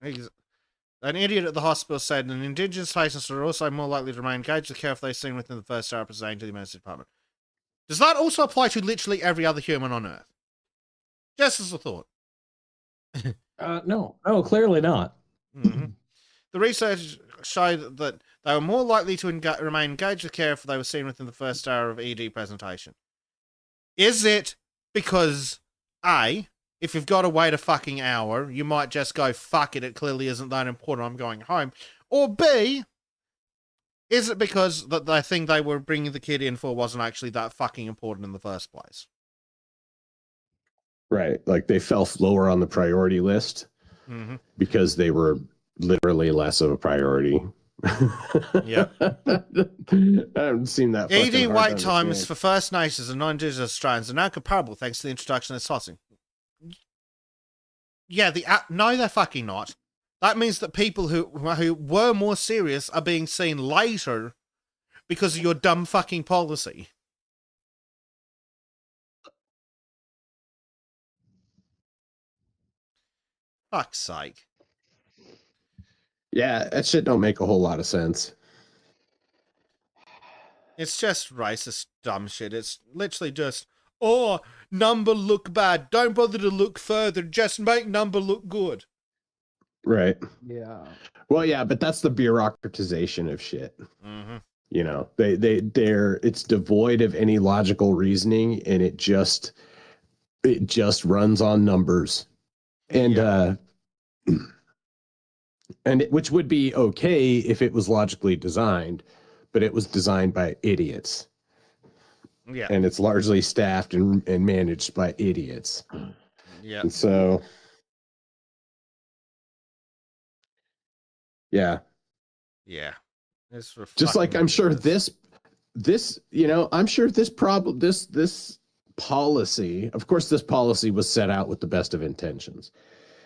An idiot at the hospital said an Indigenous patients are also more likely to remain engaged with care if they're seen within the first hour presenting to the emergency department. Does that also apply to literally every other human on Earth? Just as a thought. No, clearly not. Mm-hmm. The research showed that they were more likely to remain engaged with care if they were seen within the first hour of ED presentation. Is it because, A, if you've got to wait a fucking hour, you might just go, fuck it clearly isn't that important, I'm going home? Or B, is it because the thing they were bringing the kid in for wasn't actually that fucking important in the first place? Right. Like they fell lower on the priority list because they were literally less of a priority. Yeah. I haven't seen that. ED wait times for First Nations and non-Indigenous Australians are now comparable thanks to the introduction of sourcing. Yeah, no, they're fucking not. That means that people who were more serious are being seen later because of your dumb fucking policy. Fuck's sake. Yeah, that shit don't make a whole lot of sense. It's just racist dumb shit. It's literally just, oh, number look bad. Don't bother to look further. Just make number look good. Right. Yeah. Well, yeah, but that's the bureaucratization of shit. Mm-hmm. You know, it's devoid of any logical reasoning, and it just runs on numbers, and which would be okay if it was logically designed, but it was designed by idiots. Yeah, and it's largely staffed and managed by idiots. Yeah, and so yeah. It's Just like I'm sure this I'm sure this policy, of course, this policy was set out with the best of intentions.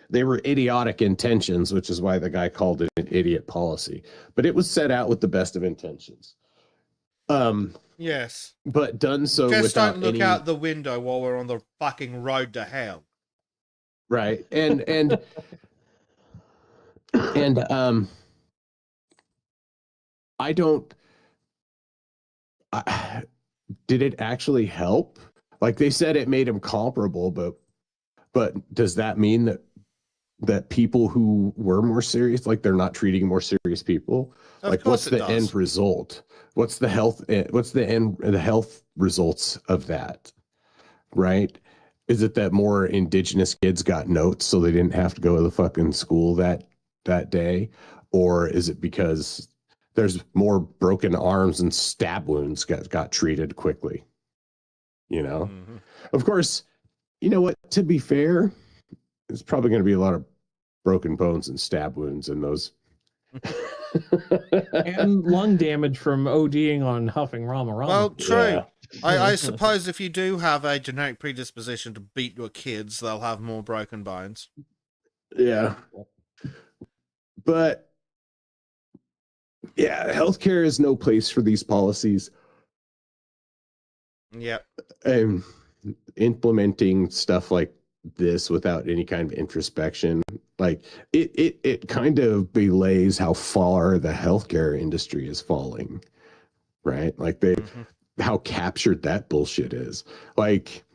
They were idiotic intentions, which is why the guy called it an idiot policy. But it was set out with the best of intentions. Yes, but done so just without don't look any... out the window while we're on the fucking road to hell. Right, and I don't. Did it actually help? Like they said, it made them comparable, but does that mean that people who were more serious, like they're not treating more serious people? Like, what's the end result? What's the health results of that? Right? Is it that more Indigenous kids got notes so they didn't have to go to the fucking school that day? Or is it because there's more broken arms and stab wounds got treated quickly? You know? Mm-hmm. Of course, you know what? To be fair, there's probably going to be a lot of broken bones and stab wounds in those. And lung damage from ODing on huffing Rama Rama. Well, true. Yeah. I suppose if you do have a genetic predisposition to beat your kids, they'll have more broken bones. Yeah. But yeah, healthcare is no place for these policies. Yep. Implementing stuff like this without any kind of introspection, like it kind of belays how far the healthcare industry is falling, right? Like how captured that bullshit is. Like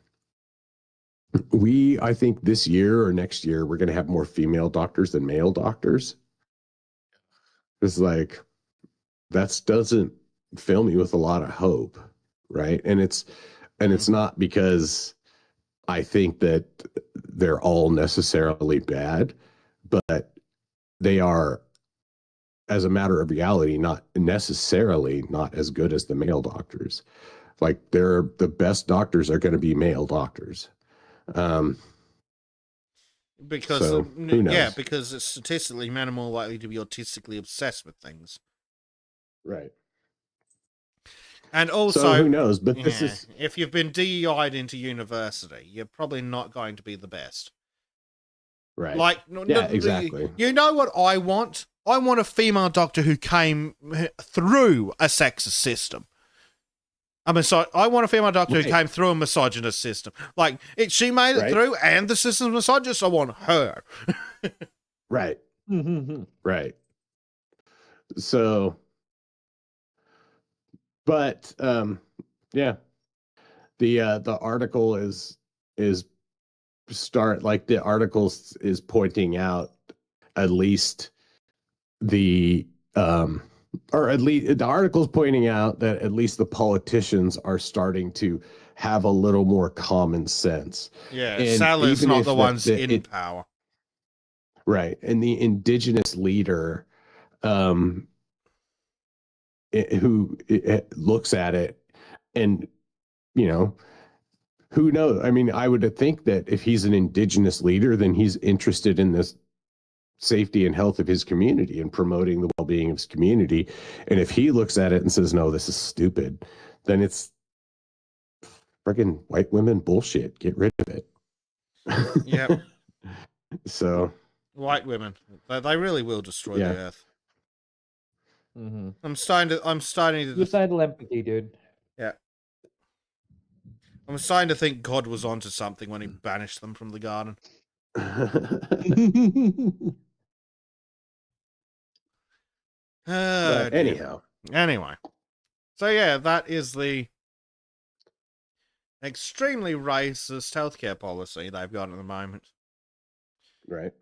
I think this year or next year, we're going to have more female doctors than male doctors. It's like, that doesn't fill me with a lot of hope, right? And it's not because I think that they're all necessarily bad, but they are, as a matter of reality, not necessarily not as good as the male doctors. Like the best doctors are going to be male doctors. Because So, who knows? yeah, because it's statistically men are more likely to be autistically obsessed with things. Right. And also, So who knows? But yeah, this is if you've been DEI'd into university, you're probably not going to be the best. right. Like, Yeah, exactly. You know what I want? I want a female doctor who came through a sexist system. I want a female doctor who came through a misogynist system. Like, she made it through, and the system's misogynist. I want her. Right. Right. So, but yeah, the article is the article is pointing out at least the or at least the article's pointing out that at least the politicians are starting to have a little more common sense. Yeah, And Salah's even not if the ones in power. Right. And the indigenous leader who looks at it and, you know, who knows? I mean, I would think that if he's an indigenous leader, then he's interested in this safety and health of his community and promoting the well-being of his community. And if he looks at it and says, no, this is stupid, then it's freaking white women bullshit. Get rid of it. Yep. So white women, they really will destroy the earth. Mm-hmm. I'm starting to Suicidal empathy, dude. Yeah. I'm starting to think God was onto something when he banished them from the garden. But anyhow. Anyway. So yeah, that is the extremely racist healthcare policy they've got at the moment. Right.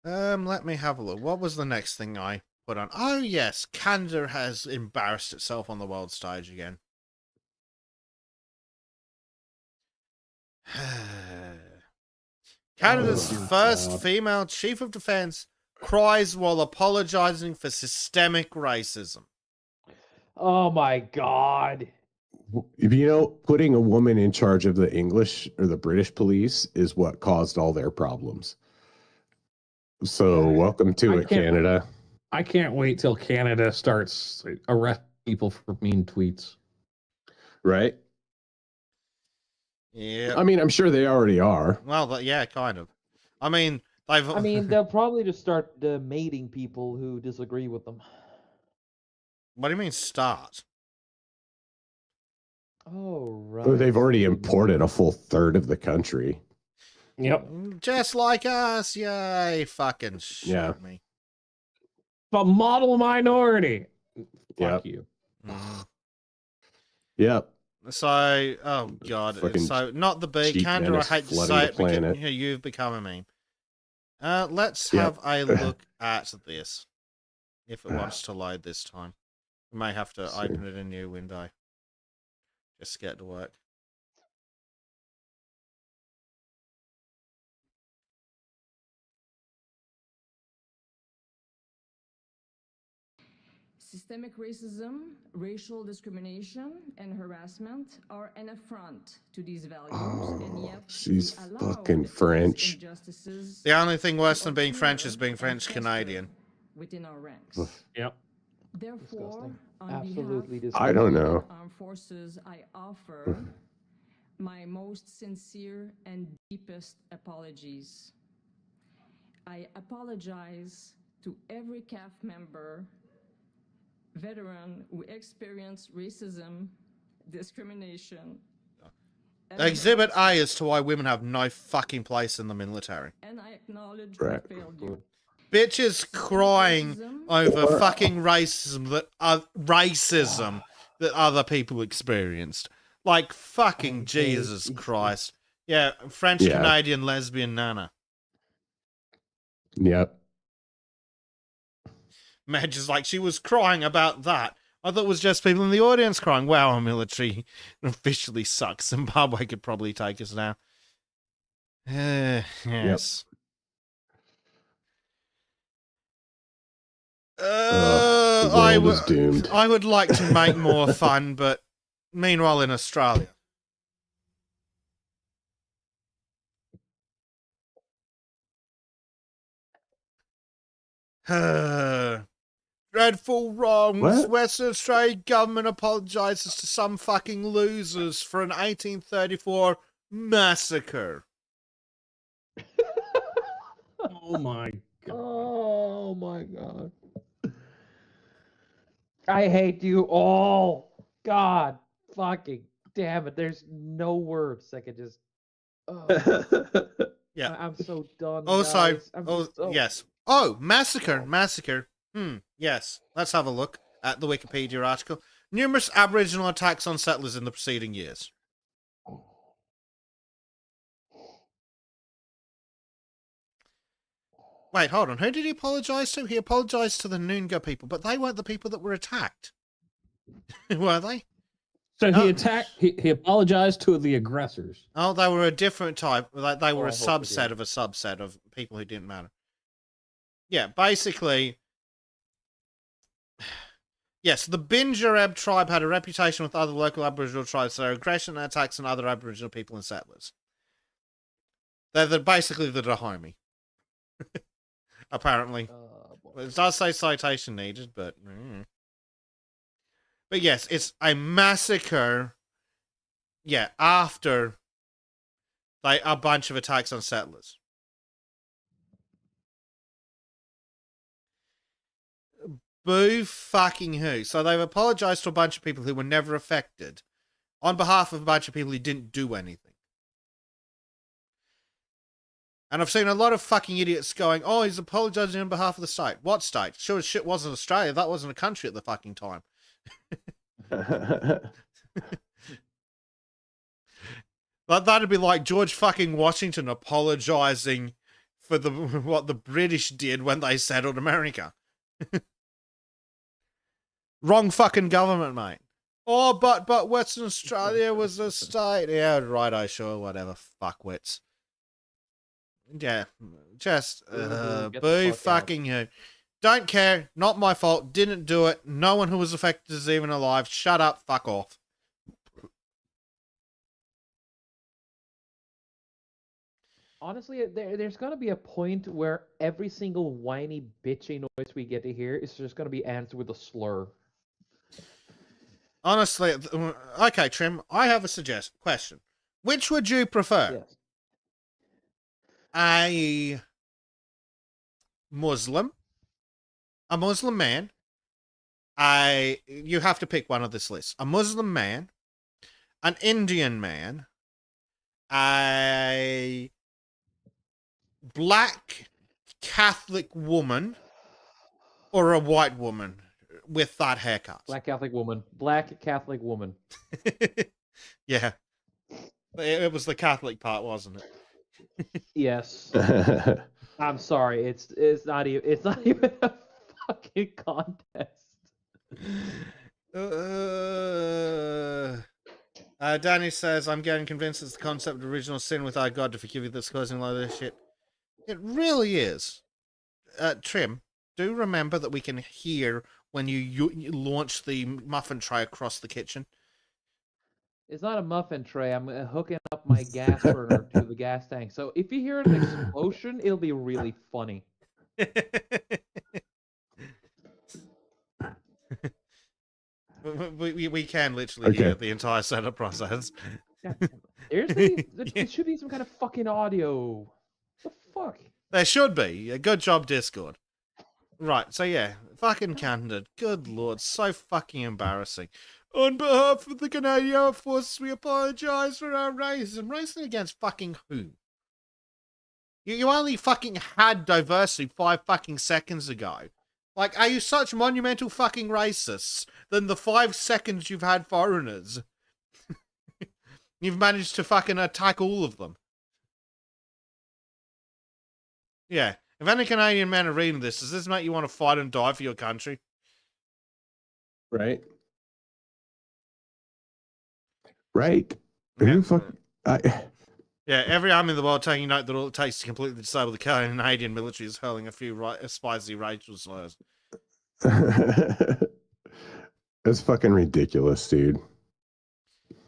Let me have a look. What was the next thing I put on? Oh yes, Canada has embarrassed itself on the world stage again. Canada's first female chief of defense cries while apologizing for systemic racism. Oh my God. You know, putting a woman in charge of the English or the British police is what caused all their problems. So welcome to it, Canada. I can't wait till Canada starts arresting people for mean tweets. Right? Yeah. I mean, I'm sure they already are. Well, yeah, kind of. I mean, they'll probably just start mating people who disagree with them. What do you mean start? Oh, right. Well, they've already imported a full third of the country. Yep. Just like us. Yay. Fucking shit me. A model minority. Fuck you. Yep. So, oh God. So, not the B. Canada, I hate to say it, because you've become a meme. Let's have a look at this. If it wants to load this time. We may have to open it in a new window. Just get to work. Systemic racism, racial discrimination, and harassment are an affront to these values, and yet she's fucking French. The only thing worse than being French is being French Canadian. Within our ranks. Yep. Therefore, Absolutely disgusting. I don't know. Armed forces, I offer my most sincere and deepest apologies. I apologize to every CAF member, veteran who experienced racism, discrimination. Exhibit A as to why women have no fucking place in the military. And I acknowledge I failed you. Bitches crying over fucking racism that other people experienced. Like fucking Jesus Christ. Yeah, French Canadian lesbian nana. Yep. Madge is like, she was crying about that. I thought it was just people in the audience crying. Wow, our military officially sucks. Zimbabwe could probably take us now. Yes. The world is doomed. I would like to make more fun, but meanwhile in Australia. Dreadful wrongs. What? Western Australian government apologises to some fucking losers for an 1834 massacre. Oh my god. Oh my god. I hate you all. God fucking damn it. There's no words that could just. Yeah. I'm so done. Also, guys. I'm just so... yes. Oh, massacre. Yes. Let's have a look at the Wikipedia article. Numerous Aboriginal attacks on settlers in the preceding years. Wait, hold on. Who did he apologise to? He apologised to the Noongar people, but they weren't the people that were attacked. Were they? So No. he attacked. He apologized to the aggressors. Oh, they were a different type. They were Oh, a I hope he subset did. of a subset of people who didn't matter. Yeah, basically. Yes, the Binjareb tribe had a reputation with other local Aboriginal tribes for their aggression and attacks on other Aboriginal people and settlers. They're basically the Dahomey. Apparently. boy. It does say citation needed, but... But yes, it's a massacre. Yeah, after a bunch of attacks on settlers. Boo fucking who. So they've apologized to a bunch of people who were never affected on behalf of a bunch of people who didn't do anything. And I've seen a lot of fucking idiots going, oh, he's apologizing on behalf of the state. What state? Sure as shit wasn't Australia. That wasn't a country at the fucking time. That'd be like George fucking Washington apologizing for what the British did when they settled America. Wrong fucking government, mate. Oh, but Western Australia was a state. Yeah, righto, sure, whatever. Fuckwits. Yeah, just Get the boo fuck fucking who. Don't care. Not my fault. Didn't do it. No one who was affected is even alive. Shut up. Fuck off. Honestly, there's going to be a point where every single whiny, bitchy noise we get to hear is just going to be answered with a slur. Honestly, okay, Trim, I have a question. Which would you prefer? Yes. A Muslim man, you have to pick one of this list. A Muslim man, an Indian man, a black Catholic woman, or a white woman with that haircut. Black Catholic woman. Black Catholic woman. Yeah. It was the Catholic part, wasn't it? Yes. I'm sorry. It's not even a fucking contest. Danny says, I'm getting convinced it's the concept of original sin with our God to forgive you that's causing a lot of this shit. It really is. Trim, do remember that we can hear when you launch the muffin tray across the kitchen. It's not a muffin tray. I'm hooking up my gas burner to the gas tank. So if you hear an explosion, it'll be really funny. we can literally hear the entire setup process. Seriously? There should be some kind of fucking audio. What the fuck? There should be. Good job, Discord. Right, so yeah, fucking candid. Good lord, so fucking embarrassing. On behalf of the Canadian Armed Forces, we apologise for our racism. Racism against fucking who? You only fucking had diversity 5 fucking seconds ago. Like, are you such monumental fucking racists than the 5 seconds you've had foreigners? You've managed to fucking attack all of them. Yeah. If any Canadian men are reading this, does this make you want to fight and die for your country? Right. Right. Yeah. Who fuck? Yeah, every army in the world taking note that all it takes to completely disable the Canadian military is hurling a few spicy racial slurs. That's fucking ridiculous, dude.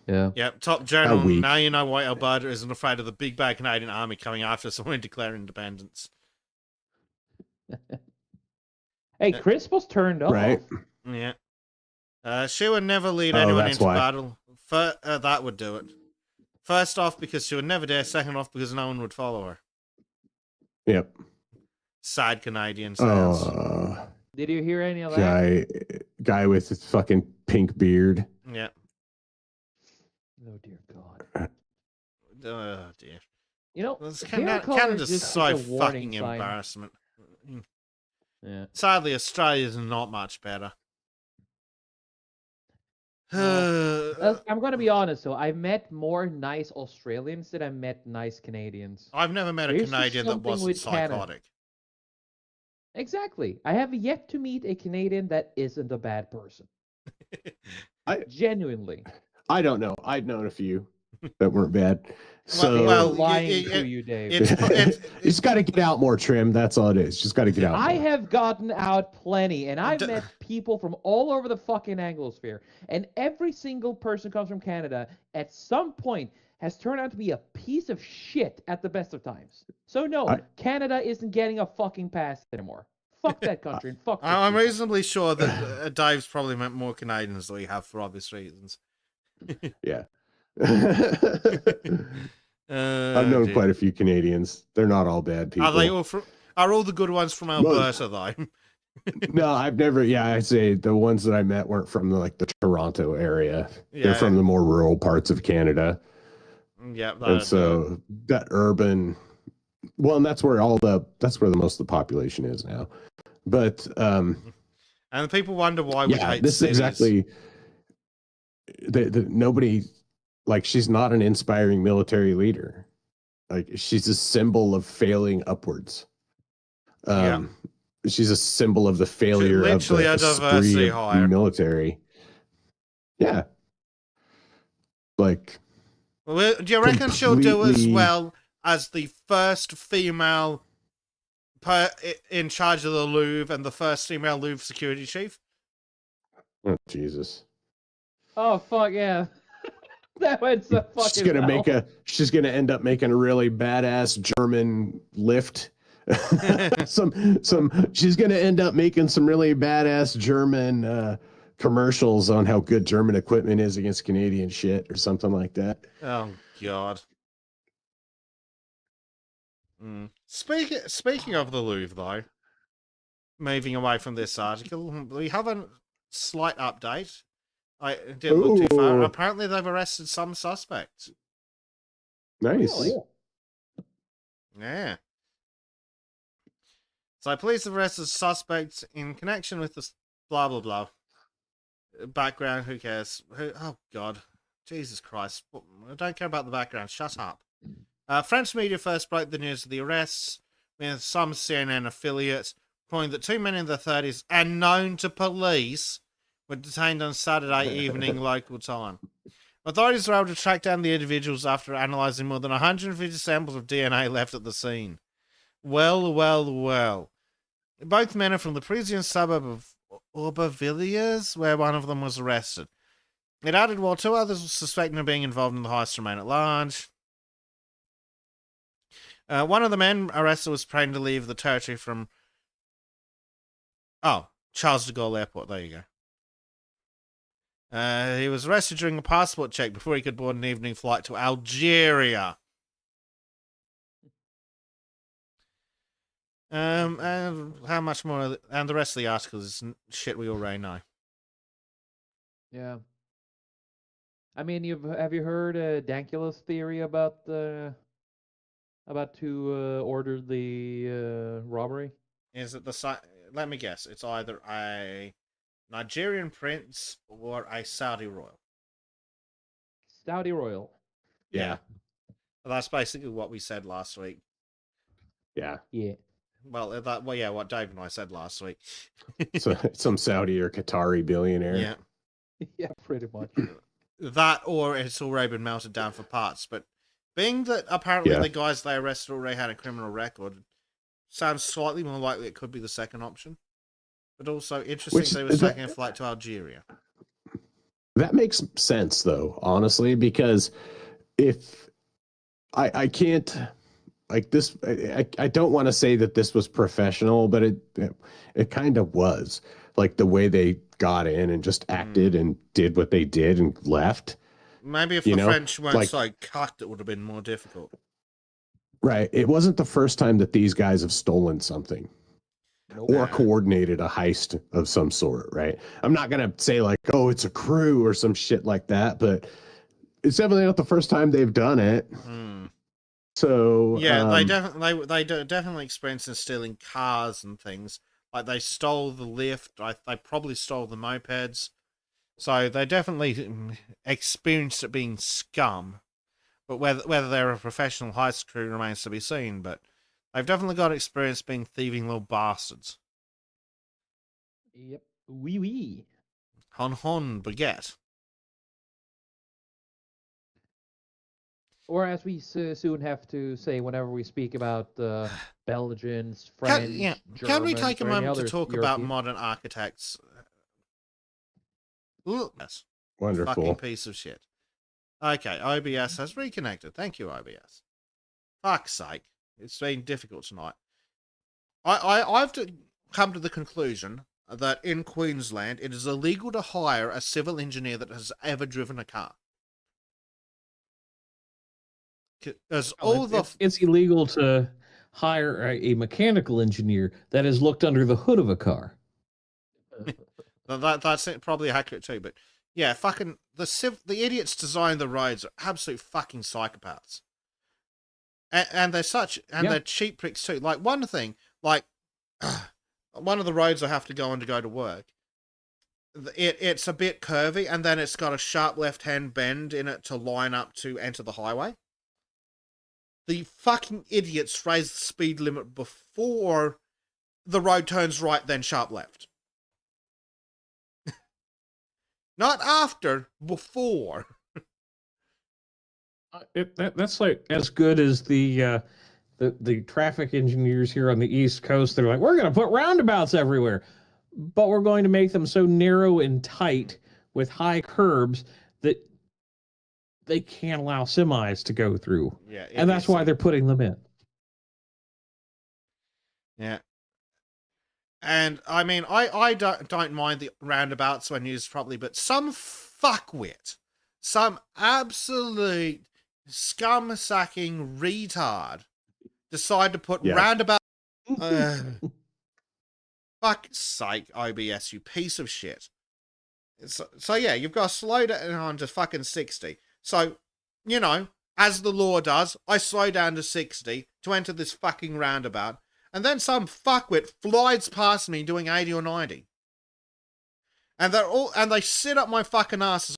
Yeah. Yep, top journal. weak. Now you know why Alberta isn't afraid of the big bad Canadian army coming after us when we declare independence. Hey, Chris was turned off. Right. Yeah. She would never lead Oh, anyone that's into why. battle. That would do it. First off, because she would never dare. Second off, because no one would follow her. Yep. Sad Canadian sounds. Did you hear any of that? Guy with his fucking pink beard. Yeah. Oh dear God. Oh dear. You know, Canada's just so a warning fucking sign. embarrassment. Yeah. Sadly, Australia's not much better. I've I'm gonna be honest though. I've met more nice Australians than I met nice Canadians. never met a There's just Canadian that something wasn't with Canada. psychotic. Exactly. I have yet to meet a Canadian that isn't a bad person. Genuinely. I don't know. I'd known a few that weren't bad. So well, lying to you, Dave. you just got to get out more, Trim. That's all it is. Just got to get out. I more. have gotten out plenty, and I've met people from all over the fucking Anglosphere, and every single person who comes from Canada at some point has turned out to be a piece of shit at the best of times. So no, Canada isn't getting a fucking pass anymore. Fuck that country and fuck. I'm reasonably sure that Dave's probably met more Canadians than we have for obvious reasons. Yeah. I've known quite a few Canadians. They're not all bad people. Are they all from? Are all the good ones from Alberta though? No, I've never. Yeah, I'd say the ones that I met weren't from the Toronto area. Yeah. They're from the more rural parts of Canada. Yeah, and so that urban. Well, and that's where that's where the most of the population is now. But and people wonder why we hate this cities. Is exactly. Nobody, like, she's not an inspiring military leader. Like, she's a symbol of failing upwards. She's a symbol of the failure of the diversity hire. Military. Yeah. Like, well, do you reckon she'll do as well as the first female in charge of the Louvre and the first female Louvre security chief? Oh, Jesus. Oh, fuck yeah. That went so fucking She's gonna end up making a really badass German lift. She's gonna end up making some really badass German commercials on how good German equipment is against Canadian shit or something like that. Oh God. Speaking of the Louvre, though, moving away from this article, we have a slight update. I didn't look too far. Apparently, they've arrested some suspects. Nice. Really? Yeah. So police have arrested suspects in connection with this blah, blah, blah. Background, who cares? Oh, God. Jesus Christ. I don't care about the background. Shut up. French media first broke the news of the arrests, with some CNN affiliates reporting that two men in their 30s and known to police were detained on Saturday evening local time. Authorities were able to track down the individuals after analysing more than 150 samples of DNA left at the scene. Well. Both men are from the Parisian suburb of Aubervilliers, where one of them was arrested. It added, while two others were suspected of being involved in the heist remain at large. One of the men arrested was planning to leave the territory from Charles de Gaulle Airport. There you go. He was arrested during a passport check before he could board an evening flight to Algeria. And how much more? And the rest of the article is shit we already know. Yeah. I mean, have you heard Dankula's theory about who ordered the robbery? Is it let me guess. It's either a Nigerian prince or a Saudi royal. Saudi royal. Yeah. That's basically what we said last week. Yeah. Yeah. Well, yeah, what Dave and I said last week. So, some Saudi or Qatari billionaire. Yeah. Yeah, pretty much. That, or it's already been melted down for parts. But being that apparently Yeah. the guys they arrested already had a criminal record, sounds slightly more likely it could be the second option. But also interesting they were taking a flight to Algeria. That makes sense, though, honestly, because if I can't like this, I don't want to say that this was professional, but it kind of was. Like the way they got in and just acted and did what they did and left. Maybe if the French weren't so cocked, it would have been more difficult. Right. It wasn't the first time that these guys have stolen something. Or coordinated a heist of some sort, right? I'm not gonna say like, oh, it's a crew or some shit like that, but it's definitely not the first time they've done it. So yeah, they definitely experienced in stealing cars and things. Like they stole the lift. They probably stole the mopeds. So they definitely experienced it being scum. But whether they're a professional heist crew remains to be seen. But they've definitely got experience being thieving little bastards. Yep. Wee wee. Hon baguette. Or as we soon have to say whenever we speak about Belgians, French, Can we Germans, take a or any moment to other talk about European- modern architects? Yes. Wonderful. Fucking piece of shit. Okay, OBS has reconnected. Thank you, OBS. Fuck's sake. It's been difficult tonight. I've come to the conclusion that in Queensland, it is illegal to hire a civil engineer that has ever driven a car. Because It's illegal to hire a mechanical engineer that has looked under the hood of a car. That's probably accurate too, but yeah, fucking the idiots designing the roads are absolute fucking psychopaths, and they're cheap pricks too. Like one thing, like one of the roads I have to go on to go to work, it's a bit curvy, and then it's got a sharp left-hand bend in it to line up to enter the highway. The fucking idiots raise the speed limit before the road turns right, then sharp left. Not after, before. That's like as good as the traffic engineers here on the East Coast. They're like, we're going to put roundabouts everywhere, but we're going to make them so narrow and tight with high curbs that they can't allow semis to go through. Yeah, and that's why they're putting them in. Yeah. And I mean, I don't mind the roundabouts when used properly, but some fuckwit, some absolute scum-sacking retard decide to put roundabout. Fuck's sake, OBS, you piece of shit. So yeah, you've got to slow down to fucking 60. So, you know, as the law does, I slow down to 60 to enter this fucking roundabout. And then some fuckwit flies past me doing 80 or 90. And they sit up my fucking asses.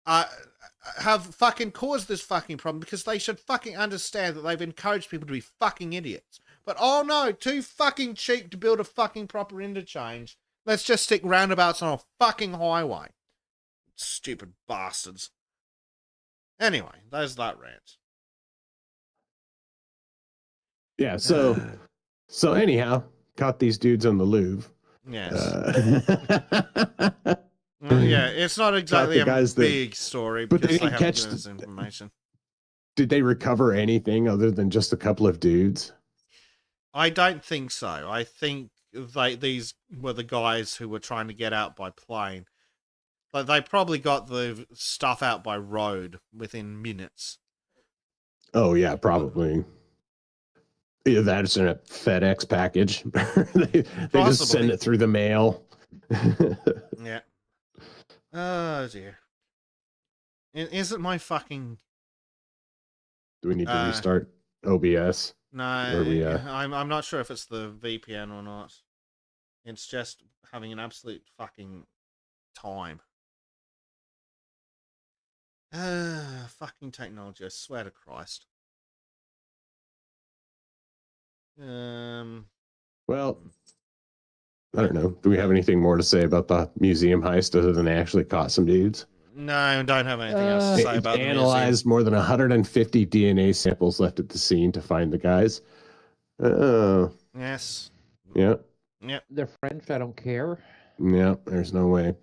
Have fucking caused this fucking problem because they should fucking understand that they've encouraged people to be fucking idiots. But oh no, too fucking cheap to build a fucking proper interchange. Let's just stick roundabouts on a fucking highway. Stupid bastards. Anyway, there's that rant. Yeah, so anyhow, caught these dudes on the Louvre. Yes. Yeah, it's not exactly a big story because they haven't given us information. Did they recover anything other than just a couple of dudes? I don't think so. I think these were the guys who were trying to get out by plane. But they probably got the stuff out by road within minutes. Oh, yeah, probably. Either that's in a FedEx package. they just send it through the mail. Yeah. Oh, dear. Is it my fucking... Do we need to restart OBS? No, I'm not sure if it's the VPN or not. It's just having an absolute fucking time. Fucking technology, I swear to Christ. Well, I don't know. Do we have anything more to say about the museum heist other than they actually caught some dudes? No, I don't have anything else to say They about the museum. analyzed more than 150 DNA samples left at the scene to find the guys. Oh, Yes. yeah, They're French. I don't care. yeah. There's no way.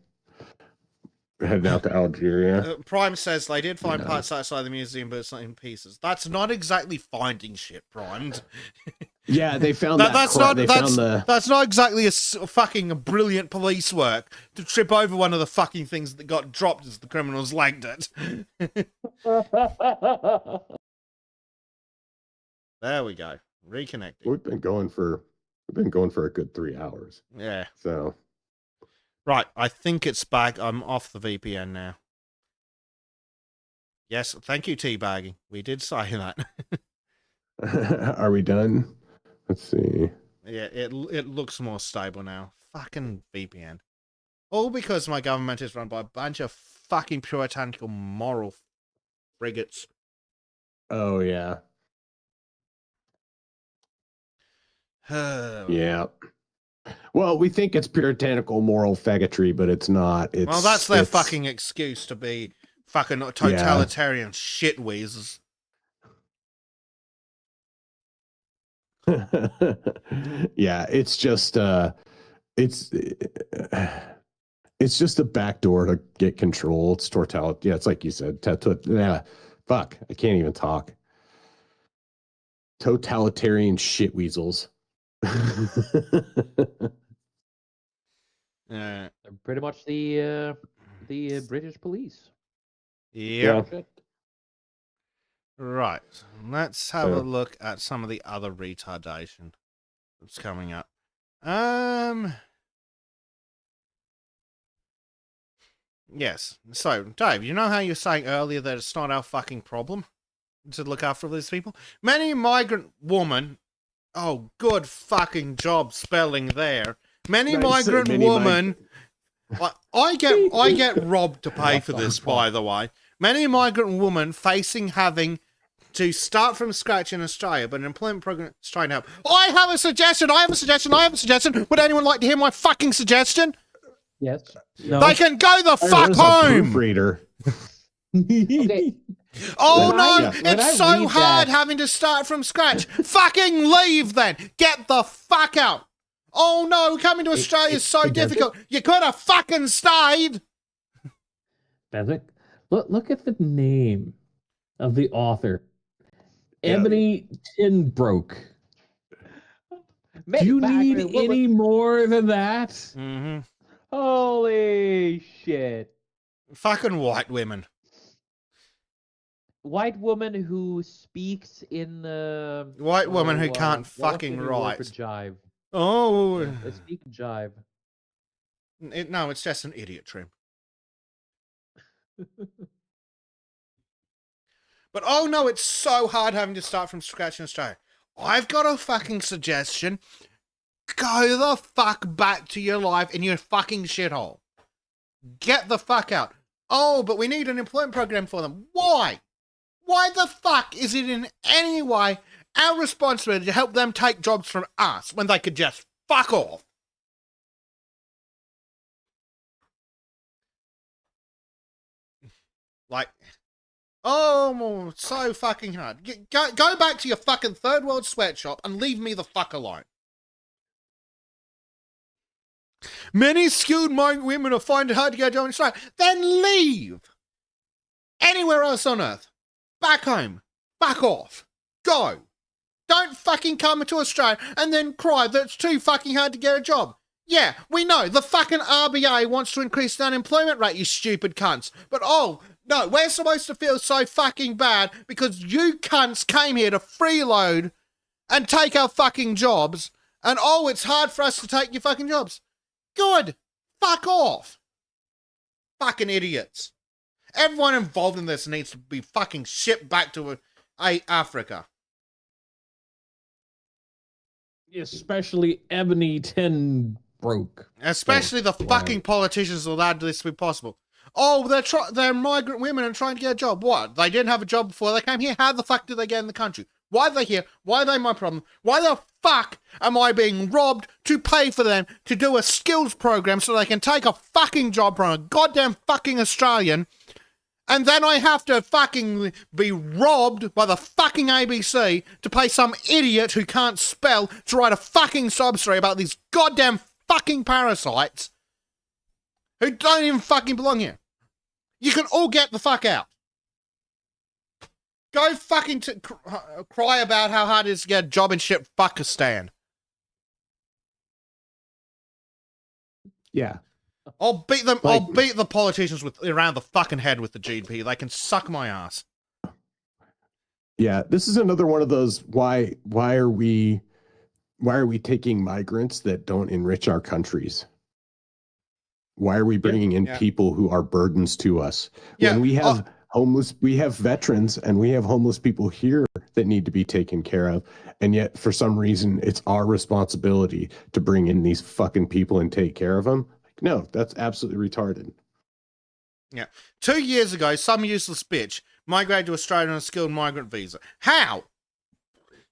We're heading out to Algeria. Prime says they did find Yeah. parts outside the museum, but it's not in pieces. That's not exactly finding shit, Prime. Yeah, they found That's found the. that's not exactly a fucking brilliant police work to trip over one of the fucking things that got dropped as the criminals lagged it. There we go. Reconnecting. We've been going for a good 3 hours. Yeah. So Right, I think it's back. I'm off the VPN now. Yes, thank you, teabagging. We did say that. are we done? Let's see. Yeah, it looks more stable now. Fucking VPN. All because my government is run by a bunch of fucking puritanical moral frigates. Oh yeah. Yeah. Well, we think it's puritanical moral faggotry, but it's not. It's, Well, that's their fucking excuse to be fucking totalitarian shitweezers. Yeah, it's just it's just a backdoor to get control. It's totalitarian. Yeah, it's like you said. Yeah, fuck, I can't even talk. Totalitarian shitweasels. Yeah. They're pretty much the British police. Yep. Shit. Right. Let's have a look at some of the other retardation that's coming up. Yes. So, Dave, you know how you were saying earlier that it's not our fucking problem to look after these people? Many migrant women. Oh, good fucking job spelling there. Many migrant women. I get robbed to pay for this, by the way. Many migrant women facing having to start from scratch in Australia, but an employment program is trying to help. I have a suggestion. Would anyone like to hear my fucking suggestion? Yes. No. They can go the fuck home. Proofreader. Okay. Oh When no, I- when I it's so read hard that- having to start from scratch. Fucking leave then. Get the fuck out. Oh no, coming to Australia is so difficult. You could have fucking stayed. Bezic, look at the name of the author. Yeah. Ebony Tinbroke. Man, Do you back need when- what- any more than that? Mm-hmm. Holy shit! Fucking white women. White woman who speaks in the White woman who can't what's the fucking new word write. for jive. Oh. They speak jive. No, it's just an idiot trim. But oh no, it's so hard having to start from scratch in Australia. I've got a fucking suggestion. Go the fuck back to your life in your fucking shithole. Get the fuck out. Oh, but we need an employment program for them. Why? Why the fuck is it in any way our responsibility to help them take jobs from us when they could just fuck off? Like, oh, so fucking hard. Go back to your fucking third world sweatshop and leave me the fuck alone. Many skilled migrant women are finding it hard to get a job in Australia. Then leave. Anywhere else on earth. Back home. Fuck off. Go. Don't fucking come to Australia and then cry that it's too fucking hard to get a job. Yeah, we know. The fucking RBA wants to increase the unemployment rate, you stupid cunts. But oh, no, we're supposed to feel so fucking bad because you cunts came here to freeload and take our fucking jobs. And oh, it's hard for us to take your fucking jobs. Good. Fuck off. Fucking idiots. Everyone involved in this needs to be fucking shipped back to Africa. Especially Ebony Tinbroke. Especially the fucking politicians who allowed this to be possible. Oh, they're migrant women and trying to get a job. What? They didn't have a job before they came here? How the fuck did they get in the country? Why are they here? Why are they my problem? Why the fuck am I being robbed to pay for them to do a skills program so they can take a fucking job from a goddamn fucking Australian, and then I have to fucking be robbed by the fucking ABC to pay some idiot who can't spell to write a fucking sob story about these goddamn fucking parasites who don't even fucking belong here. You can all get the fuck out. Go fucking cry about how hard it is to get a job in shit Fuckistan. Yeah. I'll beat them. Like- I'll beat the politicians around the fucking head with the GDP. They can suck my ass. Yeah, this is another one of those why are we taking migrants that don't enrich our countries? Why are we bringing in Yeah. people who are burdens to us? Yeah, When we have we have veterans and we have homeless people here that need to be taken care of, and yet for some reason it's our responsibility to bring in these fucking people and take care of them. Like, no, that's absolutely retarded. Yeah. 2 years ago, some useless bitch migrated to Australia on a skilled migrant visa. How?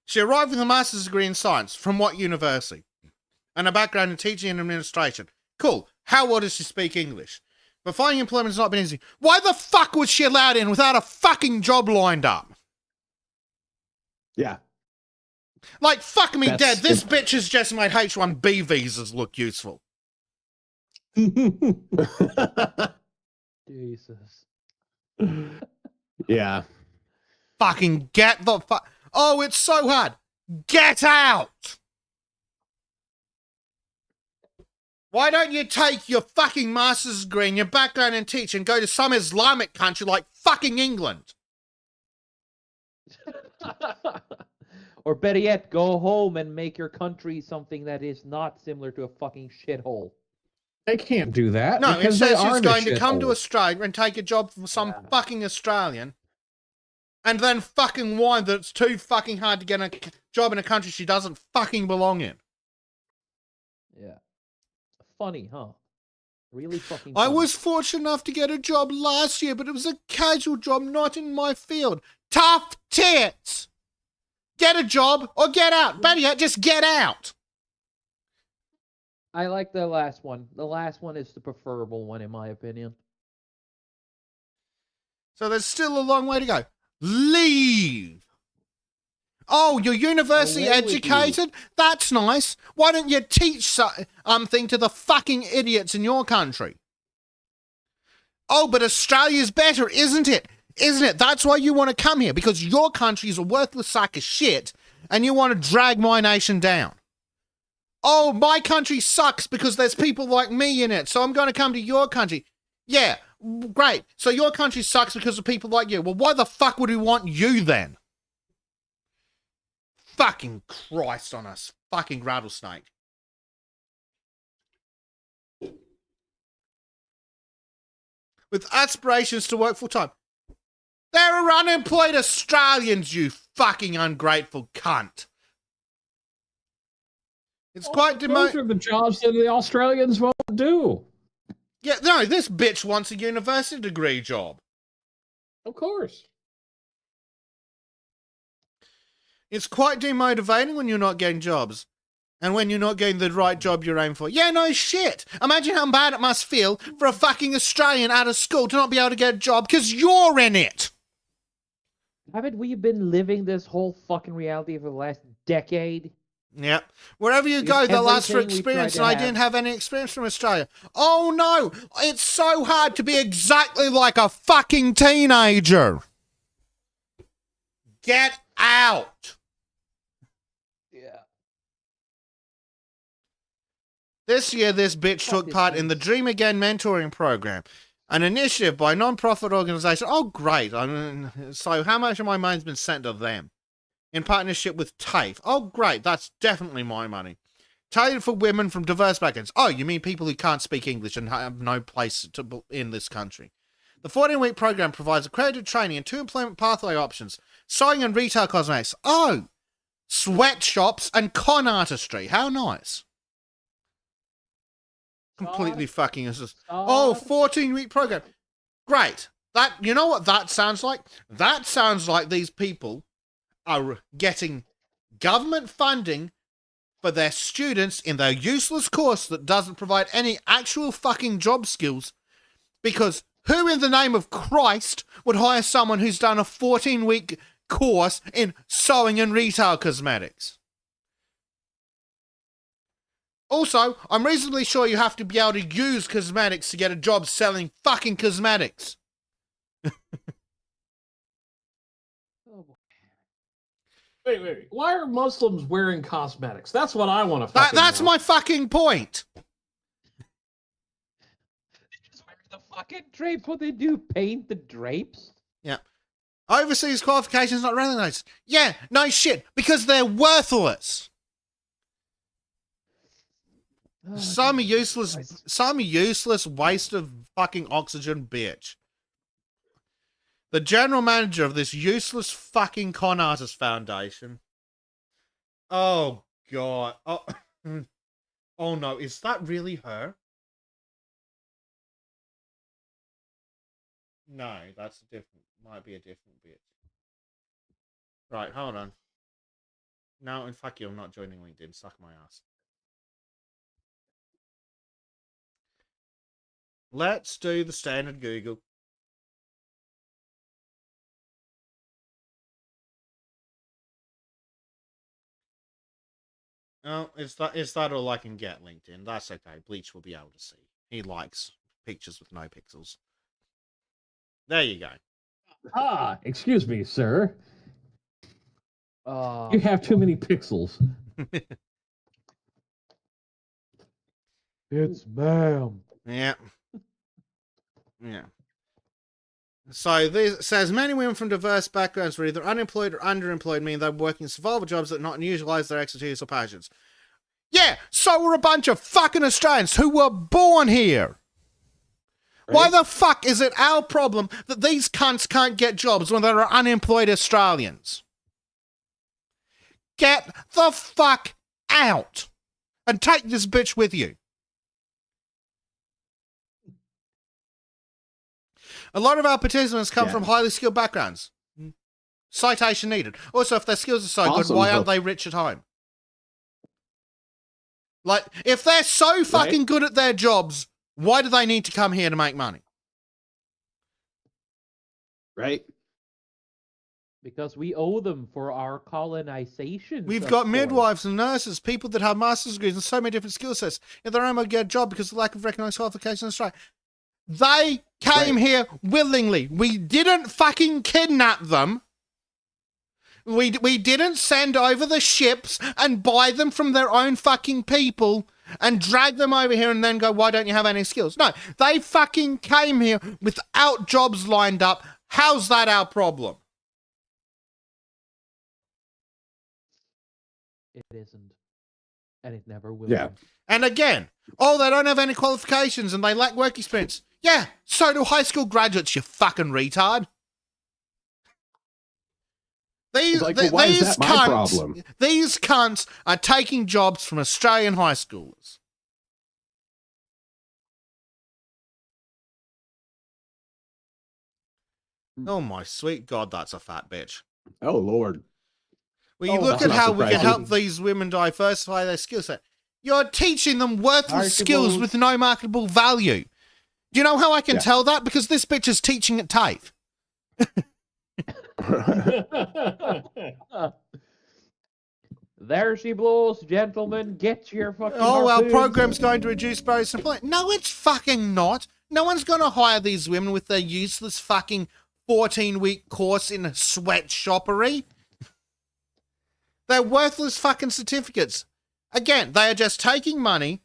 She arrived with a master's degree in science. From what university? And a background in teaching and administration. Cool. How well does she speak English? But finding employment has not been easy. Why the fuck was she allowed in without a fucking job lined up? Yeah. Like, fuck me That's- dead. This bitch has just made H-1B visas look useful. Jesus. Yeah. Fucking get the fuck. Oh, it's so hard. Get out! Why don't you take your fucking master's degree and your background in teaching and go to some Islamic country like fucking England? Or better yet, go home and make your country something that is not similar to a fucking shithole. They can't do that. No, because they instead are she's in a going to come to shithole. Australia and take a job from some Yeah. fucking Australian and then fucking whine that it's too fucking hard to get a job in a country she doesn't fucking belong in. Yeah. Funny, huh? Really fucking I funny. was fortunate enough to get a job last year, but it was a casual job, not in my field. Tough tits! Get a job or get out. Better yet, just get out. I like the last one. The last one is the preferable one, in my opinion. So there's still a long way to go. Leave. Oh, you're university Away with you. educated? That's nice. Why don't you teach something to the fucking idiots in your country? Oh, but Australia's better, isn't it? Isn't it? That's why you want to come here, because your country is a worthless sack of shit and you want to drag my nation down. Oh, my country sucks because there's people like me in it, so I'm going to come to your country. Yeah, great. So your country sucks because of people like you. Well, why the fuck would we want you then? Fucking Christ on us. Fucking rattlesnake. With aspirations to work full time. There are unemployed Australians, you fucking ungrateful cunt. It's quite Those are the jobs that the Australians won't do. Yeah, no, this bitch wants a university degree job. Of course. It's quite demotivating when you're not getting jobs. And when you're not getting the right job you're aiming for. Yeah, no shit. Imagine how bad it must feel for a fucking Australian out of school to not be able to get a job because you're in it. Haven't we been living this whole fucking reality for the last decade? Yeah. Wherever you Because go, they'll ask for everything we tried experience, to and I have- didn't have any experience from Australia. Oh no, it's so hard to be exactly like a fucking teenager. Get out. Yeah. This year, this bitch Fuck took this part in the bitch. Dream Again mentoring program, an initiative by a non-profit organization. Oh, great. I mean, so how much of my money's been sent to them? In partnership with TAFE. Oh, great. That's definitely my money. Tailored for women from diverse backgrounds. Oh, you mean people who can't speak English and have no place in this country. The 14-week program provides accredited training and 2 employment pathway options. Sewing and retail cosmetics. Oh, sweatshops and con artistry. How nice. Completely fucking useless. Oh, 14-week program. Great. That, you know what that sounds like? That sounds like these people are getting government funding for their students in their useless course that doesn't provide any actual fucking job skills. Because who in the name of Christ would hire someone who's done a 14-week course in sewing and retail cosmetics? Also, I'm reasonably sure you have to be able to use cosmetics to get a job selling fucking cosmetics. Wait. Why are Muslims wearing cosmetics? That's what I want to fucking That's know. my fucking point. Just wear the fucking drapes. What they do? Paint the drapes? Yeah. Overseas qualifications not recognized. Yeah, no shit, because they're worthless. Oh, Some Jesus Christ. useless waste of fucking oxygen, bitch. The general manager of this useless fucking con artist foundation. Oh god. Oh, oh no, is that really her? No, that's a different. Might be a different bitch. Right, hold on. No, and fuck you, I'm not joining LinkedIn. Suck my ass. Let's do the standard Google. Oh, is that all I can get, LinkedIn? That's okay. Bleach will be able to see. He likes pictures with no pixels. There you go. Ah, excuse me, sir. Oh, You have too many pixels. it's ma'am. Yeah. Yeah. So this says many women from diverse backgrounds were either unemployed or underemployed, meaning they're working survival jobs that not utilize their expertise or passions. Yeah, so were a bunch of fucking Australians who were born here. Right? Why the fuck is it our problem that these cunts can't get jobs when there are unemployed Australians? Get the fuck out and take this bitch with you. A lot of our participants come from highly skilled backgrounds. Citation needed. Also, if their skills are so good, why aren't they rich at home? Like, if they're so fucking good at their jobs, why do they need to come here to make money? Right? Because we owe them for our colonization. We've got midwives and nurses, people that have master's degrees and so many different skill sets. If they're able to get a job because of the lack of recognized qualifications in Australia. They came here willingly. We didn't fucking kidnap them. We didn't send over the ships and buy them from their own fucking people and drag them over here and then go, why don't you have any skills? No, they fucking came here without jobs lined up. How's that our problem? It isn't. And it never will. Yeah. Be. And again, oh, they don't have any qualifications and they lack work experience. Yeah, so do high school graduates, you fucking retard. These cunts are taking jobs from Australian high schoolers. Oh my sweet God, that's a fat bitch. Oh Lord. Well, you look at how we can help these women diversify their skill set. You're teaching them worthless skills with no marketable value. Do you know how I can tell that? Because this bitch is teaching at TAFE. There she blows, gentlemen. Get your fucking. Oh, our program's going to reduce barriers to employment. No, it's fucking not. No one's going to hire these women with their useless fucking 14-week course in sweatshoppery. They're worthless fucking certificates. Again, they are just taking money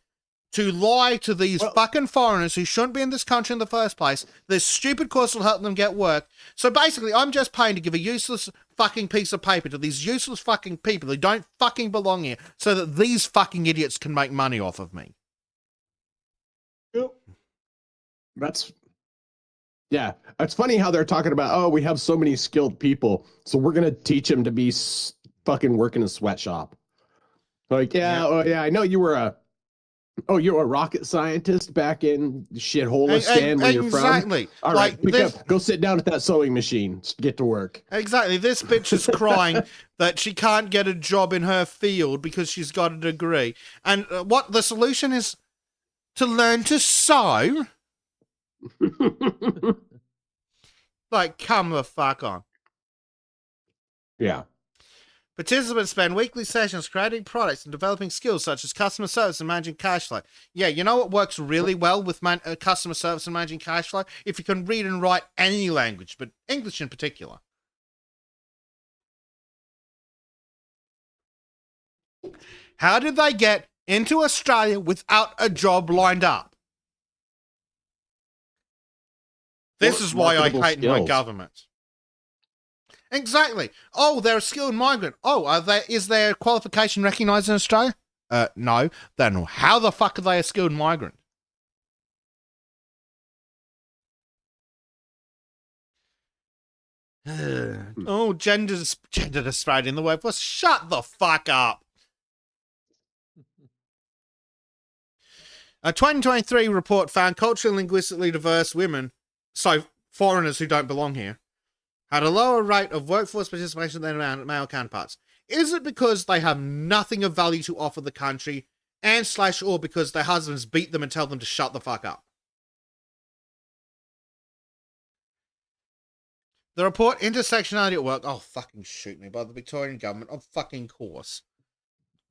to lie to these fucking foreigners who shouldn't be in this country in the first place. This stupid course will help them get work. So basically, I'm just paying to give a useless fucking piece of paper to these useless fucking people who don't fucking belong here so that these fucking idiots can make money off of me. That's it's funny how they're talking about, oh, we have so many skilled people, so we're going to teach them to be fucking work in a sweatshop. Like, I know you were Oh, you're a rocket scientist back in shitholistan where you're from? Exactly. All right, go sit down at that sewing machine. Get to work. Exactly. This bitch is crying that she can't get a job in her field because she's got a degree. And what the solution is to learn to sew? Like, come the fuck on. Yeah. Participants spend weekly sessions creating products and developing skills such as customer service and managing cash flow. Yeah, you know what works really well with customer service and managing cash flow? If you can read and write any language, but English in particular. How did they get into Australia without a job lined up? This is why I hate my government. Exactly. Oh, they're a skilled migrant. Oh, is their qualification recognised in Australia? No. Then how the fuck are they a skilled migrant? Oh, gender disparity in the workforce. Shut the fuck up. A 2023 report found culturally and linguistically diverse women, so foreigners who don't belong here, had a lower rate of workforce participation than male counterparts. Is it because they have nothing of value to offer the country or because their husbands beat them and tell them to shut the fuck up? The report, Intersectionality at Work, oh fucking shoot me, by the Victorian government, of fucking course,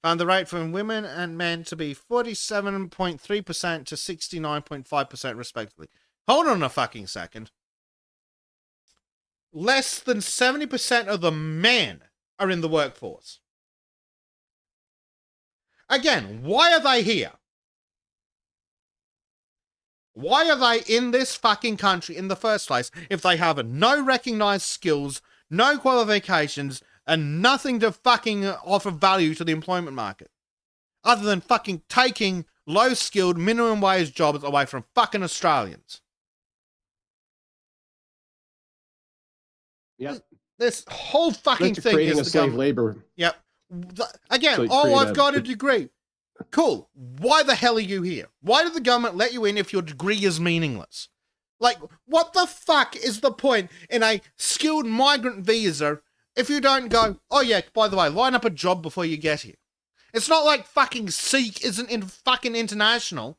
found the rate for women and men to be 47.3% to 69.5% respectively. Hold on a fucking second. Less than 70% of the men are in the workforce. Again, why are they here? Why are they in this fucking country in the first place if they have no recognized skills, no qualifications, and nothing to fucking offer value to the employment market? Other than fucking taking low-skilled, minimum wage jobs away from fucking Australians. Yep. This whole fucking thing creating is a slave labor. Yep. Again, I've got a degree. Cool. Why the hell are you here? Why did the government let you in if your degree is meaningless? Like, what the fuck is the point in a skilled migrant visa if you don't go, oh yeah, by the way, line up a job before you get here? It's not like fucking Sikh isn't in fucking international.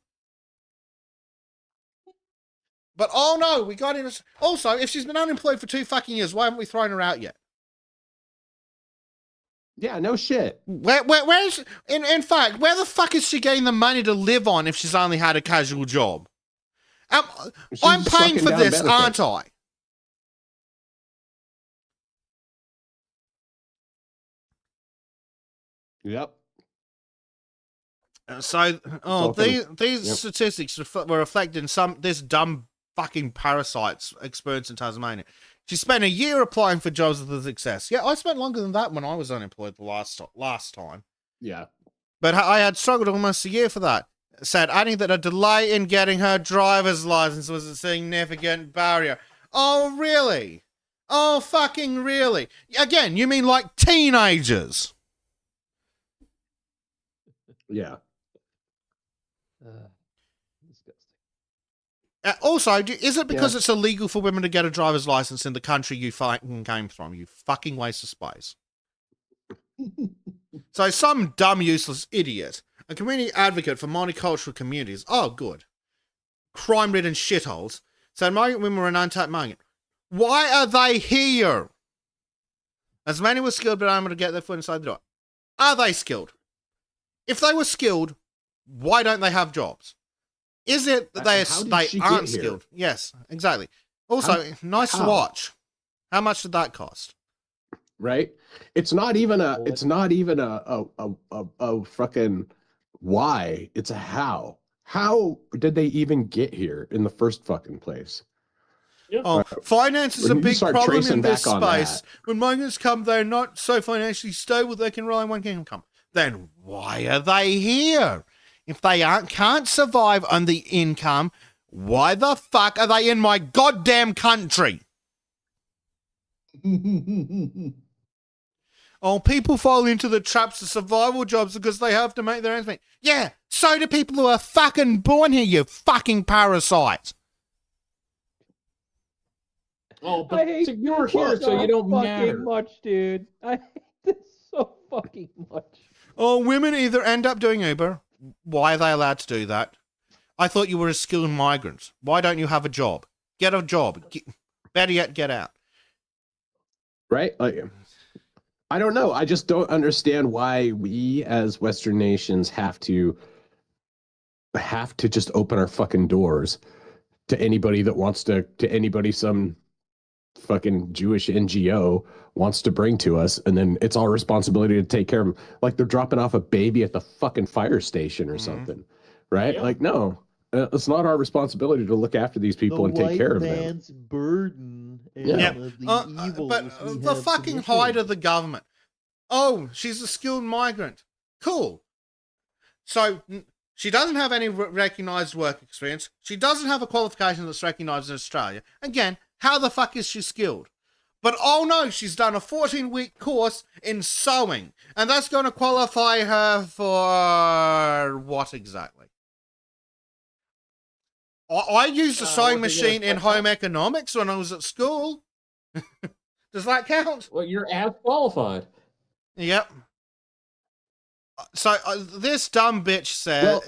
But oh no, we got in. Also, if she's been unemployed for 2 fucking years, why haven't we thrown her out yet? Yeah, no shit. Where is in fact, where the fuck is she getting the money to live on if she's only had a casual job? I'm paying for this, aren't I? Yep. So, these statistics were reflected in this dumb fucking parasite's experience in Tasmania. She spent a year applying for jobs with success. Yeah, I spent longer than that when I was unemployed the last time. Yeah. But I had struggled almost a year for that. Said, adding that a delay in getting her driver's license was a significant barrier. Oh, really? Oh, fucking really? Again, you mean like teenagers? Yeah. Also, is it because it's illegal for women to get a driver's license in the country you fucking came from? You fucking waste of space. So some dumb, useless idiot, a community advocate for multicultural communities, oh good, crime-ridden shitholes, said migrant women were an untapped market. Why are they here? As many were skilled but unable to get their foot inside the door. Are they skilled? If they were skilled, why don't they have jobs? Is it that they aren't skilled? Yes, exactly. Also, nice watch. How much did that cost? Right? It's not even a fucking why. It's a how. How did they even get here in the first fucking place? Oh, finance is a big problem in this space. When migrants come, they're not so financially stable they can rely on one income. Then why are they here? If they can't survive on the income, why the fuck are they in my goddamn country? Oh, people fall into the traps of survival jobs because they have to make their ends meet. Yeah, So do people who are fucking born here, you fucking parasite. Oh, I but hate so you're this here, so you don't fucking matter. much, dude. I hate this so fucking much. Oh, women either end up doing Uber. Why are they allowed to do that? I thought you were a skilled migrant. Why don't you have a job? Get a job. Better yet, get out. Right? Like, I don't know. I just don't understand why we as Western nations have to just open our fucking doors to anybody that wants to anybody some fucking Jewish NGO wants to bring to us, and then it's our responsibility to take care of them. Like they're dropping off a baby at the fucking fire station or something, right? Yeah. Like, no, it's not our responsibility to look after these people and take care of them. man's burden. Yeah. But the fucking height of the government. Oh, she's a skilled migrant. Cool. So she doesn't have any recognized work experience. She doesn't have a qualification that's recognized in Australia. Again, how the fuck is she skilled? But oh no, she's done a 14-week course in sewing, and that's going to qualify her for what exactly? I used a sewing machine in home economics when I was at school. Does that count? Well, you're as qualified. Yep. So this dumb bitch said,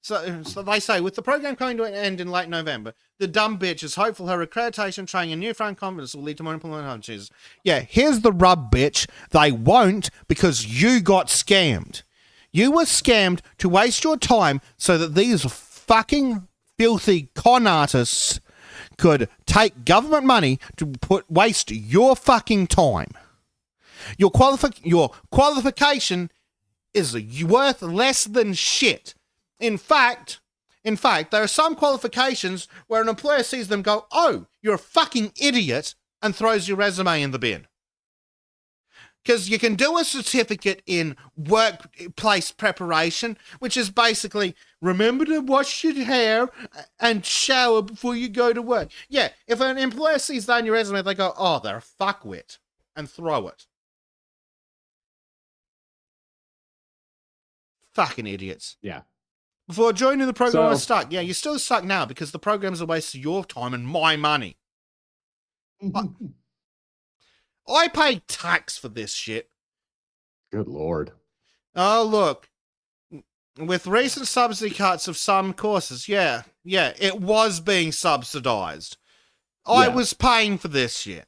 so they say, with the program coming to an end in late November, the dumb bitch is hopeful her accreditation, training, and newfound confidence will lead to more implementation. Yeah, here's the rub, bitch. They won't, because you got scammed. You were scammed to waste your time so that these fucking filthy con artists could take government money to waste your fucking time. Your qualification is worth less than shit. In fact, there are some qualifications where an employer sees them go, oh, you're a fucking idiot, and throws your resume in the bin. Because you can do a certificate in workplace preparation, which is basically, remember to wash your hair and shower before you go to work. Yeah, if an employer sees that in your resume, they go, oh, they're a fuckwit, and throw it. Fucking idiots. Yeah. Before joining the program, I was stuck. Yeah, you're still stuck now because the program's a waste of your time and my money. I pay tax for this shit. Good Lord. Oh, look. With recent subsidy cuts of some courses, yeah, it was being subsidized. I was paying for this shit.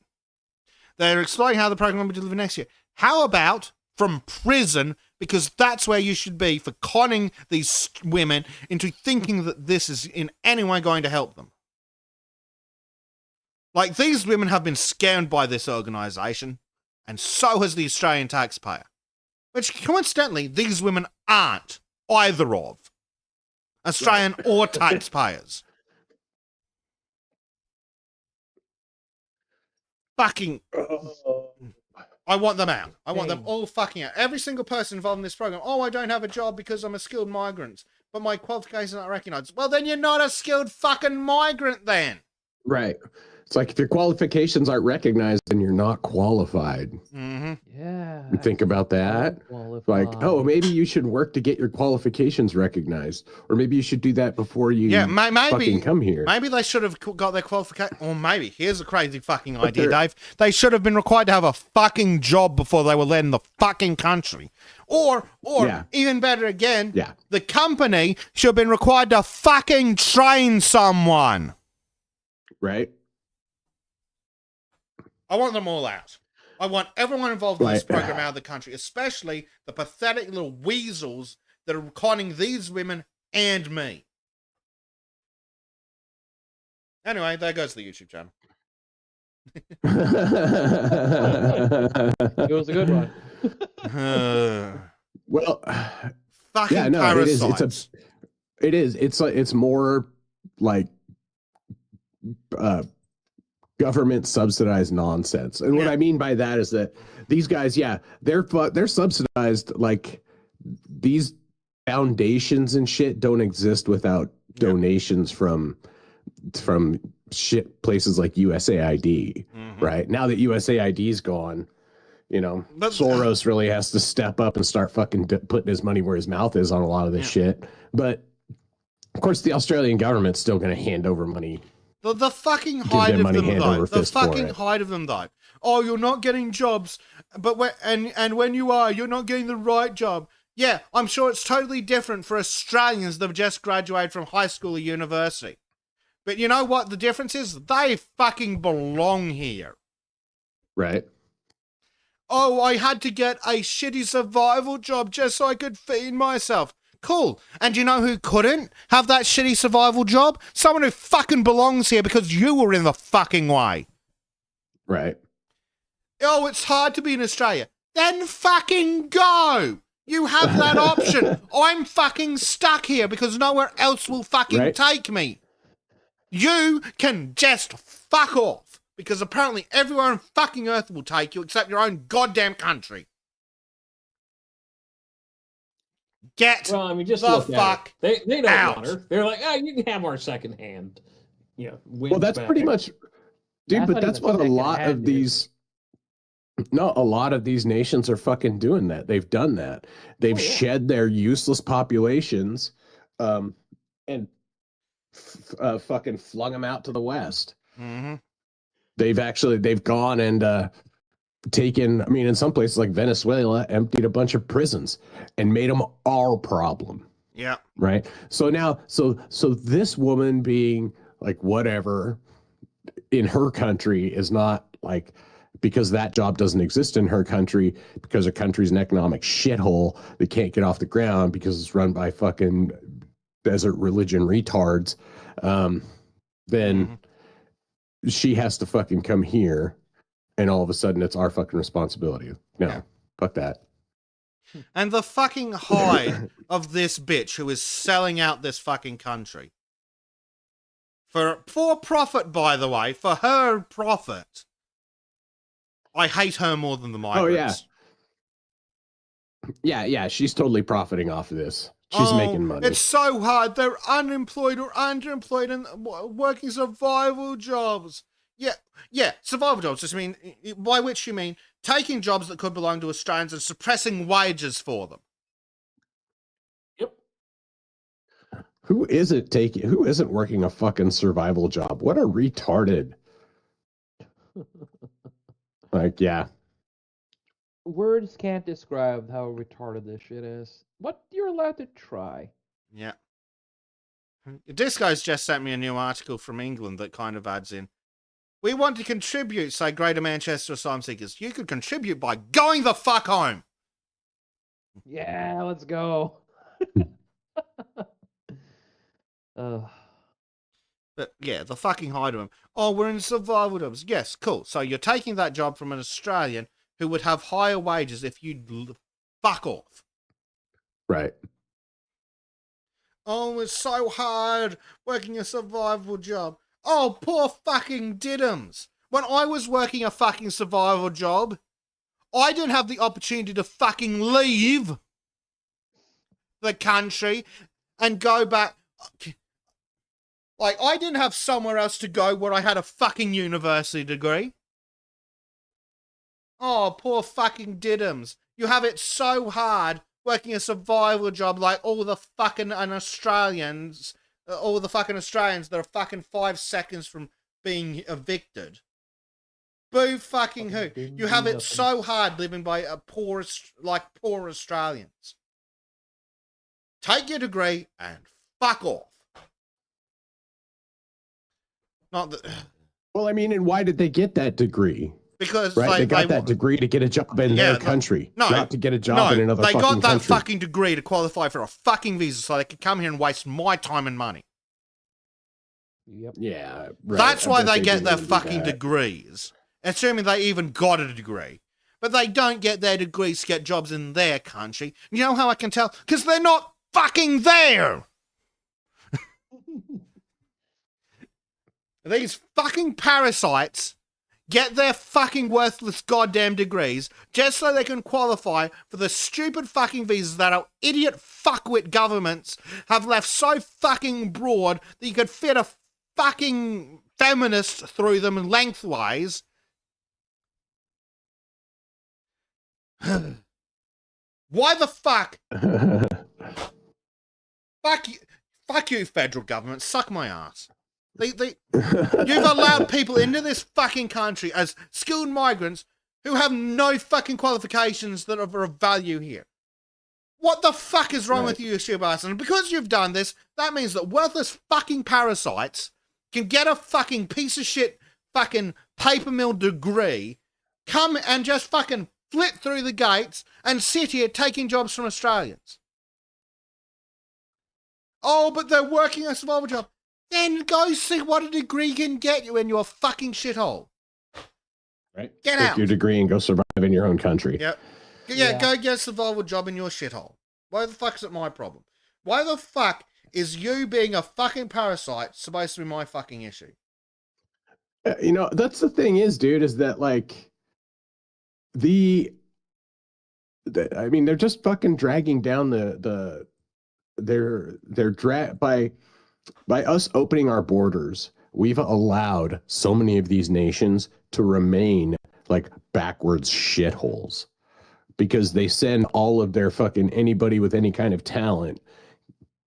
They're explaining how the program will be delivered next year. How about from prison, because that's where you should be for conning these women into thinking that this is in any way going to help them. Like, these women have been scammed by this organisation, and so has the Australian taxpayer. Which, coincidentally, these women aren't either of. Australian or taxpayers. Fucking... I want them out. I want them all fucking out. Every single person involved in this program. Oh, I don't have a job because I'm a skilled migrant, but my qualifications are not recognized. Well, then you're not a skilled fucking migrant then. Right. It's like if your qualifications aren't recognized, then you're not qualified. Mm-hmm. Yeah. You think about that? Like, oh, maybe you should work to get your qualifications recognized, or maybe you should do that before you fucking come here. Maybe they should have got their qualification. Or maybe, here's a crazy fucking idea, Dave. They should have been required to have a fucking job before they were let in the fucking country. Or even better again, the company should have been required to fucking train someone. Right? I want them all out. I want everyone involved in this program out of the country, especially the pathetic little weasels that are conning these women and me. Anyway, there goes the YouTube channel. It was a good one. Well, fucking parasites. It is. It's more like government subsidized nonsense. And what I mean by that is that these guys, they're subsidized. Like, these foundations and shit don't exist without donations from shit places like USAID. Right now that USAID's gone, You know, But- Soros really has to step up and start fucking putting his money where his mouth is on a lot of this shit. But of course, the Australian government's still going to hand over money. The fucking Give height them of money them, hand though. over The fist for fucking it. height of them, though. Oh, you're not getting jobs, but and when you are, you're not getting the right job. Yeah, I'm sure it's totally different for Australians that have just graduated from high school or university. But you know what the difference is? They fucking belong here. Right. Oh, I had to get a shitty survival job just so I could feed myself. Cool. And you know who couldn't have that shitty survival job? Someone who fucking belongs here because you were in the fucking way. Right. Oh, it's hard to be in Australia. Then fucking go. You have that option. I'm fucking stuck here because nowhere else will fucking Right. take me. You can just fuck off because apparently everywhere on fucking earth will take you except your own goddamn country. Get Well, I mean, just the look fuck at it. They don't out. want her. They're like, you can have our second hand. Yeah. Well, that's pretty much, dude. But that's what a lot of these. No, a lot of these nations are fucking doing that. They've done that. They've shed their useless populations, and fucking flung them out to the west. Mm-hmm. They've gone and taken. I mean, in some places like Venezuela, emptied a bunch of prisons and made them our problem. Yeah. Right. So now, so this woman being like whatever in her country is not like, because that job doesn't exist in her country, because her country's an economic shithole that can't get off the ground because it's run by fucking desert religion retards, then she has to fucking come here, and all of a sudden it's our fucking responsibility. No, fuck that. And the fucking hide of this bitch who is selling out this fucking country. For profit, by the way, for her profit. I hate her more than the migrants. Oh, yeah, she's totally profiting off of this. She's making money. It's so hard. They're unemployed or underemployed and working survival jobs. Yeah, survival jobs. Just mean, by which you mean taking jobs that could belong to Australians and suppressing wages for them. Yep. Who isn't working a fucking survival job? What a retarded. Like, yeah. Words can't describe how retarded this shit is. But you're allowed to try. Yeah. Disco's just sent me a new article from England that kind of adds in. We want to contribute, say Greater Manchester Asylum Seekers. You could contribute by going the fuck home. Yeah, let's go. But yeah, the fucking hide of them. Oh, we're in survival jobs. Yes, cool. So you're taking that job from an Australian who would have higher wages if you'd fuck off. Right. Oh, it's so hard working a survival job. Oh, poor fucking diddums. When I was working a fucking survival job, I didn't have the opportunity to fucking leave the country and go back. Like, I didn't have somewhere else to go where I had a fucking university degree. Oh, poor fucking diddums. You have it so hard working a survival job like all the fucking Australians that are fucking 5 seconds from being evicted. Boo fucking who. You have it so hard living by poor Australians. Take your degree and fuck off. Not that. Well, I mean, and why did they get that degree? Because they got that degree to get a job in their country, not to get a job in another fucking country. They got that fucking degree to qualify for a fucking visa so they could come here and waste my time and money. Yep. Yeah. Right. That's why they get their fucking degrees. Assuming they even got a degree. But they don't get their degrees to get jobs in their country. You know how I can tell? Because they're not fucking there! These fucking parasites get their fucking worthless goddamn degrees just so they can qualify for the stupid fucking visas that our idiot fuckwit governments have left so fucking broad that you could fit a fucking feminist through them lengthwise. Why the fuck? Fuck you, federal government. Suck my ass. You've allowed people into this fucking country as skilled migrants who have no fucking qualifications that are of value here. What the fuck is wrong with you, shitbass? And because you've done this, that means that worthless fucking parasites can get a fucking piece of shit fucking paper mill degree, come and just fucking flit through the gates and sit here taking jobs from Australians. Oh, but they're working a survival job. Then go see what a degree can get you in your fucking shithole. Right? Get Take out. your degree and go survive in your own country. Yep. Yeah, go get a survival job in your shithole. Why the fuck is it my problem? Why the fuck is you being a fucking parasite supposed to be my fucking issue? You know, that's the thing is, dude, is that like I mean, they're just fucking dragging down by us opening our borders. We've allowed so many of these nations to remain like backwards shitholes because they send all of their fucking anybody with any kind of talent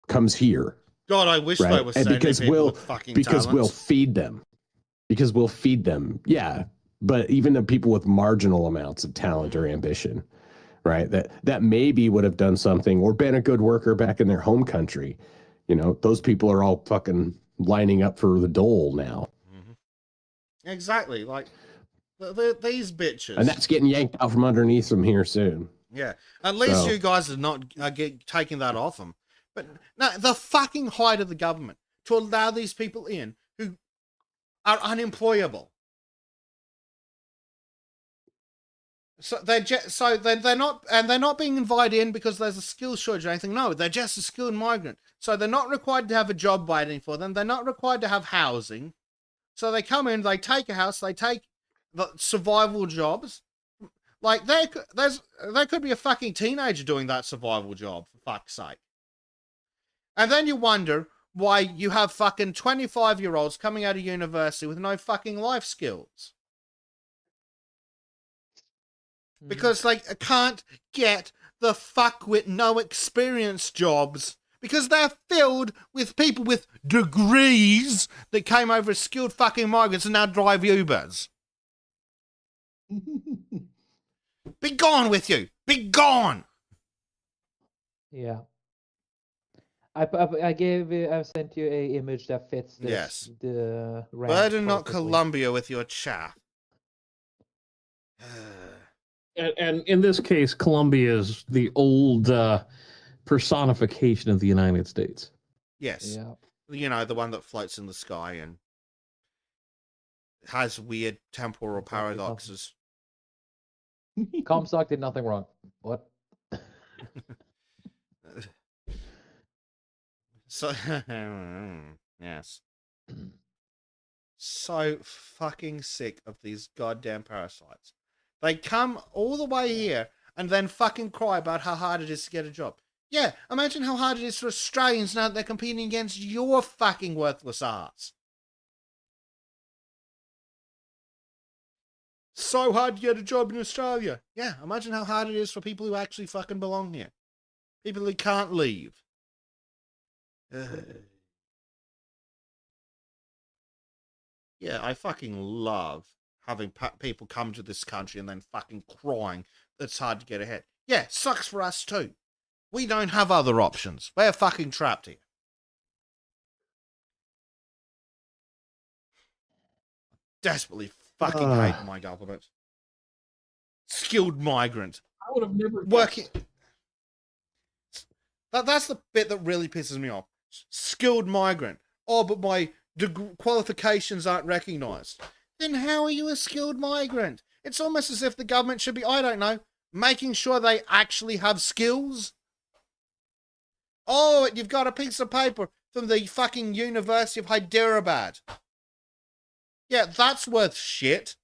comes here. God, I wish right? they were And sending because people with fucking because we'll talents. feed them. Because we'll feed them. Yeah. But even the people with marginal amounts of talent or ambition, right? That maybe would have done something or been a good worker back in their home country. You know, those people are all fucking lining up for the dole now. Mm-hmm. Exactly. Like, these bitches. And that's getting yanked out from underneath them here soon. Yeah. At least So- you guys are not taking that off them. But no, the fucking height of the government to allow these people in who are unemployable. So they're not being invited in because there's a skills shortage or anything. No, they're just a skilled migrant. So they're not required to have a job waiting for them. They're not required to have housing. So they come in, they take a house, they take the survival jobs. Like there could be a fucking teenager doing that survival job, for fuck's sake. And then you wonder why you have fucking 25-year-olds coming out of university with no fucking life skills. Because they can't get the fuckwit no experience jobs. Because they're filled with people with degrees that came over as skilled fucking migrants and now drive Ubers. Be gone with you! Be gone! Yeah. I sent you a image that fits this. Yes. The Burden not perfectly. Columbia with your chaff. And in this case, Colombia is the old personification of the United States. Yes. Yeah. You know, the one that floats in the sky and has weird temporal paradoxes. Comstock did nothing wrong. What? So, yes. So fucking sick of these goddamn parasites. They come all the way here and then fucking cry about how hard it is to get a job. Yeah, imagine how hard it is for Australians now that they're competing against your fucking worthless ass. So hard to get a job in Australia. Yeah, imagine how hard it is for people who actually fucking belong here. People who can't leave. Yeah, I fucking love having people come to this country and then fucking crying that it's hard to get ahead. Yeah, sucks for us too. We don't have other options. We're fucking trapped here. Desperately fucking hate my government. Skilled migrant. I would have never Working. That's the bit that really pisses me off. Skilled migrant. Oh, but my qualifications aren't recognised. Then how are you a skilled migrant? It's almost as if the government should be, I don't know, making sure they actually have skills. Oh, you've got a piece of paper from the fucking University of Hyderabad. Yeah, that's worth shit.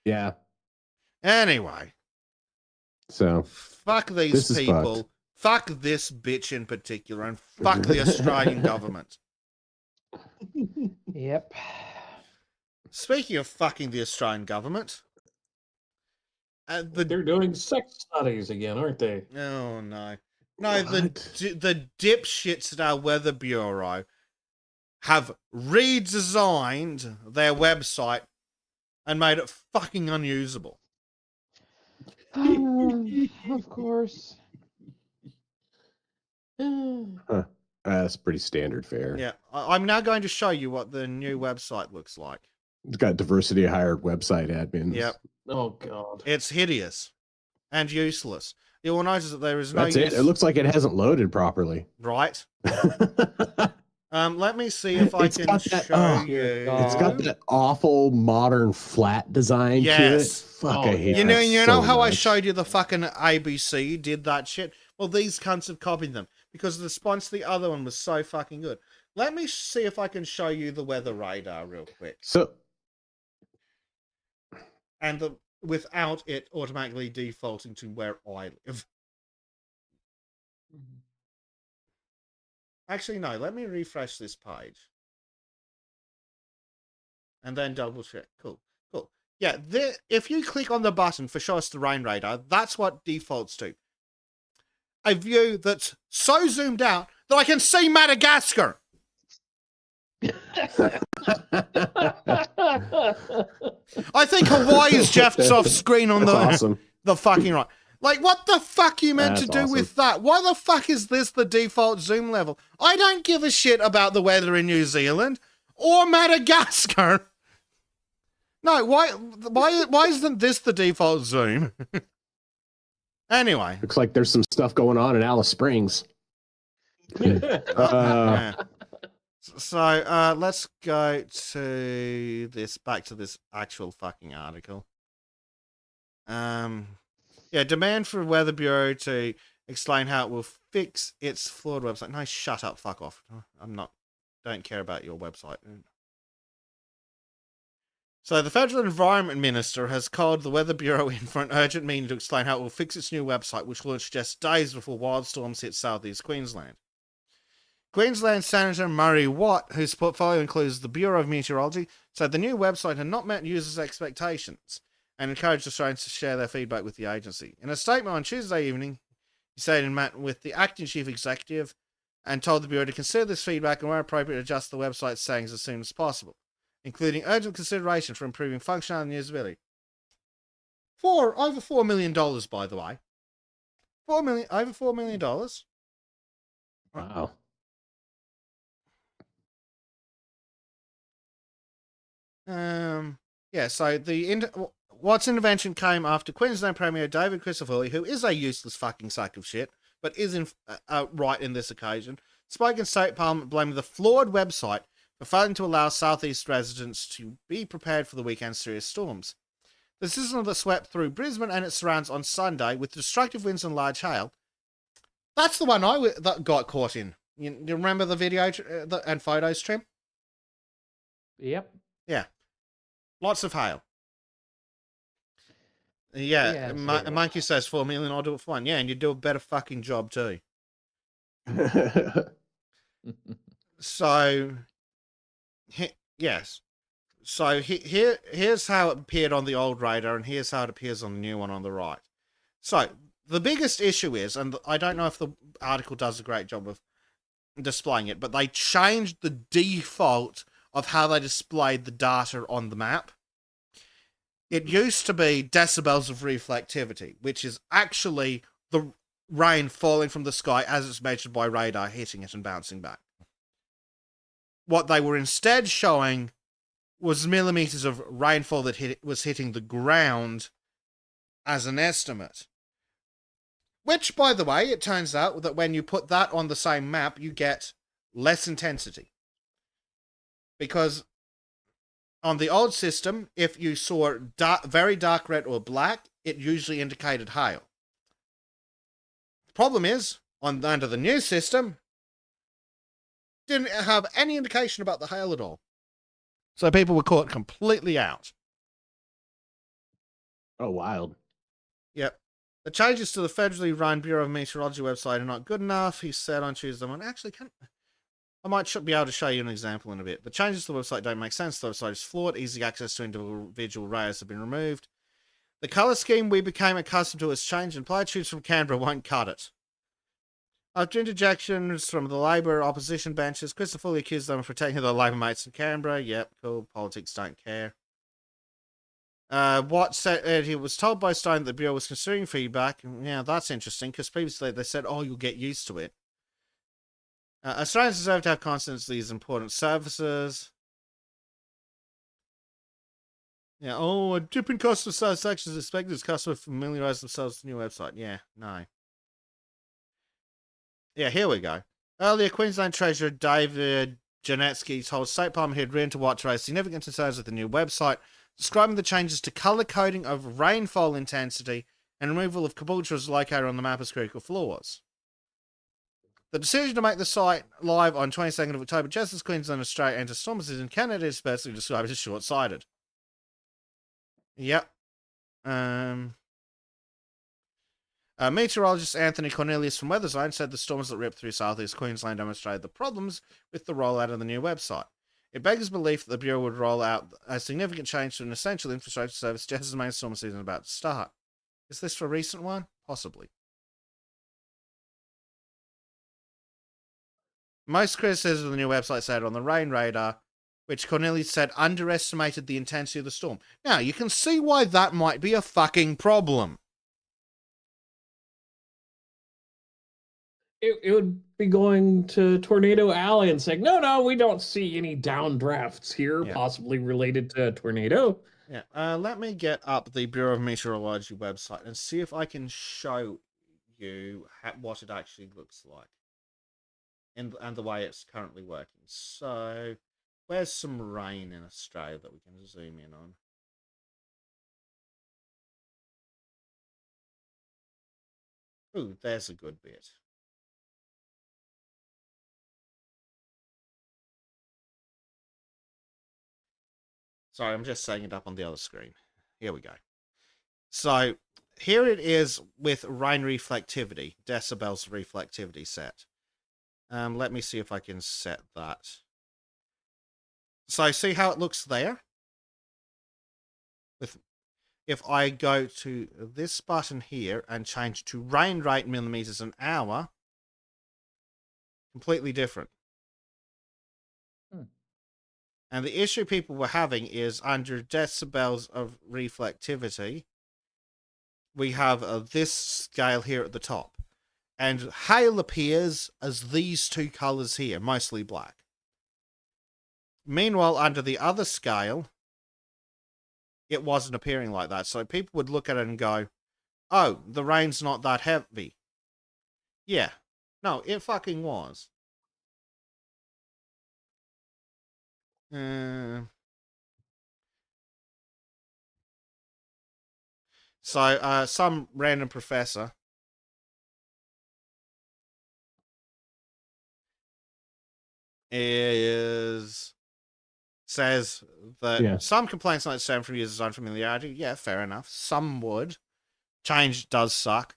Yeah. Anyway. So Fuck these people. Fuck this bitch in particular. And fuck the Australian government. Yep. Speaking of fucking the Australian government, They're doing sex studies again, aren't they? Oh no, no, What? the dipshits at our weather bureau have redesigned their website and made it fucking unusable. Of course. Huh. That's pretty standard fare. Yeah, I'm now going to show you what the new website looks like. It's got diversity hired website admins. Yep, Oh god. it's hideous and useless. You will notice that there is no That's use. it. It looks like it hasn't loaded properly. Right. Let me see if I It's can got that- show oh, you. It's got that awful modern flat design Yes. to it. Fuck, Oh, I hate You that know, you know so how I much. showed you the fucking ABC did that shit? Well, these cunts have copied them because the response to the other one was so fucking good. Let me see if I can show you the weather radar real quick, So, and without it automatically defaulting to where I live. Actually, no. Let me refresh this page, and then double check. Cool. Yeah, if you click on the button for show us the rain radar, that's what defaults to. A view that's so zoomed out that I can see Madagascar. I think Hawaii's just off screen on that's the awesome. the fucking right. Like, what the fuck you meant to That's do awesome. with that? Why the fuck is this the default zoom level? I don't give a shit about the weather in New Zealand or Madagascar. No, why isn't this the default zoom? Anyway. Looks like there's some stuff going on in Alice Springs. Yeah. So let's go to back to this actual fucking article. Yeah, demand for Weather Bureau to explain how it will fix its flawed website. No, shut up, fuck off. Don't care about your website. So the Federal Environment Minister has called the Weather Bureau in for an urgent meeting to explain how it will fix its new website, which launched just days before wildstorms hit southeast Queensland. Queensland Senator Murray Watt, whose portfolio includes the Bureau of Meteorology, said the new website had not met users' expectations and encouraged Australians to share their feedback with the agency. In a statement on Tuesday evening, he said he met with the acting chief executive and told the Bureau to consider this feedback and, where appropriate, adjust the website's settings as soon as possible, including urgent consideration for improving functionality and usability. Over $4 million, by the way. Over $4 million. Wow. Yeah, so Watt's intervention came after Queensland Premier David Crisafulli, who is a useless fucking sack of shit, but is right in this occasion, spoke in State Parliament blaming the flawed website for failing to allow southeast residents to be prepared for the weekend's serious storms. The system that swept through Brisbane and its surrounds on Sunday with destructive winds and large hail. That's the one that got caught in. You remember the video and photos, Trim? Yep. Yeah. Lots of hail. Yeah, Monkey says 4 million, I'll do it for one. Yeah, and you do a better fucking job too. So, yes. So here's how it appeared on the old radar, and here's how it appears on the new one on the right. So the biggest issue is, and I don't know if the article does a great job of displaying it, but they changed the default of how they displayed the data on the map. It used to be decibels of reflectivity, which is actually the rain falling from the sky as it's measured by radar, hitting it and bouncing back. What they were instead showing was millimeters of rainfall that was hitting the ground as an estimate. Which, by the way, it turns out that when you put that on the same map, you get less intensity. Because on the old system, if you saw very dark red or black, it usually indicated hail. The problem is, under the new system, didn't have any indication about the hail at all. So people were caught completely out. Oh, wild. Yep. The changes to the federally run Bureau of Meteorology website are not good enough, he said on Tuesday. I might be able to show you an example in a bit. The changes to the website don't make sense. The website is flawed. Easy access to individual layers have been removed. The colour scheme we became accustomed to has changed, and platitudes from Canberra won't cut it. After interjections from the Labor opposition benches, Christopher fully accused them of protecting their Labor mates in Canberra. Yep, cool. Politics don't care. Watt said he was told by Stein that the Bureau was considering feedback. Yeah, that's interesting, because previously they said, oh, you'll get used to it. Australians deserve to have confidence in these important services. Yeah, oh, a dip in customer satisfaction is expected as customers familiarise themselves with the new website. Yeah, no. Yeah, here we go. Earlier, Queensland Treasurer David Janetsky told State Parliament he had written to Watt to raise significant concerns with the new website, describing the changes to colour coding of rainfall intensity and removal of Caboolture's locator on the map as critical flaws. The decision to make the site live on 22nd of October, just as Queensland, Australia enter storm season, Canada is basically described as short-sighted. Yep. Meteorologist Anthony Cornelius from Weather Zone said the storms that ripped through southeast Queensland demonstrated the problems with the rollout of the new website. It beggars belief that the Bureau would roll out a significant change to an essential infrastructure service just as the main storm season is about to start. Is this for a recent one? Possibly. Most criticism of the new website said on the rain radar, which Cornelius said underestimated the intensity of the storm. Now, you can see why that might be a fucking problem. It would be going to Tornado Alley and saying, no, we don't see any downdrafts here, possibly related to a tornado. Yeah, let me get up the Bureau of Meteorology website and see if I can show you what it actually looks like and the way it's currently working. So, where's some rain in Australia that we can zoom in on? Ooh, there's a good bit. Sorry, I'm just setting it up on the other screen. Here we go. So, here it is with rain reflectivity, decibels reflectivity set. Let me see if I can set that. So, see how it looks there? If I go to this button here and change to rain rate millimeters an hour, completely different. And the issue people were having is under decibels of reflectivity, we have this scale here at the top. And hail appears as these two colours here, mostly black. Meanwhile, under the other scale, it wasn't appearing like that. So people would look at it and go, oh, the rain's not that heavy. Yeah. No, it fucking was. So, some random professor says that some complaints might stem from users' unfamiliarity. Yeah, fair enough. Some would. Change does suck.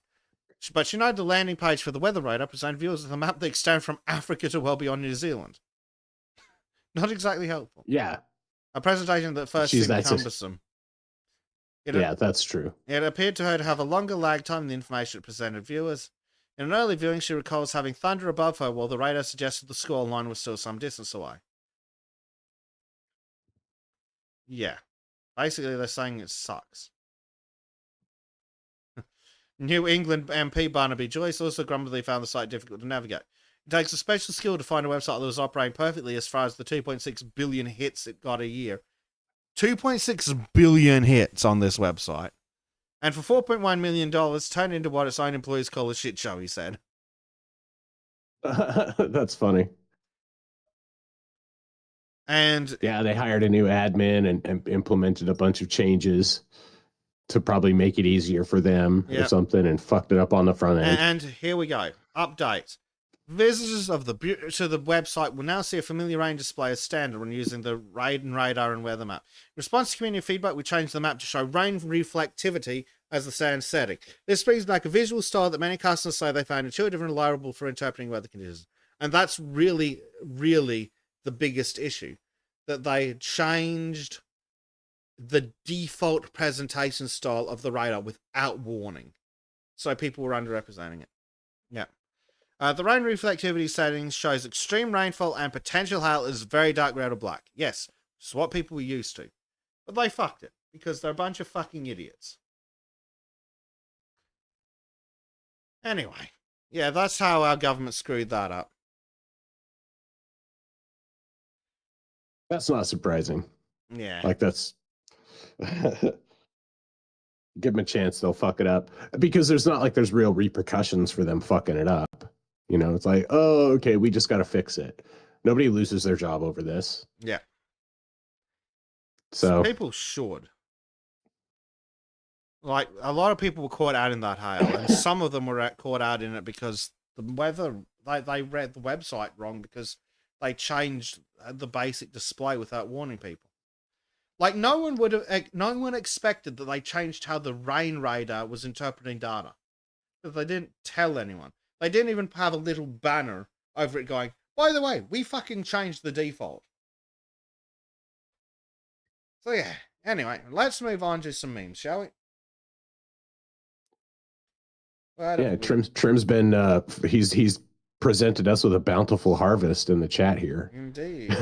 But you know, the landing page for the weather radar presented viewers with a map that extends from Africa to well beyond New Zealand. Not exactly helpful. Yeah. A presentation that first seemed cumbersome. That's true. It appeared to her to have a longer lag time than the information it presented viewers. In an early viewing, she recalls having thunder above her while the radar suggested the score line was still some distance away. Yeah. Basically, they're saying it sucks. New England MP Barnaby Joyce also grumbled they found the site difficult to navigate. It takes a special skill to find a website that was operating perfectly as far as the 2.6 billion hits it got a year. 2.6 billion hits on this website. And for $4.1 million, turned into what its own employees call a shit show, he said. That's funny. And yeah, they hired a new admin and implemented a bunch of changes to probably make it easier for them or something, and fucked it up on the front end. And here we go. Update. Visitors to the website will now see a familiar rain display as standard when using the rain radar and weather map. In response to community feedback, we changed the map to show rain reflectivity as the standard setting. This brings back a visual style that many customers say they found intuitive and reliable for interpreting weather conditions. And that's really, really the biggest issue. That they changed the default presentation style of the radar without warning. So people were underrepresenting it. Yeah. The rain reflectivity settings shows extreme rainfall and potential hail is very dark red or black. Yes, it's what people were used to. But they fucked it because they're a bunch of fucking idiots. Anyway, yeah, that's how our government screwed that up. That's not surprising. Yeah. Like that's give them a chance, they'll fuck it up. Because there's not like there's real repercussions for them fucking it up. You know, it's like, oh, okay, we just gotta fix it. Nobody loses their job over this. Yeah. So people should. Like, a lot of people were caught out in that hail, and some of them were caught out in it because the weather, they read the website wrong because they changed the basic display without warning people. Like, no one expected that they changed how the rain radar was interpreting data. But they didn't tell anyone. They didn't even have a little banner over it going, by the way, we fucking changed the default. So yeah, anyway, let's move on to some memes, shall we? yeah, Trim's been he's presented us with a bountiful harvest in the chat here. Indeed.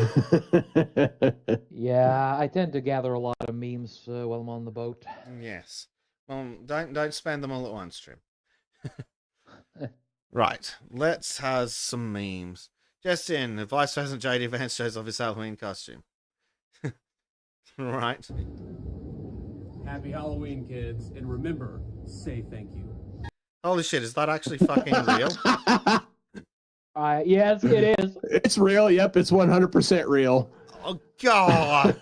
Yeah, I tend to gather a lot of memes while I'm on the boat. Yes. Well, don't spend them all at once, Trim. Right, let's have some memes. Just in, the Vice President JD Vance shows off his Halloween costume. Right. Happy Halloween, kids, and remember, say thank you. Holy shit, is that actually fucking real? Yes, it is. It's real. Yep, it's 100% real. Oh god.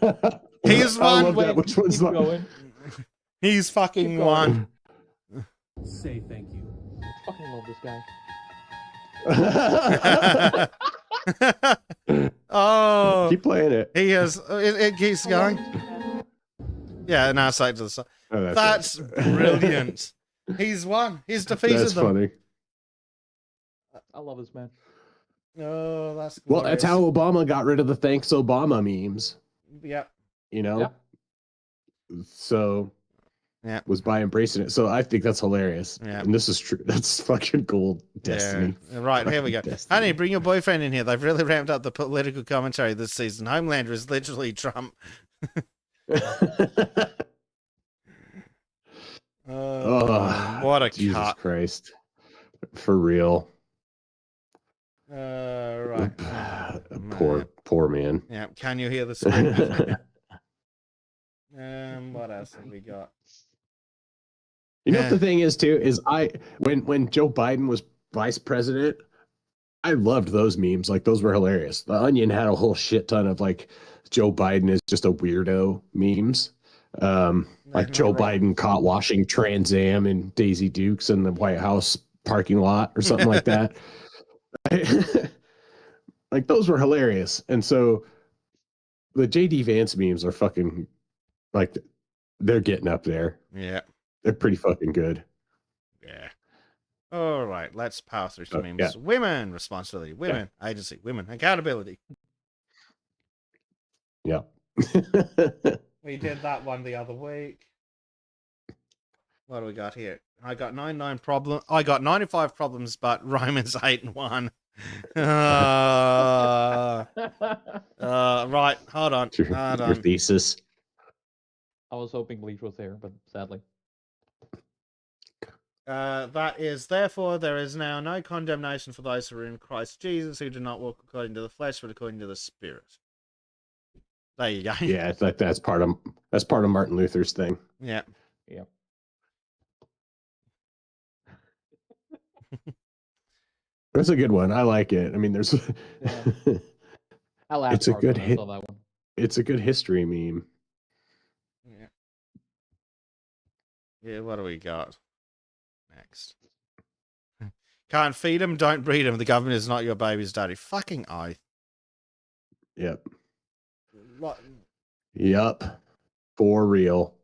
He's I one. love that. Which one's not? Going. He's fucking one. Say thank you. I fucking love this guy. Oh, Keep playing it. he is. It keeps going. Yeah, now side to the side. Oh, That's brilliant. He's won. He's defeated That's them. funny. I love this man. Oh, that's Well, that's how Obama got rid of the thanks Obama memes. Yep. You know? Yeah. So yeah, was by embracing it. So I think that's hilarious. Yeah. And this is true. That's fucking gold. Destiny. Yeah. Right, here we go. Destiny. Honey, bring your boyfriend in here. They've really ramped up the political commentary this season. Homelander is literally Trump. Oh, what a Jesus cut. Christ. For real. Right. Poor man. Yeah, can you hear the scream? What else have we got? You know what the thing is too is when Joe Biden was vice president, I loved those memes. Like those were hilarious. The Onion had a whole shit ton of like Joe Biden is just a weirdo memes. Like Joe Biden caught washing Trans Am and Daisy Dukes in the White House parking lot or something like that. Like those were hilarious. And so the JD Vance memes are fucking like they're getting up there. Yeah. They're pretty fucking good. Yeah. All right, let's power through some memes. Yeah. Women responsibility, women agency, women accountability. Yeah. We did that one the other week. What do we got here? I got 95 problems, but Roman's 8 and 1. Right, hold on. Your thesis. I was hoping Bleach was there, but sadly. That is, therefore, there is now no condemnation for those who are in Christ Jesus, who do not walk according to the flesh, but according to the Spirit. There you go. Yeah, it's like that's part of Martin Luther's thing. Yeah. Yeah. That's a good one. I like it. I mean, there's. Yeah. I laughed. It's a hard good when I hit. saw that one. It's a good history meme. Yeah. Yeah, what do we got next? Can't feed him, don't breed him. The government is not your baby's daddy. Fucking oath. Yep. Like, Yep. For real.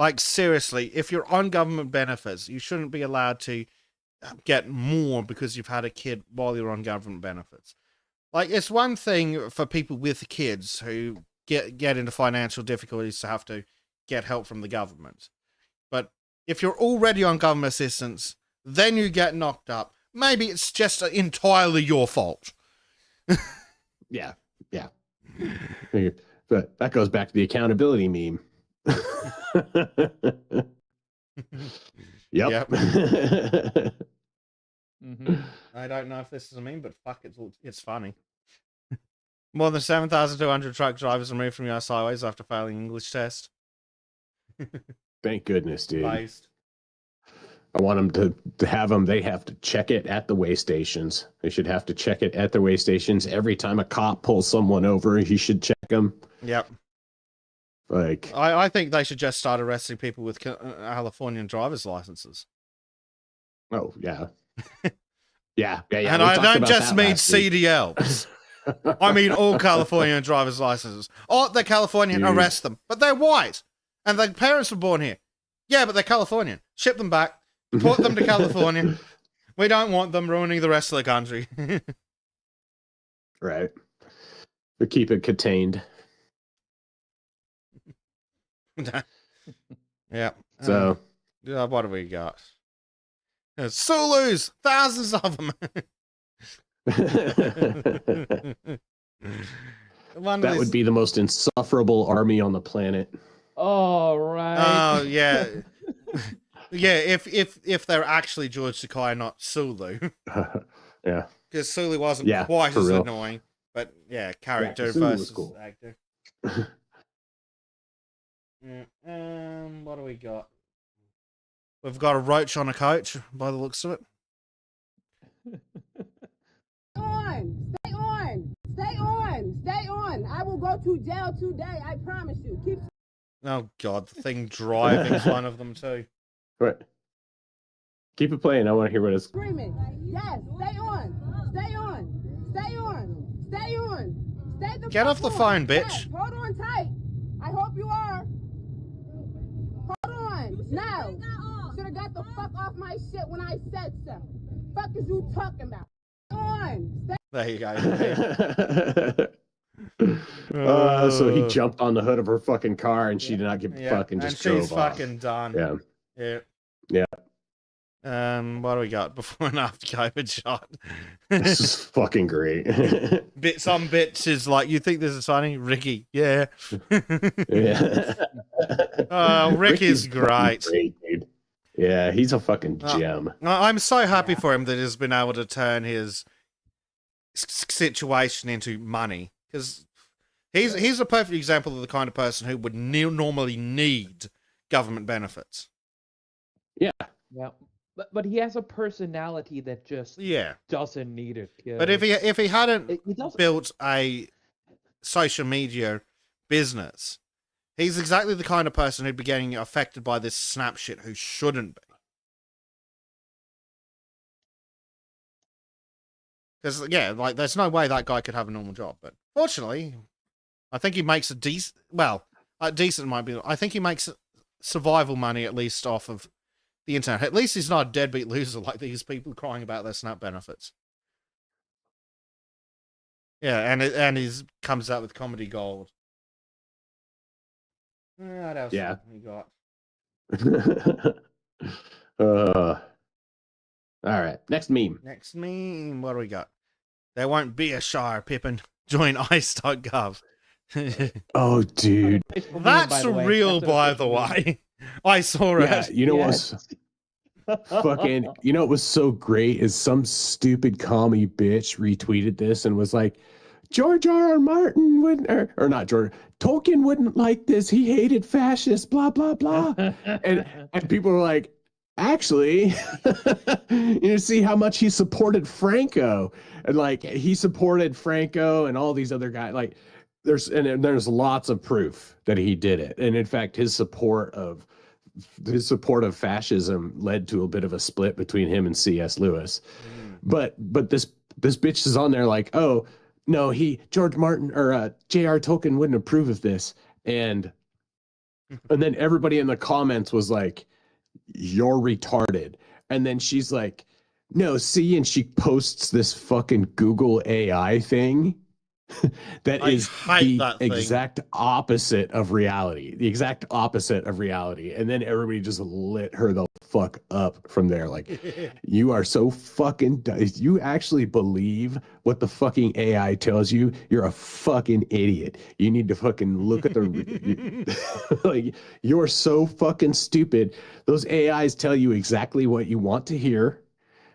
like, seriously, if you're on government benefits, you shouldn't be allowed to get more because you've had a kid while you're on government benefits. Like, it's one thing for people with kids who get into financial difficulties to have to get help from the government. But if you're already on government assistance, then you get knocked up. Maybe it's just entirely your fault. Yeah. But that goes back to the accountability meme. Yep. Mm-hmm. I don't know if this is a meme, but fuck, it's funny. More than 7,200 truck drivers removed from US highways after failing English test. Thank goodness, dude. Based. I want them to have them. They have to check it at the way stations. They should have to check it at the way stations. Every time a cop pulls someone over, he should check them. Yep. Like, I think they should just start arresting people with Californian driver's licenses. oh, yeah. Yeah. And we I talked don't about just that mean last week. CDLs. I mean all Californian driver's licenses. Oh, they're Californian, Dude. arrest them. But they're white. And their parents were born here. Yeah, but they're Californian. Ship them back. Port them to California. We don't want them ruining the rest of the country. Right. We keep it contained. Yeah. So, What have we got? Zulus! Thousands of them! that would be the most insufferable army on the planet. All right. Oh, yeah. Yeah, if they're actually George Takei, not Sulu. Yeah. Because Sulu wasn't quite for as real. annoying. But yeah, character Sulu was versus cool. actor. What do we got? We've got a roach on a coach, by the looks of it. Stay on. I will go to jail today. I promise you. Keep. Oh God, the thing driving's one of them too. Right. Keep it playing. I want to hear what it's. Screaming. Yes. Stay on. Stay the Get fuck off the on. phone, bitch. Yes. Hold on tight. I hope you are. Hold on. Now. Should have got the fuck off my shit when I said so. Fuck is you talking about? On. Stay. There you go. So he jumped on the hood of her fucking car, and she did not give a fuck and just drove she's off. fucking done. Yeah. Yeah. What do we got? Before and after COVID shot. This is fucking great. Some bitch is like, you think this is funny? Ricky, yeah. Yeah. Oh, Ricky's great. Dude. Yeah, he's a fucking gem. I'm so happy for him that he's been able to turn his situation into money, because he's a perfect example of the kind of person who would normally need government benefits. Yeah. But he has a personality that just doesn't need it. But if he hadn't built a social media business, he's exactly the kind of person who'd be getting affected by this snap shit who shouldn't be. Because, there's no way that guy could have a normal job. But fortunately, I think he makes a decent... Well, decent might be... I think he makes survival money, at least, off of the internet. At least he's not a deadbeat loser like these people crying about their SNAP benefits. Yeah, and he's comes out with comedy gold. What else have we got? All right, next meme. What do we got? There won't be a Shire, Pippin. Join ice.gov. Oh, dude. That's real, by the way. I saw it. Yeah, you know what's fucking, what was so great is some stupid commie bitch retweeted this and was like, George R. R. Martin wouldn't, or not George, Tolkien wouldn't like this. He hated fascists, blah, blah, blah. and people were like, actually, you see how much he supported Franco, and like he supported Franco and all these other guys. Like there's lots of proof that he did it. And in fact, his support of fascism led to a bit of a split between him and C.S. Lewis. But this bitch is on there like, oh no, George Martin or J.R. Tolkien wouldn't approve of this. And then everybody in the comments was like, you're retarded. And then she's like, no, see, and she posts this fucking Google AI thing That I is hate the that thing. exact opposite of reality. The exact opposite of reality. And then everybody just lit her the fuck up from there. Like, you are so fucking you actually believe what the fucking AI tells you? You're a fucking idiot. You need to fucking look at the like, you're so fucking stupid. Those AIs tell you exactly what you want to hear.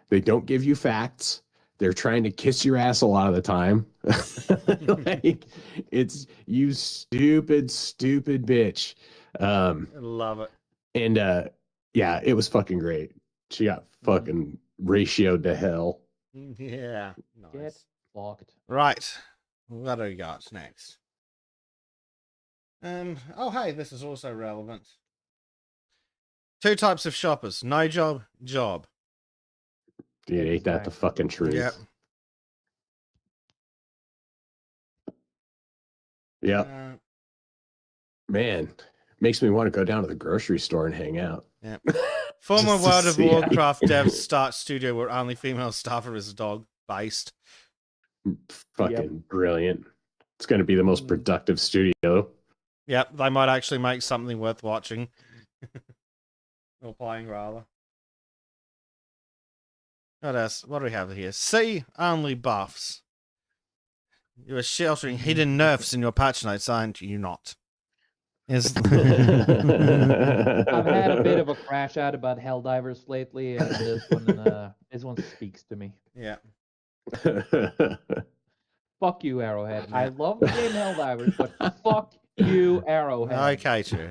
They don't give you facts. They're trying to kiss your ass a lot of the time. Like, it's you stupid, stupid bitch. I love it. And yeah, it was fucking great. She got fucking ratioed to hell. Yeah. Get Nice. fucked. Right. What do we got next? Oh hey, this is also relevant. 2 types of shoppers. No job, job. Dude, ain't that the Exactly. fucking truth? Yep. Yep. Man, makes me want to go down to the grocery store and hang out. Yeah. Former Just to World of see Warcraft how- devs start studio where only female staffer is dog based. Fucking brilliant. It's going to be the most productive studio. Yep, they might actually make something worth watching. Or playing, rather. What else? What do we have here? See only buffs. You are sheltering hidden nerfs in your patch notes, aren't you not? Yes. I've had a bit of a crash out about Helldivers lately, and this one speaks to me. Yeah. Fuck you, Arrowhead. I love the game Helldivers, but fuck you, Arrowhead. Okay, true.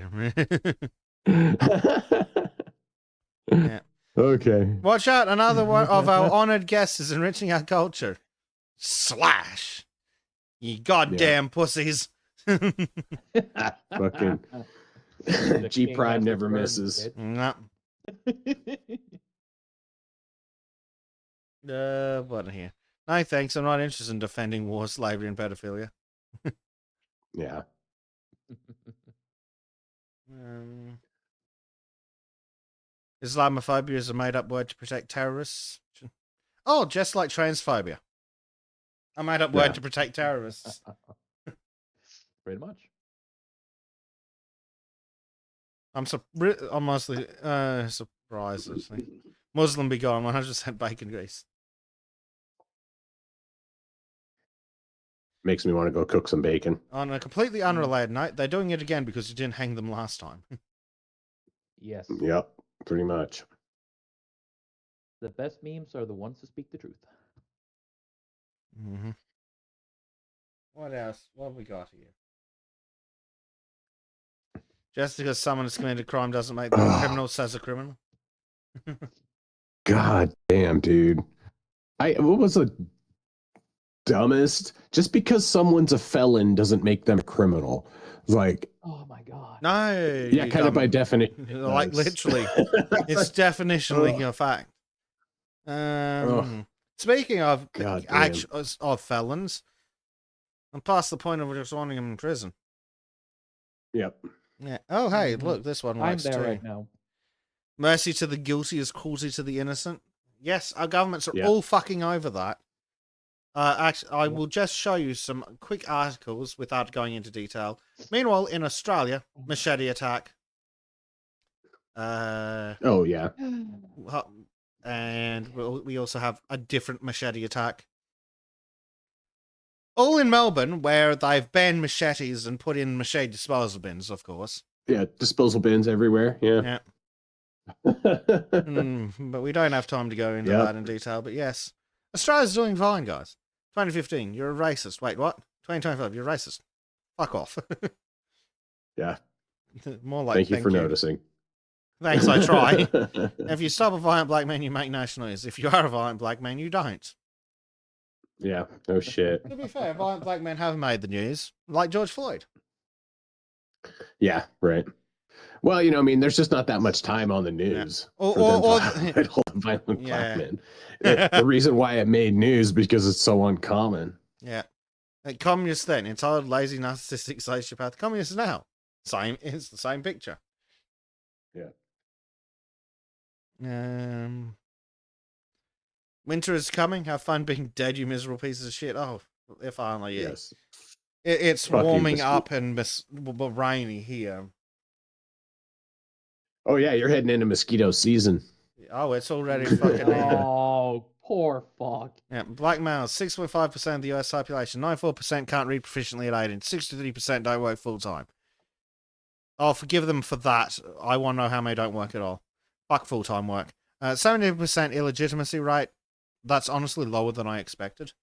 Yeah. Okay. Watch out, another one of our honored guests is enriching our culture. Slash. You goddamn pussies. Fucking G Prime never misses. No. What here? No, thanks. I'm not interested in defending war, slavery, and pedophilia. Yeah. Islamophobia is a made-up word to protect terrorists. Oh, just like transphobia. A made-up word to protect terrorists. Pretty much. I'm mostly surprised. Actually. Muslim be gone. 100% bacon grease. Makes me want to go cook some bacon. On a completely unrelated note, they're doing it again because you didn't hang them last time. Yes. Yep, pretty much. The best memes are the ones that speak the truth. Mm-hmm. What else? What have we got here? Just because someone has committed a crime doesn't make them a criminal, says a criminal. God damn, dude. What was the dumbest? Just because someone's a felon doesn't make them a criminal. Like, oh my god. No. Yeah, kind of by definition. Like literally. It's definitionally a fact. Speaking of of felons, I'm past the point of just wanting them in prison. Yep. Yeah. Oh, hey, look, this one works I'm there too. right now. Mercy to the guilty is cruelty to the innocent. Yes, our governments are all fucking over that. Actually, I will just show you some quick articles without going into detail. Meanwhile, in Australia, machete attack. Oh, yeah. And we also have a different machete attack. All in Melbourne, where they've banned machetes and put in machete disposal bins, of course. Yeah, disposal bins everywhere. Yeah. But we don't have time to go into that in detail. But yes, Australia's doing fine, guys. 2015, you're a racist. Wait, what? 2025, you're a racist. Fuck off. Yeah. More like thank you for noticing. Thanks, I try. If you stop a violent black man, you make national news. If you are a violent black man, you don't. Yeah, no shit. To be fair, violent black men have made the news, like George Floyd. Yeah, right. Well, I mean, there's just not that much time on the news for them to highlight all the violent black men. The reason why it made news because it's so uncommon. Yeah. Like communists then, entitled, lazy, narcissistic, sociopath. Communists now. Same, it's the same picture. Yeah. Winter is coming. Have fun being dead, you miserable pieces of shit. Oh, If only. Yes. It's Fucking warming mosquito. up and rainy here. Oh yeah, you're heading into mosquito season. Oh, it's already fucking here. Oh, poor fuck. Yeah, black males, 6.5% of the US population, 94% can't read proficiently at 18, 63% don't work full time. I'll forgive them for that. I want to know how many don't work at all. Fuck full time work. 70% illegitimacy rate. That's honestly lower than I expected.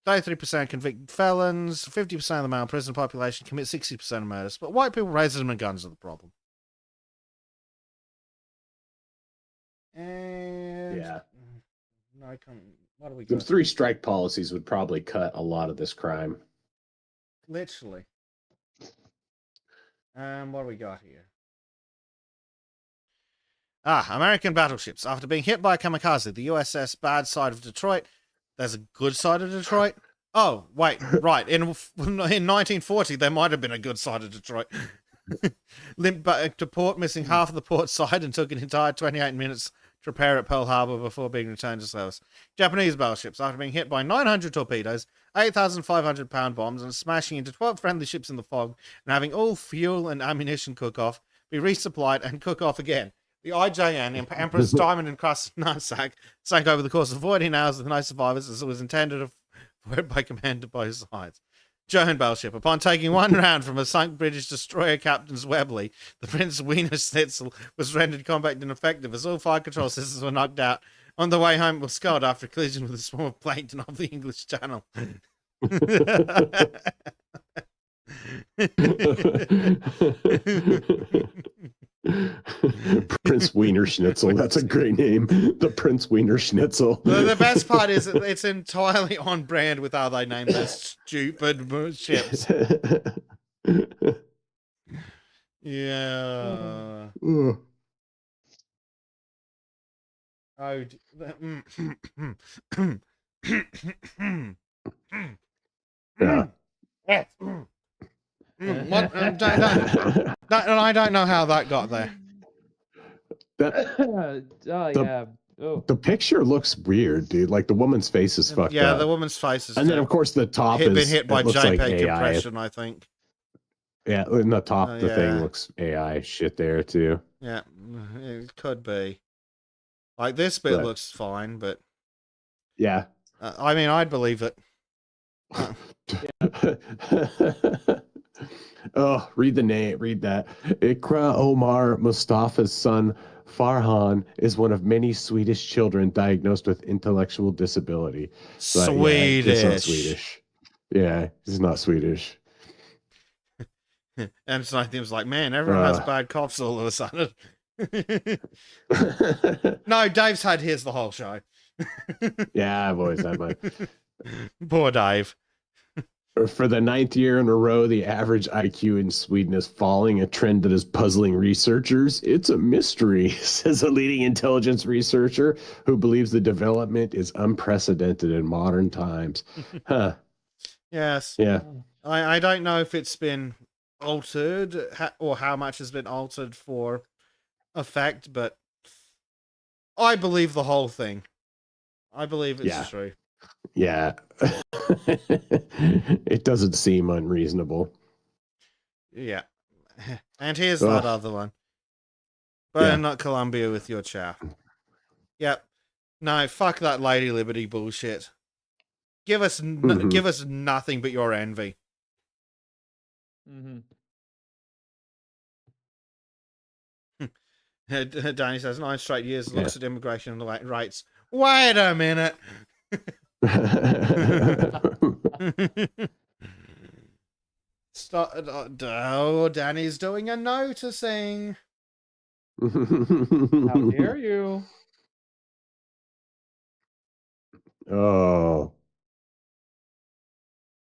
33% convicted felons, 50% of the male prison population commit 60% of murders, but white people, racism, and guns are the problem. And Yeah. no, what do we The got? 3 strike policies would probably cut a lot of this crime. Literally. What do we got here? American battleships. After being hit by a kamikaze, the USS Bad Side of Detroit. There's a good side of Detroit? Oh, wait, right. In 1940, there might have been a good side of Detroit. Limped back to port, missing half of the port side, and took an entire 28 minutes to repair at Pearl Harbor before being returned to service. Japanese battleships, after being hit by 900 torpedoes, 8,500-pound bombs, and smashing into 12 friendly ships in the fog, and having all fuel and ammunition cook off, be resupplied and cook off again. The IJN, Empress Diamond Encrusted Knapsack, sank over the course of 14 hours with no survivors, as it was intended for it by command to both sides. German battleship. Upon taking one round from a sunk British destroyer Captain's Webley, the Prince Wiener Schnitzel was rendered combat ineffective as all fire control systems were knocked out. On the way home, it was scuttled after a collision with a swarm of plankton off the English Channel. Prince Wiener Schnitzel. That's a great name. The Prince Wiener Schnitzel. The best part is it's entirely on brand with how they name their stupid ships. Yeah. Oh. Yeah. What? I don't know how that got there. The picture looks weird, dude. Like the woman's face is fucked up. Yeah, the woman's face is. And then of course the top been is hit by looks JPEG like AI. compression, I think. Yeah, in the top, the thing yeah. looks AI shit there too. Yeah, it could be. Like this bit looks fine, but yeah. I mean, I'd believe it. Oh, read the name. Read that. Ikra Omar Mustafa's son Farhan is one of many Swedish children diagnosed with intellectual disability. But, Swedish. Yeah, he's not Swedish. Yeah, he's not Swedish. And Snipey was like, man, everyone has bad coughs all of a sudden. No, Dave's had his the whole show. Yeah, I've always had mine. Poor Dave. For the 9th year in a row, the average IQ in Sweden is falling, a trend that is puzzling researchers. It's a mystery, says a leading intelligence researcher who believes the development is unprecedented in modern times. Huh. Yes. Yeah. I don't know if it's been altered or how much has been altered for effect, but I believe the whole thing. I believe it's true. Yeah. It doesn't seem unreasonable. Yeah. And here's that other one. Burn not Columbia with your chaff. Yep. No, fuck that Lady Liberty bullshit. Give us give us nothing but your envy. Danny says 9 straight years looks at immigration and rights. Wait a minute. Stop. Oh, Danny's doing a noticing. How dare you? Oh.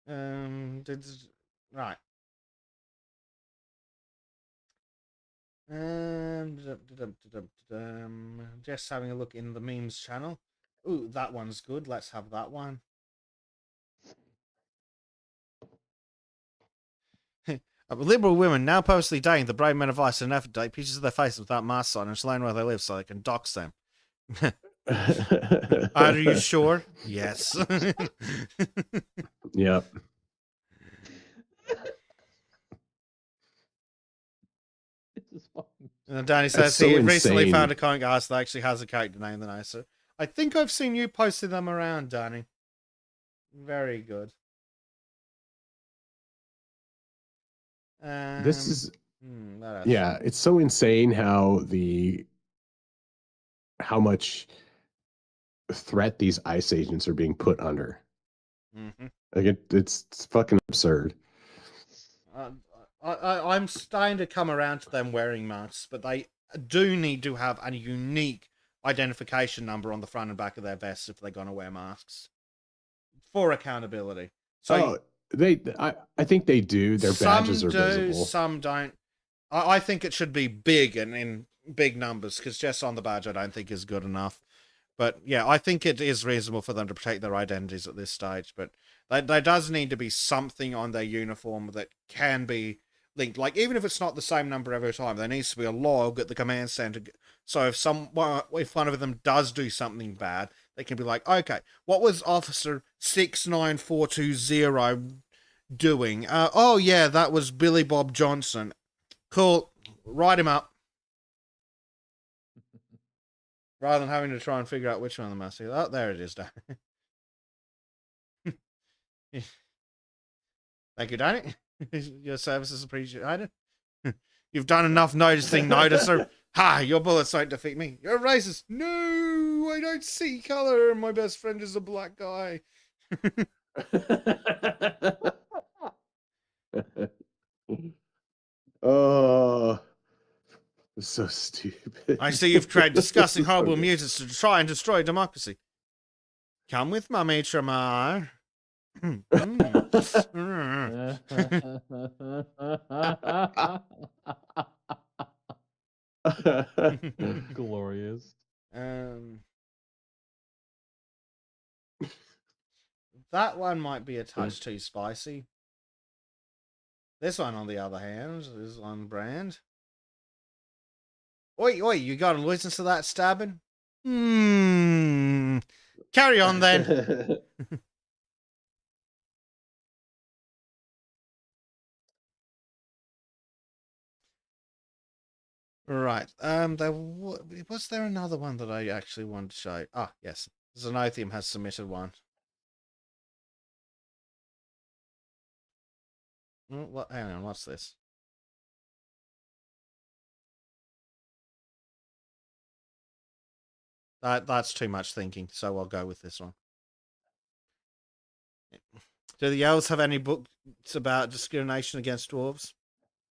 Right. Just having a look in the memes channel. Ooh, that one's good. Let's have that one. Liberal women now purposely dating the brave men of ICE in an effort to take pictures of their faces without masks on and explain where they live so they can dox them. Are you sure? Yes. Yep. This is fucking. And Danny That's says so he recently insane. found a comic artist that actually has a character name the nicer. I think I've seen you posting them around, Danny. Very good. This is what else? yeah, it's so insane how much threat these ICE agents are being put under. Mhm. Like it's fucking absurd. I'm starting to come around to them wearing masks, but they do need to have a unique identification number on the front and back of their vests if they're going to wear masks for accountability. So I think they do. Their badges are visible. Some don't. I think it should be big and in big numbers, because just on the badge I don't think is good enough. But yeah, I think it is reasonable for them to protect their identities at this stage. But there does need to be something on their uniform that can be linked. Like, even if it's not the same number every time, there needs to be a log at the command center. So if one of them does do something bad, they can be like, okay, what was Officer 69420 doing? Oh yeah, that was Billy Bob Johnson. Cool. Write him up. Rather than having to try and figure out which one of them must be. Oh, there it is, Dan. Thank you, Danny. Your service is appreciated. You've done enough noticing, noticer. Ha! Your bullets won't defeat me. You're racist. No, I don't see color. My best friend is a black guy. Oh, so stupid. I see you've created disgusting, horrible mutants to try and destroy democracy. Come with Mummy Tremar. Glorious. That one might be a touch too spicy. This one, on the other hand, is on brand. Oi, you got a license to that stabbing? Carry on then. Right. Was there another one that I actually wanted to show? Ah, yes. Xenothium has submitted one. Hang on, what's this? That's too much thinking, so I'll go with this one. Do the elves have any books about discrimination against dwarves?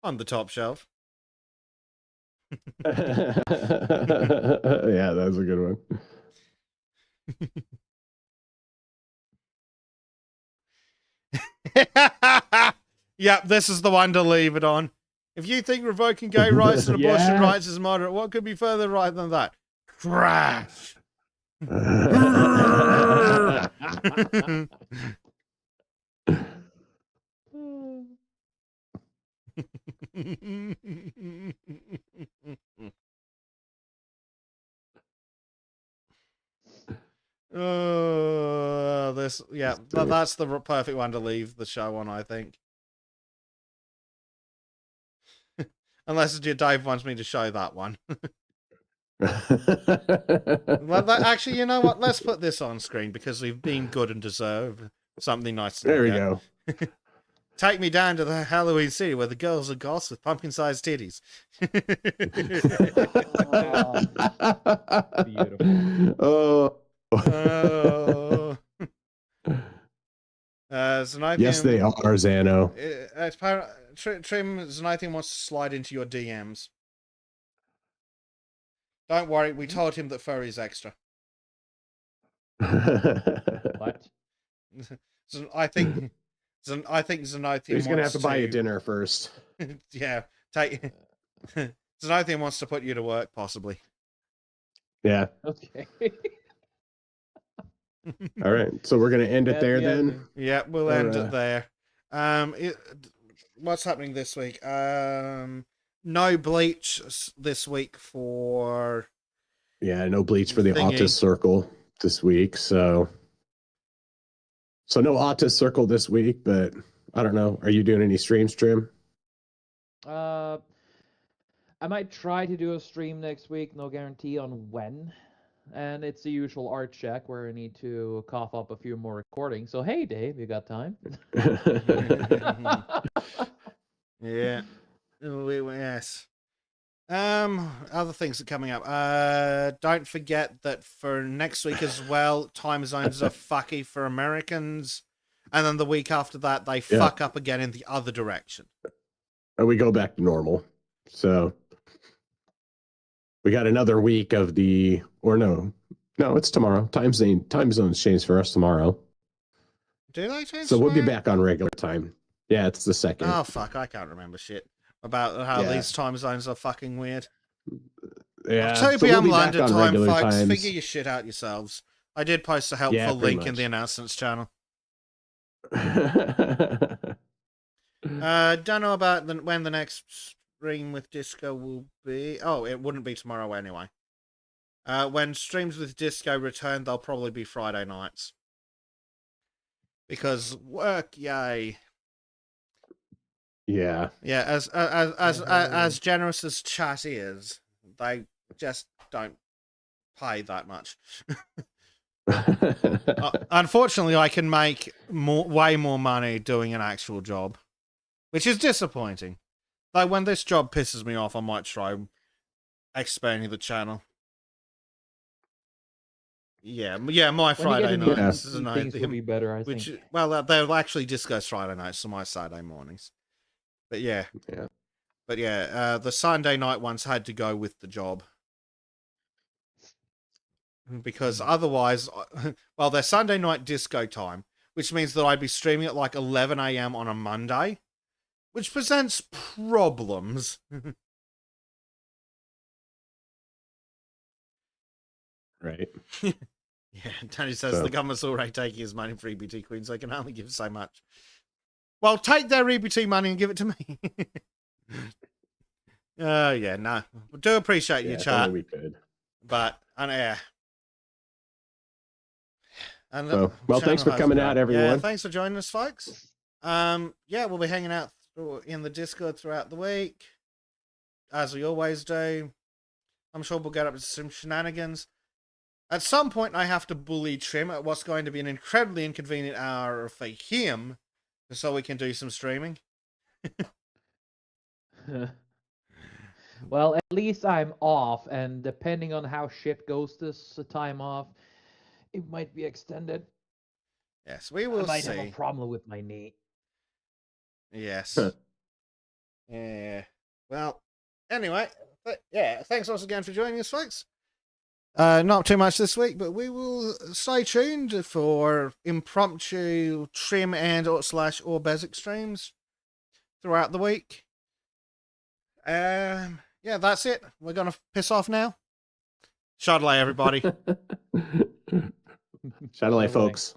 On the top shelf. Yeah, that was a good one. Yep, this is the one to leave it on. If you think revoking gay rights and abortion rights is moderate, what could be further right than that? Crash! That's the perfect one to leave the show on, I think. Unless Dave wants me to show that one. Actually, you know what? Let's put this on screen because we've been good and deserve something nice to There we look go. at. Take me down to the Halloween city where the girls are goths with pumpkin-sized titties. Beautiful. Oh. Xenothium, yes, they are, Zano. Trim, Xenothium wants to slide into your DMs. Don't worry, we told him that furry's extra. What? So I think Xenothium He's gonna have to buy you to dinner first. yeah, Xenothium wants to put you to work, possibly. Yeah. Okay. All right. So we're gonna end it there then. Yeah, we'll end it there. What's happening this week? No Bleach this week for Yeah, no bleach for the Thingy. Autist Circle this week. So no Autist Circle this week, but I don't know. Are you doing any streams, Trim? I might try to do a stream next week. No guarantee on when. And it's the usual art check where I need to cough up a few more recordings. So hey, Dave, you got time? Yeah. Yes. Other things are coming up. Don't forget that for next week as well, time zones are fucky for Americans, and then the week after that they fuck up again in the other direction. And we go back to normal. So we got another week of no, it's tomorrow. Time zones change for us tomorrow. Do they change? So we'll be tomorrow? back on regular time. Yeah, it's the 2nd. Oh fuck, I can't remember shit about how these time zones are fucking weird. Yeah, 2 so p.m. we'll be back London on time, regular folks. times. Figure your shit out yourselves. I did post a helpful pretty link in much. the announcements channel. Yeah, Don't know about when the next stream with Disco will be. Oh, it wouldn't be tomorrow anyway. When streams with Disco return, they'll probably be Friday nights. Because work, yay. yeah. As generous as chat is, they just don't pay that much. Unfortunately, I can make way more money doing an actual job, which is disappointing. Like when this job pisses me off, I might try expanding the channel. Yeah, my Friday nights is things will be better. I think. Well, they'll actually Disco's Friday nights, so my Saturday mornings. But yeah, the Sunday night ones had to go with the job. Because otherwise, well, they're Sunday night disco time, which means that I'd be streaming at like 11 a.m. on a Monday, which presents problems. Right. Yeah, Danny says the government's already taking his money for EBT Queens. They can only give so much. Well, take their EBT money and give it to me. Yeah, no. We do appreciate your chat. We could. But, yeah. And, well, thanks for coming out, everyone. Yeah, thanks for joining us, folks. Yeah, we'll be hanging out in the Discord throughout the week, as we always do. I'm sure we'll get up to some shenanigans. At some point, I have to bully Trim at what's going to be an incredibly inconvenient hour for him, so we can do some streaming. Well, at least I'm off, and depending on how shit goes this time off, it might be extended. Yes, we will see. I might have a problem with my knee. Yes. Yeah. Well, anyway, yeah, thanks once again for joining us, folks. Not too much this week, but we will stay tuned for impromptu Trim and or basic streams throughout the week. Yeah, that's it. We're gonna piss off now. Shadilay, everybody. Shadilay, folks.